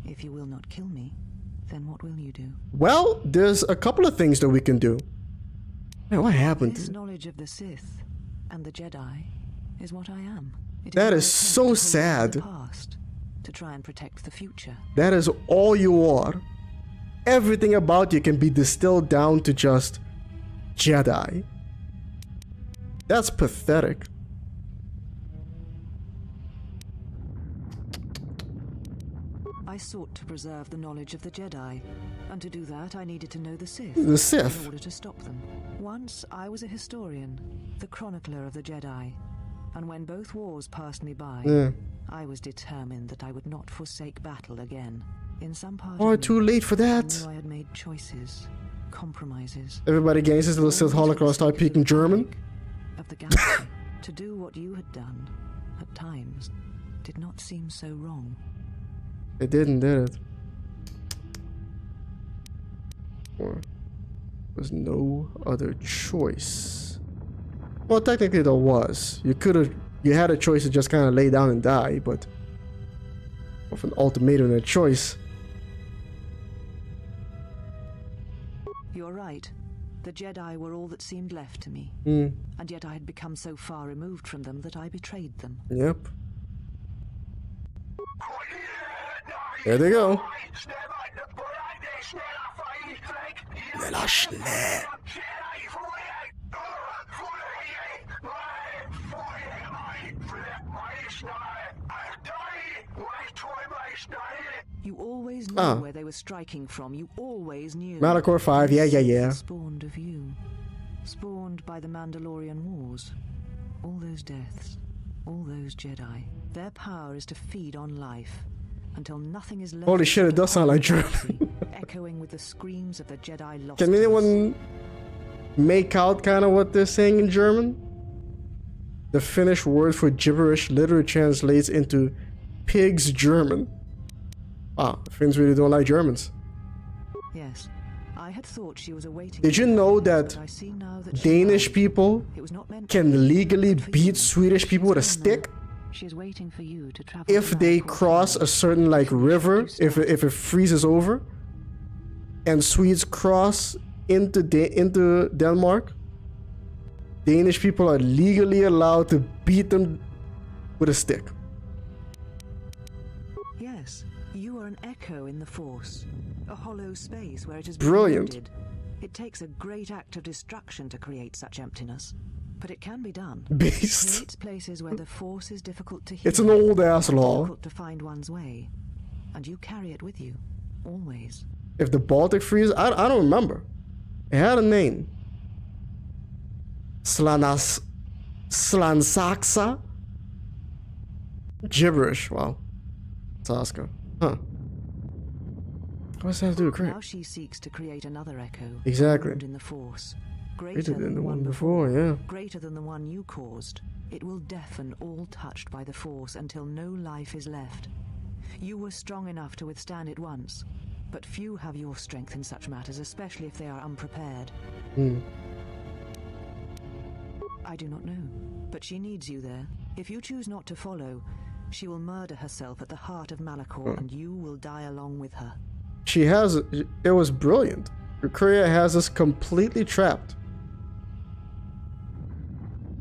If you will not kill me, then what will you do? Well, there's a couple of things that we can do. Man, what happened? This knowledge of the Sith and the Jedi is what I am. That is so sad. Past to try and protect the future. That is all you are. Everything about you can be distilled down to just Jedi. That's pathetic. I sought to preserve the knowledge of the Jedi, and to do that I needed to know the Sith. The Sith? In order to stop them. Once I was a historian, the chronicler of the Jedi, and when both wars passed me by, I was determined that I would not forsake battle again. In some part Oh, too late for that. I knew I had made choices, compromises. Everybody gains his little Sith Holocaust, start speaking German. Of the galaxy, to do what you had done, at times, did not seem so wrong. It didn't, did it? Or was no other choice? Well, technically there was. You had a choice to just kind of lay down and die, but with an ultimatum and a choice. You're right. The Jedi were all that seemed left to me. And yet I had become so far removed from them that I betrayed them. Yep. There they go. You always knew where they were striking from. You always knew. Malachor 5, yeah. Spawned of you. Spawned by the Mandalorian Wars. All those deaths. All those Jedi. Their power is to feed on life. Until nothing is left. Holy shit, it does sound like German. Echoing with the screams of the Jedi lost. Can anyone make out kind of what they're saying in German? The Finnish word for gibberish literally translates into pig's German. Wow, Finns really don't like Germans. Yes. I had thought she was awaiting. Did you know that Danish people can legally beat Swedish people with a stick? She's waiting for you to travel if they cross a certain like river, if it freezes over, and Swedes cross into Denmark, Danish people are legally allowed to beat them with a stick. Yes, you are an echo in the Force, a hollow space where it is brilliant. It takes a great act of destruction to create such emptiness. But it can be done. Beast. It creates places where the Force is difficult to hear. It's an old ass law. Difficult to find one's way, and you carry it with you, always. If the Baltic freezes, I don't remember. It had a name. Slansaksa? Gibberish. Wow. Saska. Huh. What's that to do with Craig? Now she seeks to create another echo. Exactly. In the Force. Greater than the one before, yeah. Greater than the one you caused. It will deafen all touched by the Force until no life is left. You were strong enough to withstand it once, but few have your strength in such matters, especially if they are unprepared. I do not know, but she needs you there. If you choose not to follow, she will murder herself at the heart of Malachor, and you will die along with her. She has... It was brilliant. Korea has us completely trapped.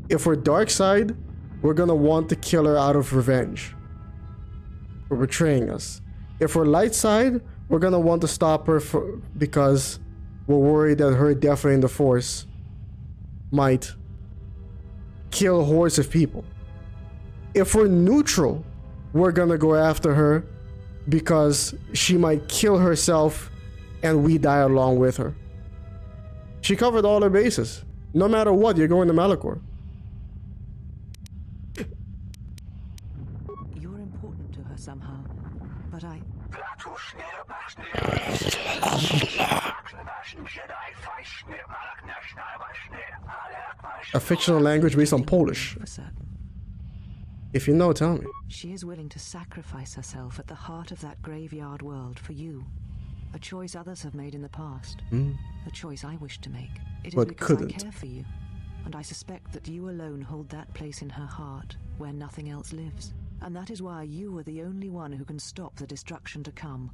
If we're dark side, we're gonna want to kill her out of revenge for betraying us. If we're light side, we're gonna want to stop her because we're worried that her defying the Force might kill hordes of people. If we're neutral, we're gonna go after her because she might kill herself and we die along with her. She covered all her bases. No matter what, you're going to Malachor. You're important to her somehow, but I... A fictional language based on Polish. If you know, tell me. She is willing to sacrifice herself at the heart of that graveyard world for you. A choice others have made in the past. A choice I wish to make. It is because I care for you. And I suspect that you alone hold that place in her heart where nothing else lives. And that is why you are the only one who can stop the destruction to come.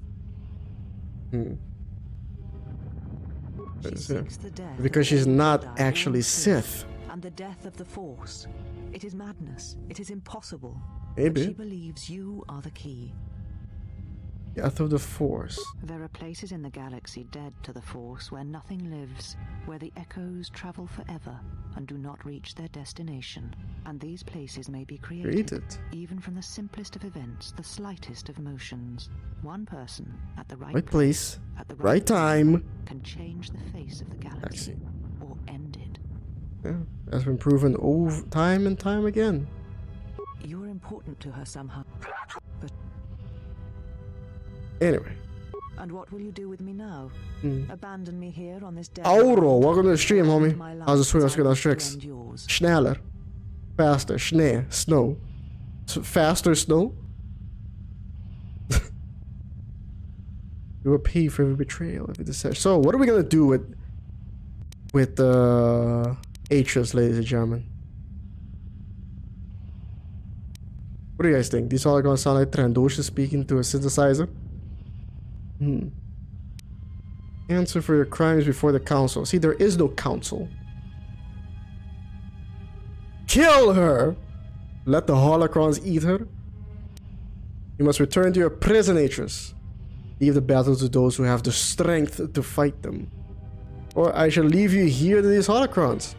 She seeks the death because she's not actually Sith. And the death of the Force. It is madness. It is impossible. Maybe. But she believes you are the key. Death of the Force. There are places in the galaxy dead to the Force where nothing lives, where the echoes travel forever and do not reach their destination. And these places may be created even from the simplest of events, the slightest of motions. One person at the right place, at the right time, can change the face of the galaxy or end it. Yeah, that's been proven over time and time again. You're important to her somehow. But anyway. And what will you do with me now? Abandon me here on this dead Auro, welcome to the stream, homie. Also, swing on tricks. Schneller. Faster. Schnee. Snow. Faster snow? You will pay for every betrayal if it is such. So, what are we gonna do with Atreus, ladies and gentlemen? What do you guys think? These all are gonna sound like Trandoshan speaking to a synthesizer? Answer for your crimes before the council. See, there is no council. Kill her! Let the holocrons eat her. You must return to your prisonatress. Leave the battle to those who have the strength to fight them. Or I shall leave you here to these holocrons.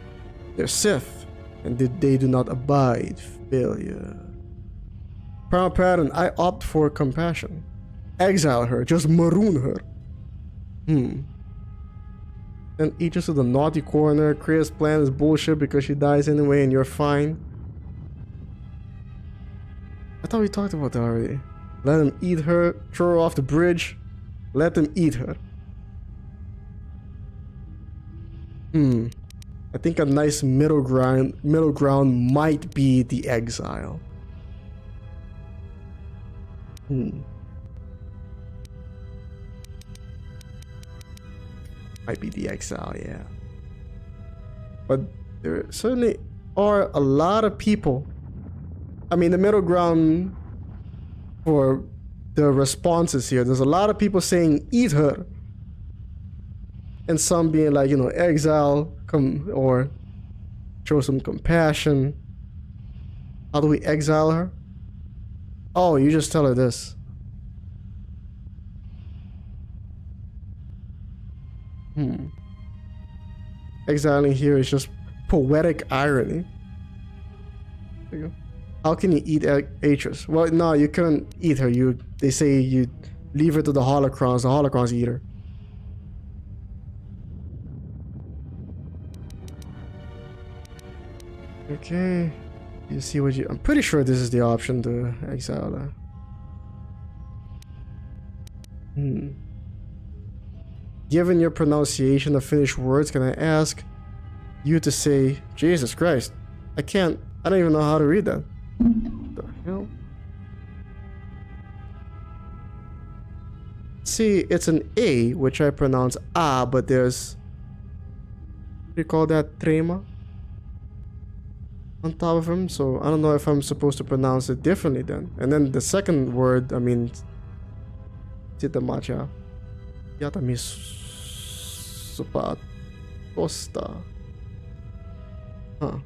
They're Sith, and they do not abide failure. Proud pattern, I opt for compassion. Exile her, just maroon her. Then eat us to the naughty corner. Kriya's plan is bullshit because she dies anyway and you're fine. I thought we talked about that already. Let them eat her, throw her off the bridge. Let them eat her. I think a nice middle ground might be the exile. Might be the exile, yeah. But there certainly are a lot of people. I mean, the middle ground for the responses here, there's a lot of people saying eat her, and some being like, you know, exile, come, or show some compassion. How do we exile her? Oh, you just tell her this. Exiling here is just poetic irony. There you go. How can you eat Atris? Well, no, you couldn't eat her. They say you leave her to the holocrons. The holocrons eat her. Okay. You see what you... I'm pretty sure this is the option to exile her. Given your pronunciation of Finnish words, can I ask you to say, Jesus Christ, I don't even know how to read that. What the hell? See, it's an A, which I pronounce A, but there's... What do you call that? Trema? On top of him, so I don't know if I'm supposed to pronounce it differently then. And then the second word, I mean... Titamacha. Yatamis... Sopat... Costa... Huh.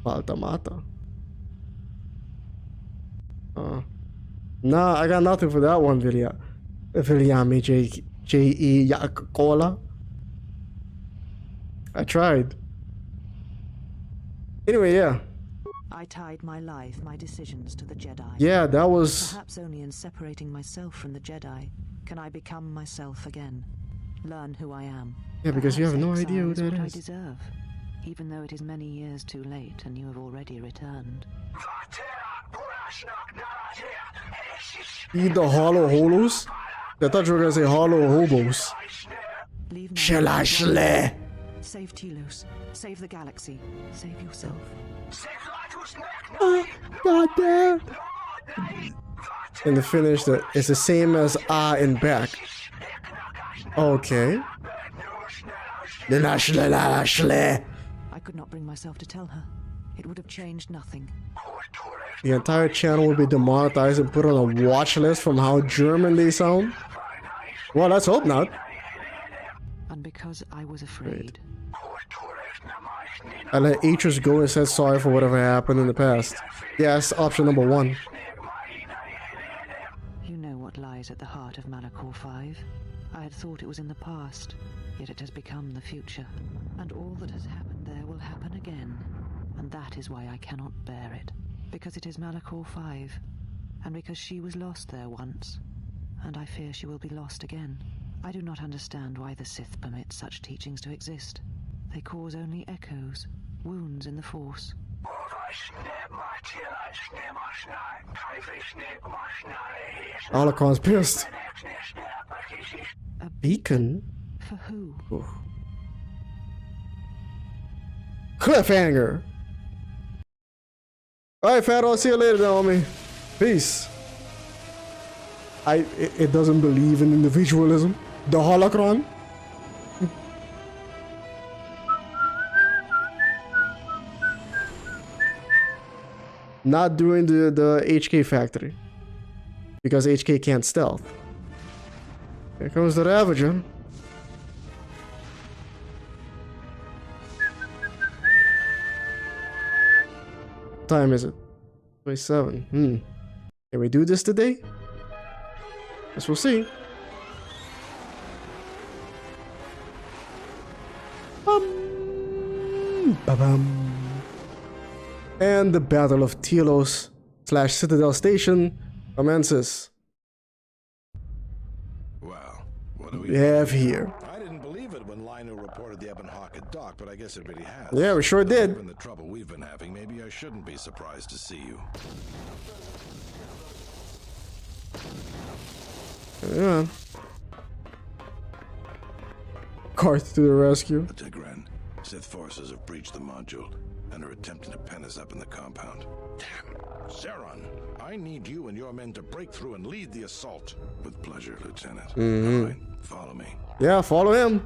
Paltamata. Nah, I got nothing for that one, Viliami J.E. Yakola. I tried. Anyway, yeah. I tied my life, my decisions to the Jedi. Yeah, that was... Perhaps only in separating myself from the Jedi can I become myself again. Learn who I am. Yeah, because you have no Perhaps idea who exile that what is. I deserve, even though it is many years too late and you have already returned. Eat the hollow holos? I thought you were gonna say hollow hobos. Leave Shalashale. Save Telos. Save the galaxy. Save yourself. God damn. In the Finnish, it's the same as in back. Okay. I could not bring myself to tell her. It would have changed nothing. The entire channel will be demonetized and put on a watch list from how German they sound. Well, let's hope not. And because I was afraid. I let Atris go and said sorry for whatever happened in the past. Yeah, that's option number 1. You know what lies at the heart of Malachor 5. I had thought it was in the past, yet it has become the future. And all that has happened there will happen again. And that is why I cannot bear it. Because it is Malachor 5. And because she was lost there once. And I fear she will be lost again. I do not understand why the Sith permit such teachings to exist. They cause only echoes, wounds in the Force. Holocron's pissed. A Beacon? For who? Ooh. Cliffhanger! Alright, Fat, I'll see you later, homie. Peace. It doesn't believe in individualism. The holocron? Not during the HK factory. Because HK can't stealth. Here comes the Ravager. What time is it? 27. Can we do this today? Guess we'll see. Ba-bum. And the Battle of Telos / Citadel Station commences. Well, what do We have here. I didn't believe it when Lino reported the Ebonhawk at dock, but I guess it really has. Yeah, we sure did. Given the trouble we've been having, maybe I shouldn't be surprised to see you. Yeah. Karth to the rescue. Tigran, Sith forces have breached the module and are attempting to pen us up in the compound. Damn. Zeron, I need you and your men to break through and lead the assault. With pleasure, Lieutenant. All right, follow me. Yeah, follow him.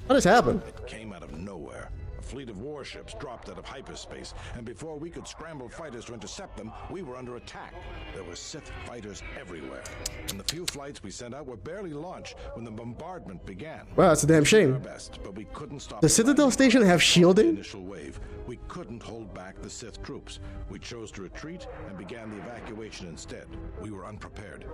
What has happened? It came out of nowhere. A fleet of warships dropped out of hyperspace, and before we could scramble fighters to intercept them, we were under attack. There were Sith fighters everywhere, and the few flights we sent out were barely launched when the bombardment began. Wow, that's a damn shame. Best, but we couldn't stop Does Citadel Station have shielding? Initial wave. We couldn't hold back the Sith troops. We chose to retreat and began the evacuation instead. We were unprepared,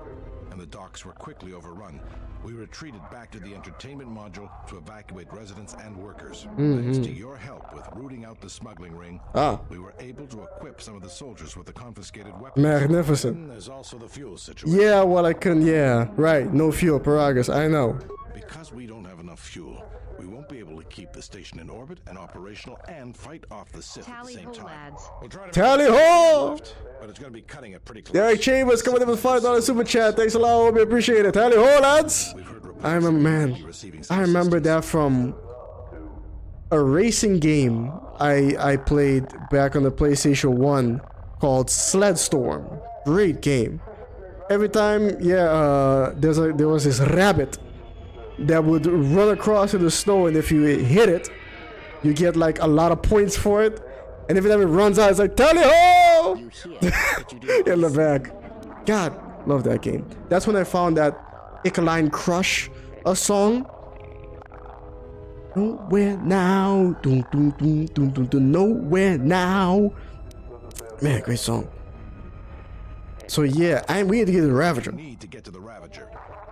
and the docks were quickly overrun. We retreated back to the entertainment module to evacuate residents and workers. Thanks to your help with rooting out the smuggling ring, we were able to equip some of the soldiers with the confiscated weapons. Magnificent. And there's also the fuel situation. Yeah, well, I couldn't. Yeah, right. No fuel, Paragus. I know. Because we don't have enough fuel, we won't be able to keep the station in orbit and operational and fight off the Sith at the same time. Lads. We'll try to Tally ho! but it's going to be cutting it pretty close. Derek Chambers coming in with $5 super chat. Thanks a lot. We appreciate it. Tally ho, lads! I remember, man. I remember that from a racing game I played back on the PlayStation 1 called Sled Storm. Great game. Every time, yeah, there was this rabbit that would run across in the snow, and if you hit it, you get like a lot of points for it. And every time it runs out, it's like tally ho! In the back. God, love that game. That's when I found that Icaline Crush, a song. Nowhere now, dun, dun, dun, dun, dun, dun, nowhere now. Man, great song. So yeah, we need to get to the Ravager.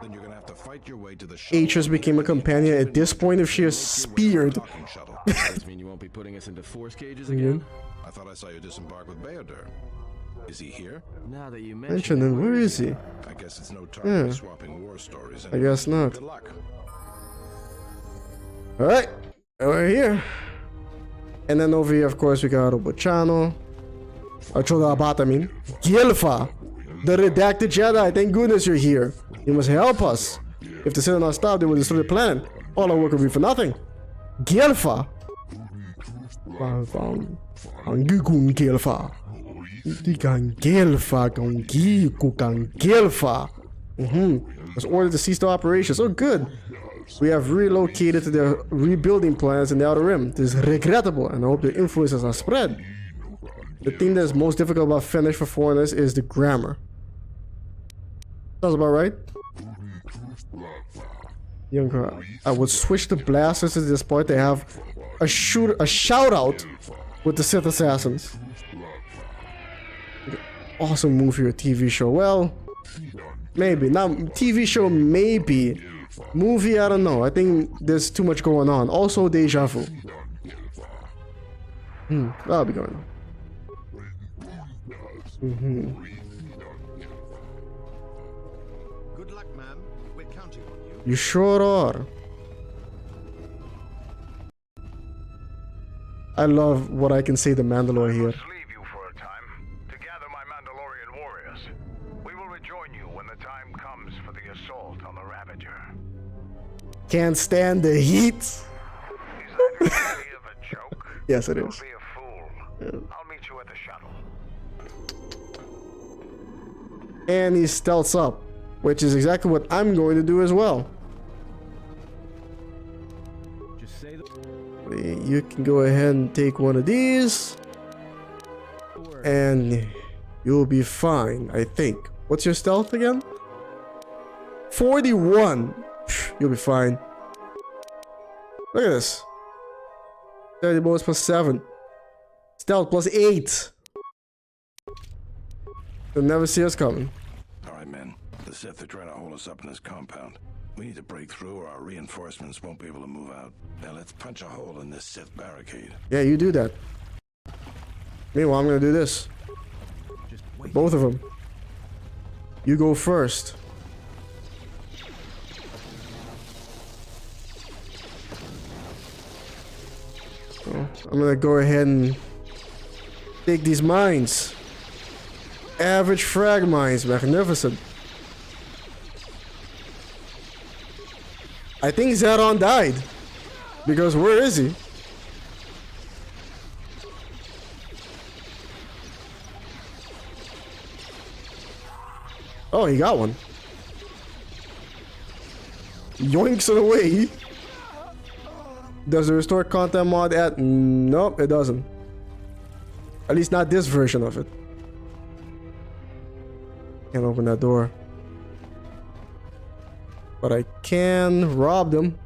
Then you're gonna have to fight your way to the Atris became a companion at this point if she is speared. Does mean you won't be putting us into force cages again? I thought I saw you disembark with Beodur. Is he here? Now that you mention him, where is he? I guess it's no target swapping war stories. I guess not. Good luck. Alright, we're here. And then over here, of course, we got Obachano. Chodabat, I mean. Gilfa, the redacted Jedi. Thank goodness you're here. You must help us. If the Sith are not stopped, they will destroy the planet. All our work will be for nothing. Gilfa. Gilfa. Was ordered to cease the operations. Oh, good. We have relocated to their rebuilding plans in the Outer Rim. This is regrettable, and I hope their influence is not spread. The thing that is most difficult about Finnish for foreigners is the grammar. Sounds about right. I would switch the blasters at this point. They have a shout out with the Sith assassins. Awesome movie or TV show. Well, maybe not TV show. Maybe movie. I don't know. I think there's too much going on. Also, deja vu. That'll be going on. Good luck, ma'am. We're counting on you. You sure are. I love what I can say the Mandalore here. Leave you for a time to gather my Mandalorian warriors. We will rejoin you when the time comes for the assault on the Ravager. Can't stand the heat. Is that really a joke? Yes, it Don't is. be a fool. I'll meet you at the shuttle. And he stealths up, which is exactly what I'm going to do as well. Just say You can go ahead and take one of these, and you'll be fine, I think. What's your stealth again? 41. You'll be fine. Look at this. 30 bonus plus 7. Stealth plus 8. They'll never see us coming. All right, men. The Sith are trying to hold us up in this compound. We need to break through or our reinforcements won't be able to move out. Now let's punch a hole in this Sith barricade. Yeah, you do that. Meanwhile, I'm gonna do this. Both of them. You go first. So, I'm gonna go ahead and take these mines. Average frag mines, magnificent. I think Zeron died. Because where is he? Oh, he got one. Yoinks it away. Does the restore content mod add? Nope, it doesn't. At least not this version of it. Can't open that door. But I can rob them.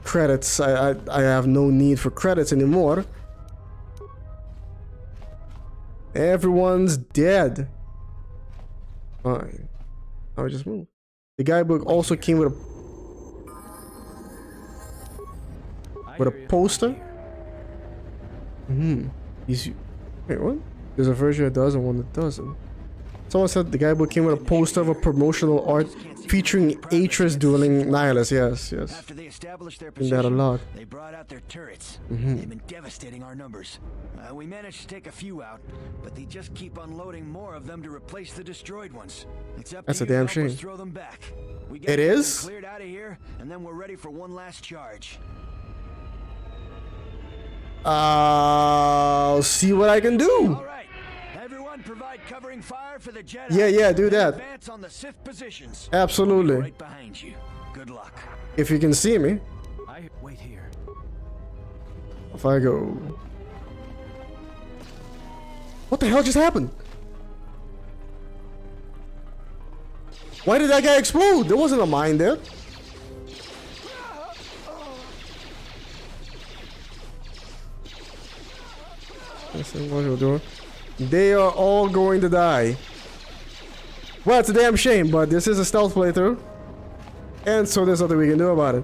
Credits. I have no need for credits anymore. Everyone's dead. Fine. I'll just move. The guidebook also came with a poster. Wait, what? There's a version that does and one that doesn't. Someone said the guidebook came with a poster of a promotional art featuring Atris dueling Nihilus. Yes, yes. After they established their Seen that a lot. they brought out their turrets. They've been devastating our numbers. We managed to take a few out, but they just keep unloading more of them to replace the destroyed ones. It's up That's to a you to damn help us shame. throw them back. We It is? them cleared out of here, and then we're ready for one last charge. I'll see what I can do. All right, everyone, provide covering fire for the Jedi. Yeah, do that. Advance on the Sith positions. Absolutely. Right behind you. Good luck. If you can see me. Wait here. If I go. What the hell just happened? Why did that guy explode? There wasn't a mine there. What we're doing. They are all going to die. Well, it's a damn shame, but this is a stealth playthrough. And so there's nothing we can do about it.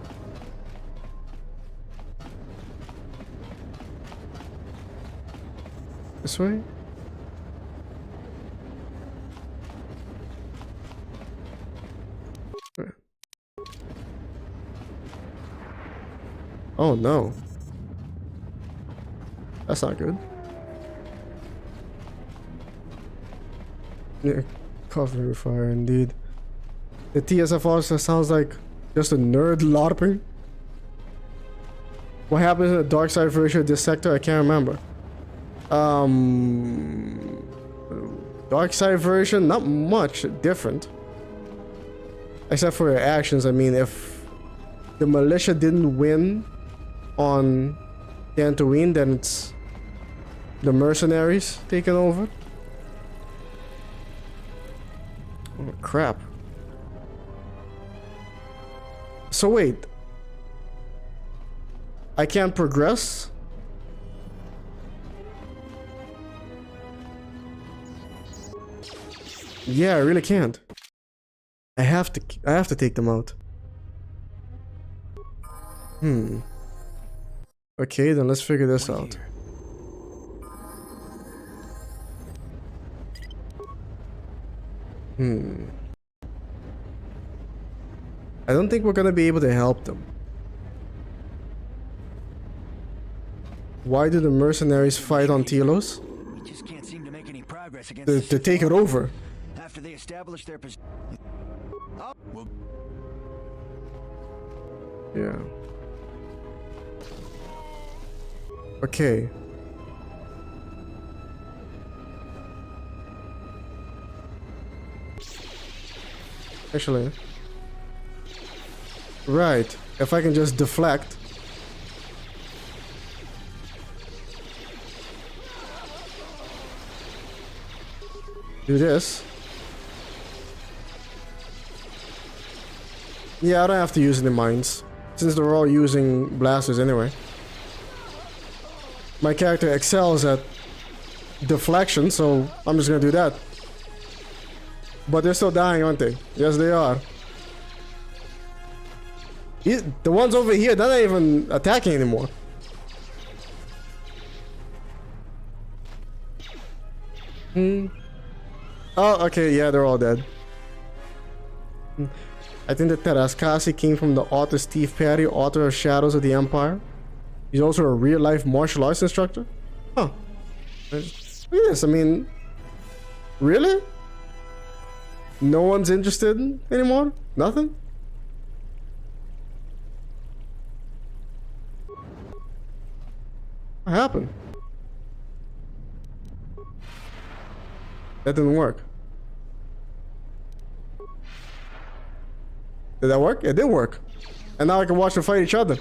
This way? Oh no. That's not good. Yeah, covering fire indeed. The TSF officer sounds like just a nerd LARPing. What happens in the dark side version of this sector? I can't remember. Dark side version, not much different. Except for your actions. I mean, if the militia didn't win on Dantooine, then it's the mercenaries taking over. Oh, crap. So wait. I can't progress? Yeah, I really can't. I have to take them out. Okay, then let's figure this out. I don't think we're gonna be able to help them. Why do the mercenaries fight on Telos? We just can't seem to make any progress against To take it over. After they establish their position. Yeah. Okay. Actually. Right. If I can just deflect. Do this. Yeah, I don't have to use any mines, since they're all using blasters anyway. My character excels at deflection, so I'm just gonna do that. But they're still dying, aren't they? Yes, they are. The ones over here, they're not even attacking anymore. Oh, okay, yeah, they're all dead. I think that Terascasi came from the author Steve Perry, author of Shadows of the Empire. He's also a real-life martial arts instructor. Huh. Look at this, I mean... Really? No one's interested anymore? Nothing? What happened? That didn't work. Did that work? It did work. And now I can watch them fight each other.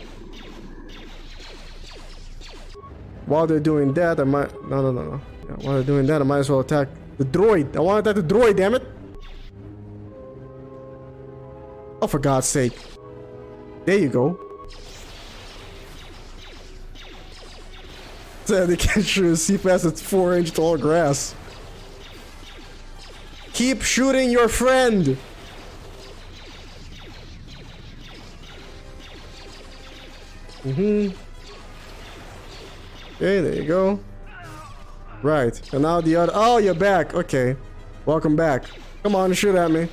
While they're doing that, I might... No. Yeah, while they're doing that, I might as well attack the droid. I want to attack the droid, damn it. Oh, for God's sake. There you go. So they can't see past its 4-inch tall grass. Keep shooting your friend. Okay, there you go. Right, and now the other... Oh, you're back. Okay. Welcome back. Come on, shoot at me.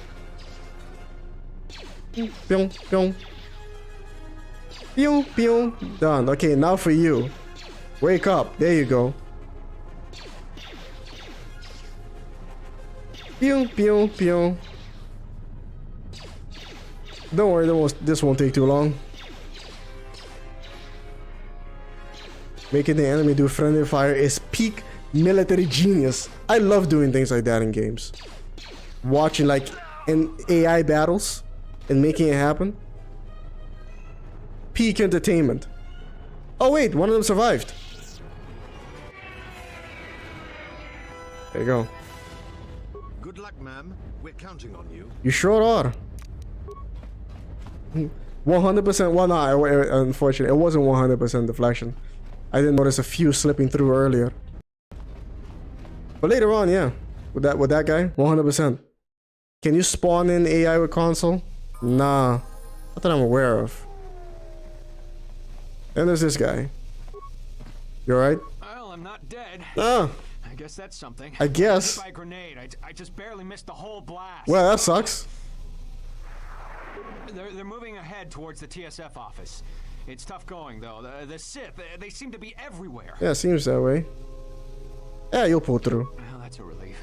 Pew, pew. Pew, pew. Done. Okay, now for you. Wake up. There you go. Pew, pew, pew. Don't worry, this won't take too long. Making the enemy do friendly fire is peak military genius. I love doing things like that in games. Watching like in AI battles and making it happen. Peak entertainment. Oh wait, one of them survived. There you go. Good luck, ma'am. We're counting on you. You sure are. 100%. Well, no, unfortunately, it wasn't 100% deflection. I didn't notice a few slipping through earlier. But later on, yeah. With that guy, 100%. Can you spawn in AI with console? Nah. Not that I'm aware of. And there's this guy. You alright? Well, I'm not dead. Ah. I guess that's something. I guess. By grenade. I just barely missed the whole blast. Well, that sucks. They're moving ahead towards the TSF office. It's tough going, though. The Sith, they seem to be everywhere. Yeah, it seems that way. Yeah, you'll pull through. Well, that's a relief.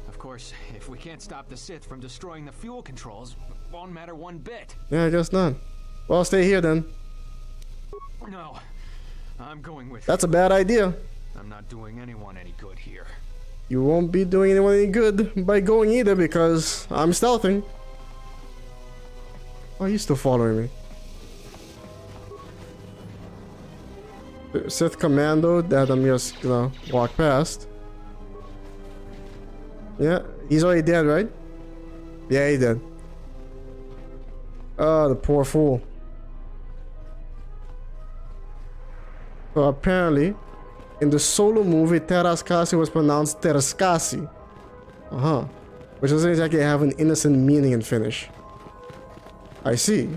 Of course, if we can't stop the Sith from destroying the fuel controls, it won't matter one bit. Yeah, I guess not. Well, stay here then. No, I'm going with That's a bad idea. I'm not doing anyone any good here. You won't be doing anyone any good by going either because I'm stealthing. Oh, he's still following me. Sith Commando that I'm just gonna walk past. Yeah, he's already dead, right? Yeah, he did. Oh, the poor fool. So apparently, in the Solo movie, Terascasi was pronounced Terascasi. Uh-huh. Which doesn't exactly have an innocent meaning in Finnish. I see.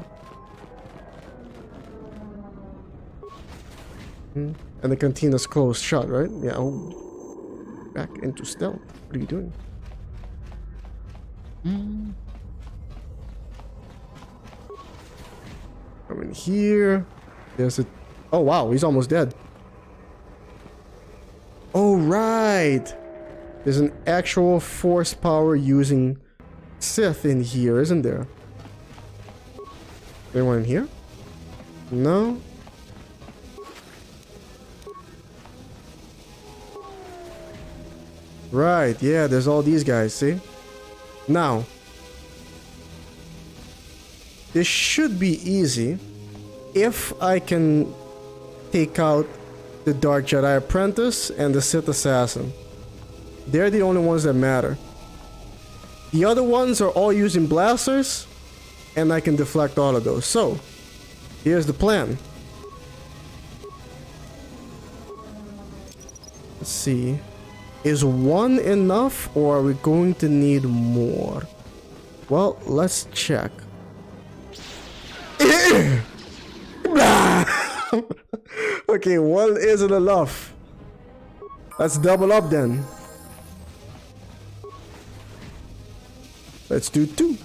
And the cantina's closed shut, right? Yeah, oh. Back into stealth. What are you doing? Come in here. There's a... Oh, wow. He's almost dead. Oh, right. There's an actual force power using Sith in here, isn't there? Anyone in here? No? Right, yeah, there's all these guys, see? Now, this should be easy if I can take out the Dark Jedi Apprentice and the Sith Assassin. They're the only ones that matter. The other ones are all using blasters, and I can deflect all of those. So, here's the plan. Let's see. Is one enough, or are we going to need more? Well, let's check. Okay, one isn't enough. Let's double up then. Let's do 2.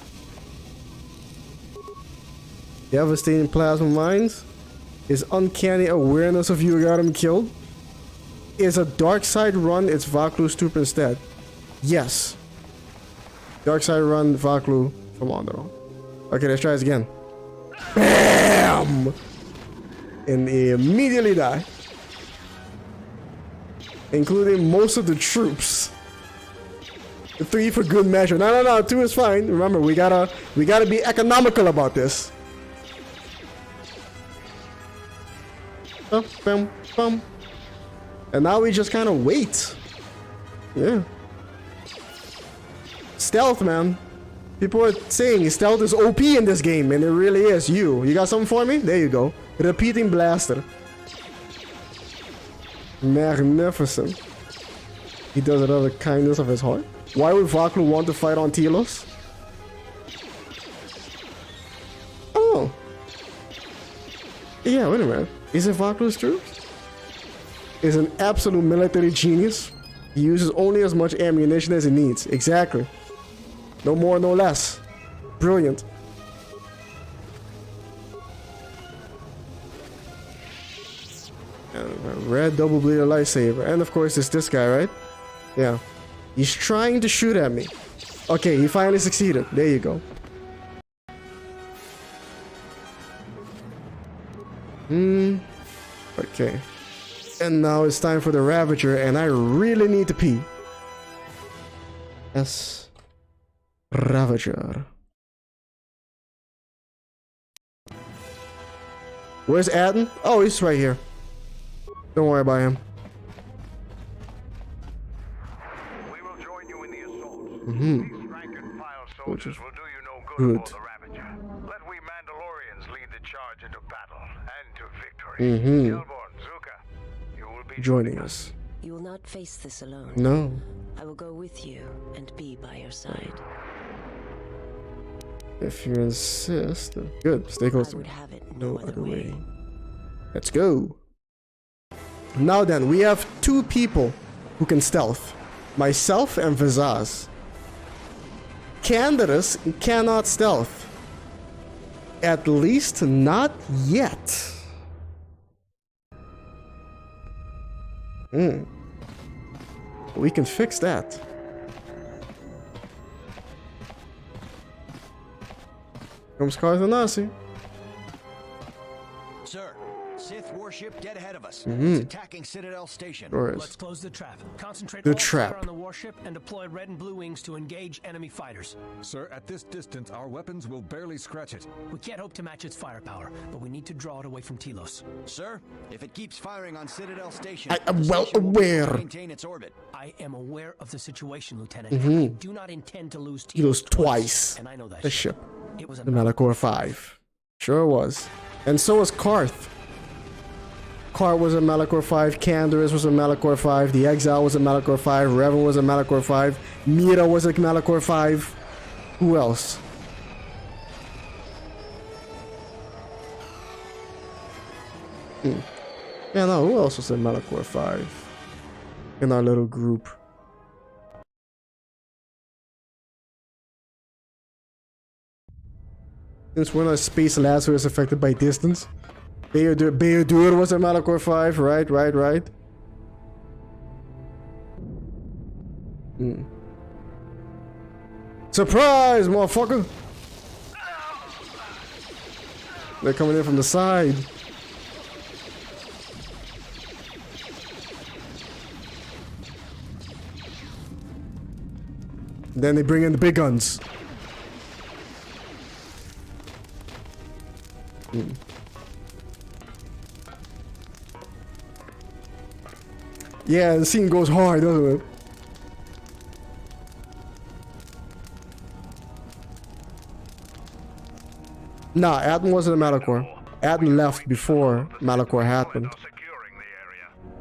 Devastating plasma mines. His uncanny awareness of you got him killed. Is a dark side run its Vaklu's troop instead? Yes. Dark side run Vaklu from Onderon. Okay, let's try this again. BAM! And he immediately die. Including most of the troops. 3 for good measure. No, 2 is fine. Remember, we gotta be economical about this. Bam, bam. And now we just kind of wait. Yeah. Stealth, man. People are saying stealth is OP in this game, and it really is. You got something for me? There you go. Repeating blaster. Magnificent. He does it out of the kindness of his heart. Why would Vaklu want to fight on Telos? Oh. Yeah, wait a minute. Is it Vaklu's troops? Is an absolute military genius. He uses only as much ammunition as he needs. Exactly. No more, no less. Brilliant. And a red double-bladed lightsaber. And of course, it's this guy, right? Yeah. He's trying to shoot at me. Okay, he finally succeeded. There you go. Okay. And now it's time for the Ravager, and I really need to pee. Yes. Ravager. Where's Aden? Oh, he's right here. Don't worry about him. We will join you in the assault. Mm-hmm. These rank and file soldiers will do you no good. for the Ravager. Let we Mandalorians lead the charge into battle and to victory. Mm-hmm. Gelborn, Zuka, you will be Joining us. You will not face this alone. No. I will go with you and be by your side. If you insist. Good. Stay close to me. Have it no other way. Let's go. Now then, we have 2 people who can stealth. Myself and Vizaz. Canderous cannot stealth. At least not yet. We can fix that. Comes Carthanasi. Sir, Sith warship dead ahead of us. Mm-hmm. It's attacking Citadel Station. Let's close the trap. Concentrate the all trap fire on the warship and deploy red and blue wings to engage enemy fighters. Sir, at this distance, our weapons will barely scratch it. We can't hope to match its firepower, but we need to draw it away from Telos. Sir, if it keeps firing on Citadel Station, I am well aware. Maintain its orbit. I am aware of the situation, Lieutenant. Mm-hmm. I do not intend to lose Telos twice. And I know that the ship. It was a the Malachor 5. Sure was. And so was Karth. Karth was a Malachor 5. Canderous was a Malachor 5. The Exile was a Malachor 5. Revan was a Malachor 5. Mira was a Malachor 5. Who else? Yeah, no, who else was a Malachor 5 in our little group? Since we're not Space Lazarus affected by distance. Beodur was a Malachor 5, right. Surprise, motherfucker! They're coming in from the side. Then they bring in the big guns. Yeah, the scene goes hard, doesn't it? Nah, Atten wasn't in Malachor. Atten left before Malachor happened.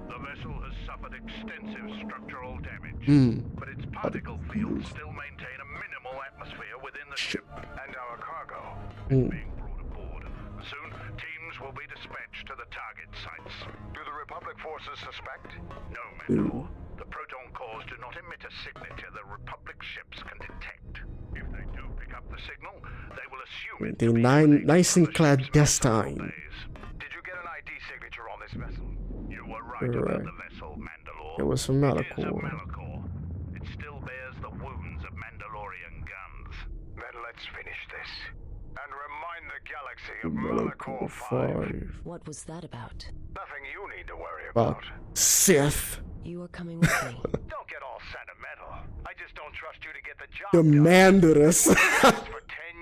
The vessel has suffered extensive structural damage, but its particle fields still maintain a minimal atmosphere within the ship, and our cargo is being brought aboard. Soon, teams will be dispatched to the target sites. Do the Republic forces suspect? No, Mandalore. The proton cores do not emit a signature the Republic ships can detect. If they do pick up the signal, they will assume it to be nice and clandestine. Did you get an ID signature on this vessel? You were right about the vessel, Mandalore. It was from It is of Malachor. Malachor. It still bears the wounds of Mandalorian guns. Then let's finish this. And remind the galaxy of Malachor 5. What was that about? Nothing you need to worry About Sith. You are coming with me. Don't get all sentimental. I just don't trust you to get the job The Mandarus. for 10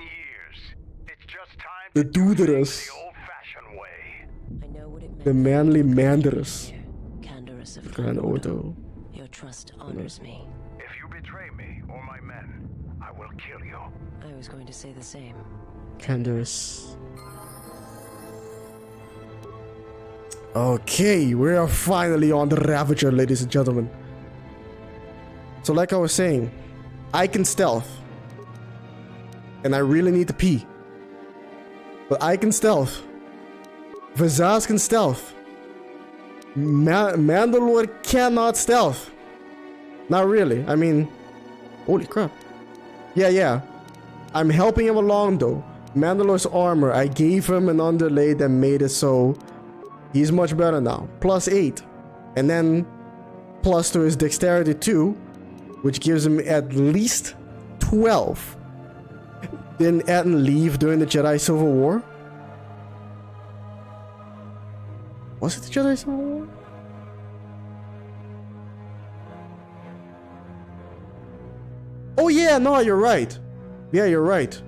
years. It's just time The to do things Duderus. the old-fashioned way. I know what it meant. The manly Mandarus. Candorus of Grand Odo. Your trust honors me. If you betray me or my men, I will kill you. I was going to say the same. Candace. Okay, we are finally on the Ravager, ladies and gentlemen. So like I was saying, I can stealth. And I really need to pee. But I can stealth. Vazaz can stealth. Mandalore cannot stealth. Not really. I mean, holy crap. Yeah. I'm helping him along though. Mandalore's armor, I gave him an underlay that made it so he's much better now. +8. And then plus to his dexterity 2, which gives him at least 12. Didn't Atten leave during the Jedi Civil War? Was it the Jedi Civil War? Oh yeah, no, you're right. Yeah, you're right.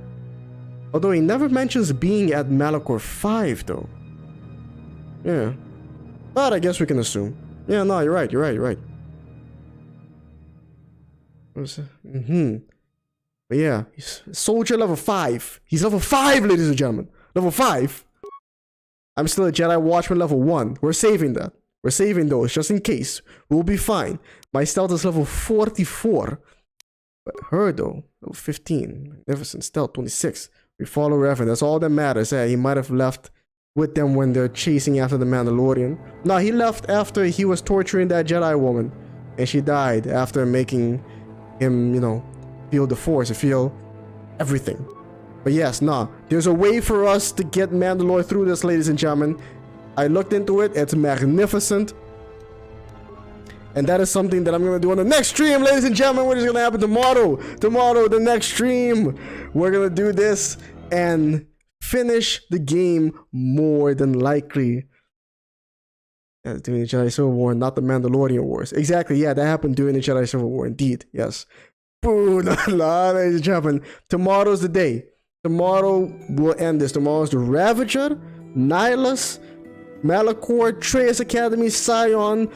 Although he never mentions being at Malachor 5 though. Yeah. But I guess we can assume. Yeah, no, you're right. But yeah, he's soldier level 5. He's level 5, ladies and gentlemen. Level 5. I'm still a Jedi Watchman level 1. We're saving that. We're saving those just in case. We'll be fine. My stealth is level 44. But her though, level 15. Magnificent stealth 26. We follow Revan. That's all that matters. Yeah, he might have left with them when they're chasing after the Mandalorian. No, he left after he was torturing that Jedi woman. And she died after making him, you know, feel the Force, feel everything. But yes, there's a way for us to get Mandalore through this, ladies and gentlemen. I looked into it. It's magnificent. And that is something that I'm going to do on the next stream, ladies and gentlemen. What is going to happen tomorrow? Tomorrow, the next stream. We're going to do this and finish the game more than likely. Yeah, during the Jedi Civil War, not the Mandalorian Wars. Exactly, yeah, that happened during the Jedi Civil War, indeed, yes. Boo, ladies and gentlemen. Tomorrow's the day. Tomorrow we'll end this. Tomorrow's the Ravager, Nihilus, Malachor, Treyas Academy, Scion,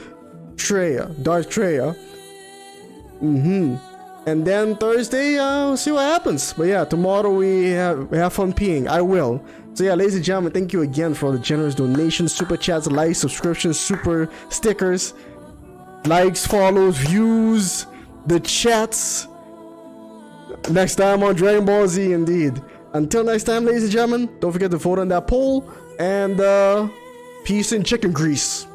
Darth Treya. And then Thursday, we'll see what happens. But yeah, tomorrow we have fun peeing. I will. So yeah, ladies and gentlemen, thank you again for all the generous donations, super chats, likes, subscriptions, super stickers, likes, follows, views, the chats. Next time on Dragon Ball Z, indeed. Until next time, ladies and gentlemen, don't forget to vote on that poll. And peace and chicken grease.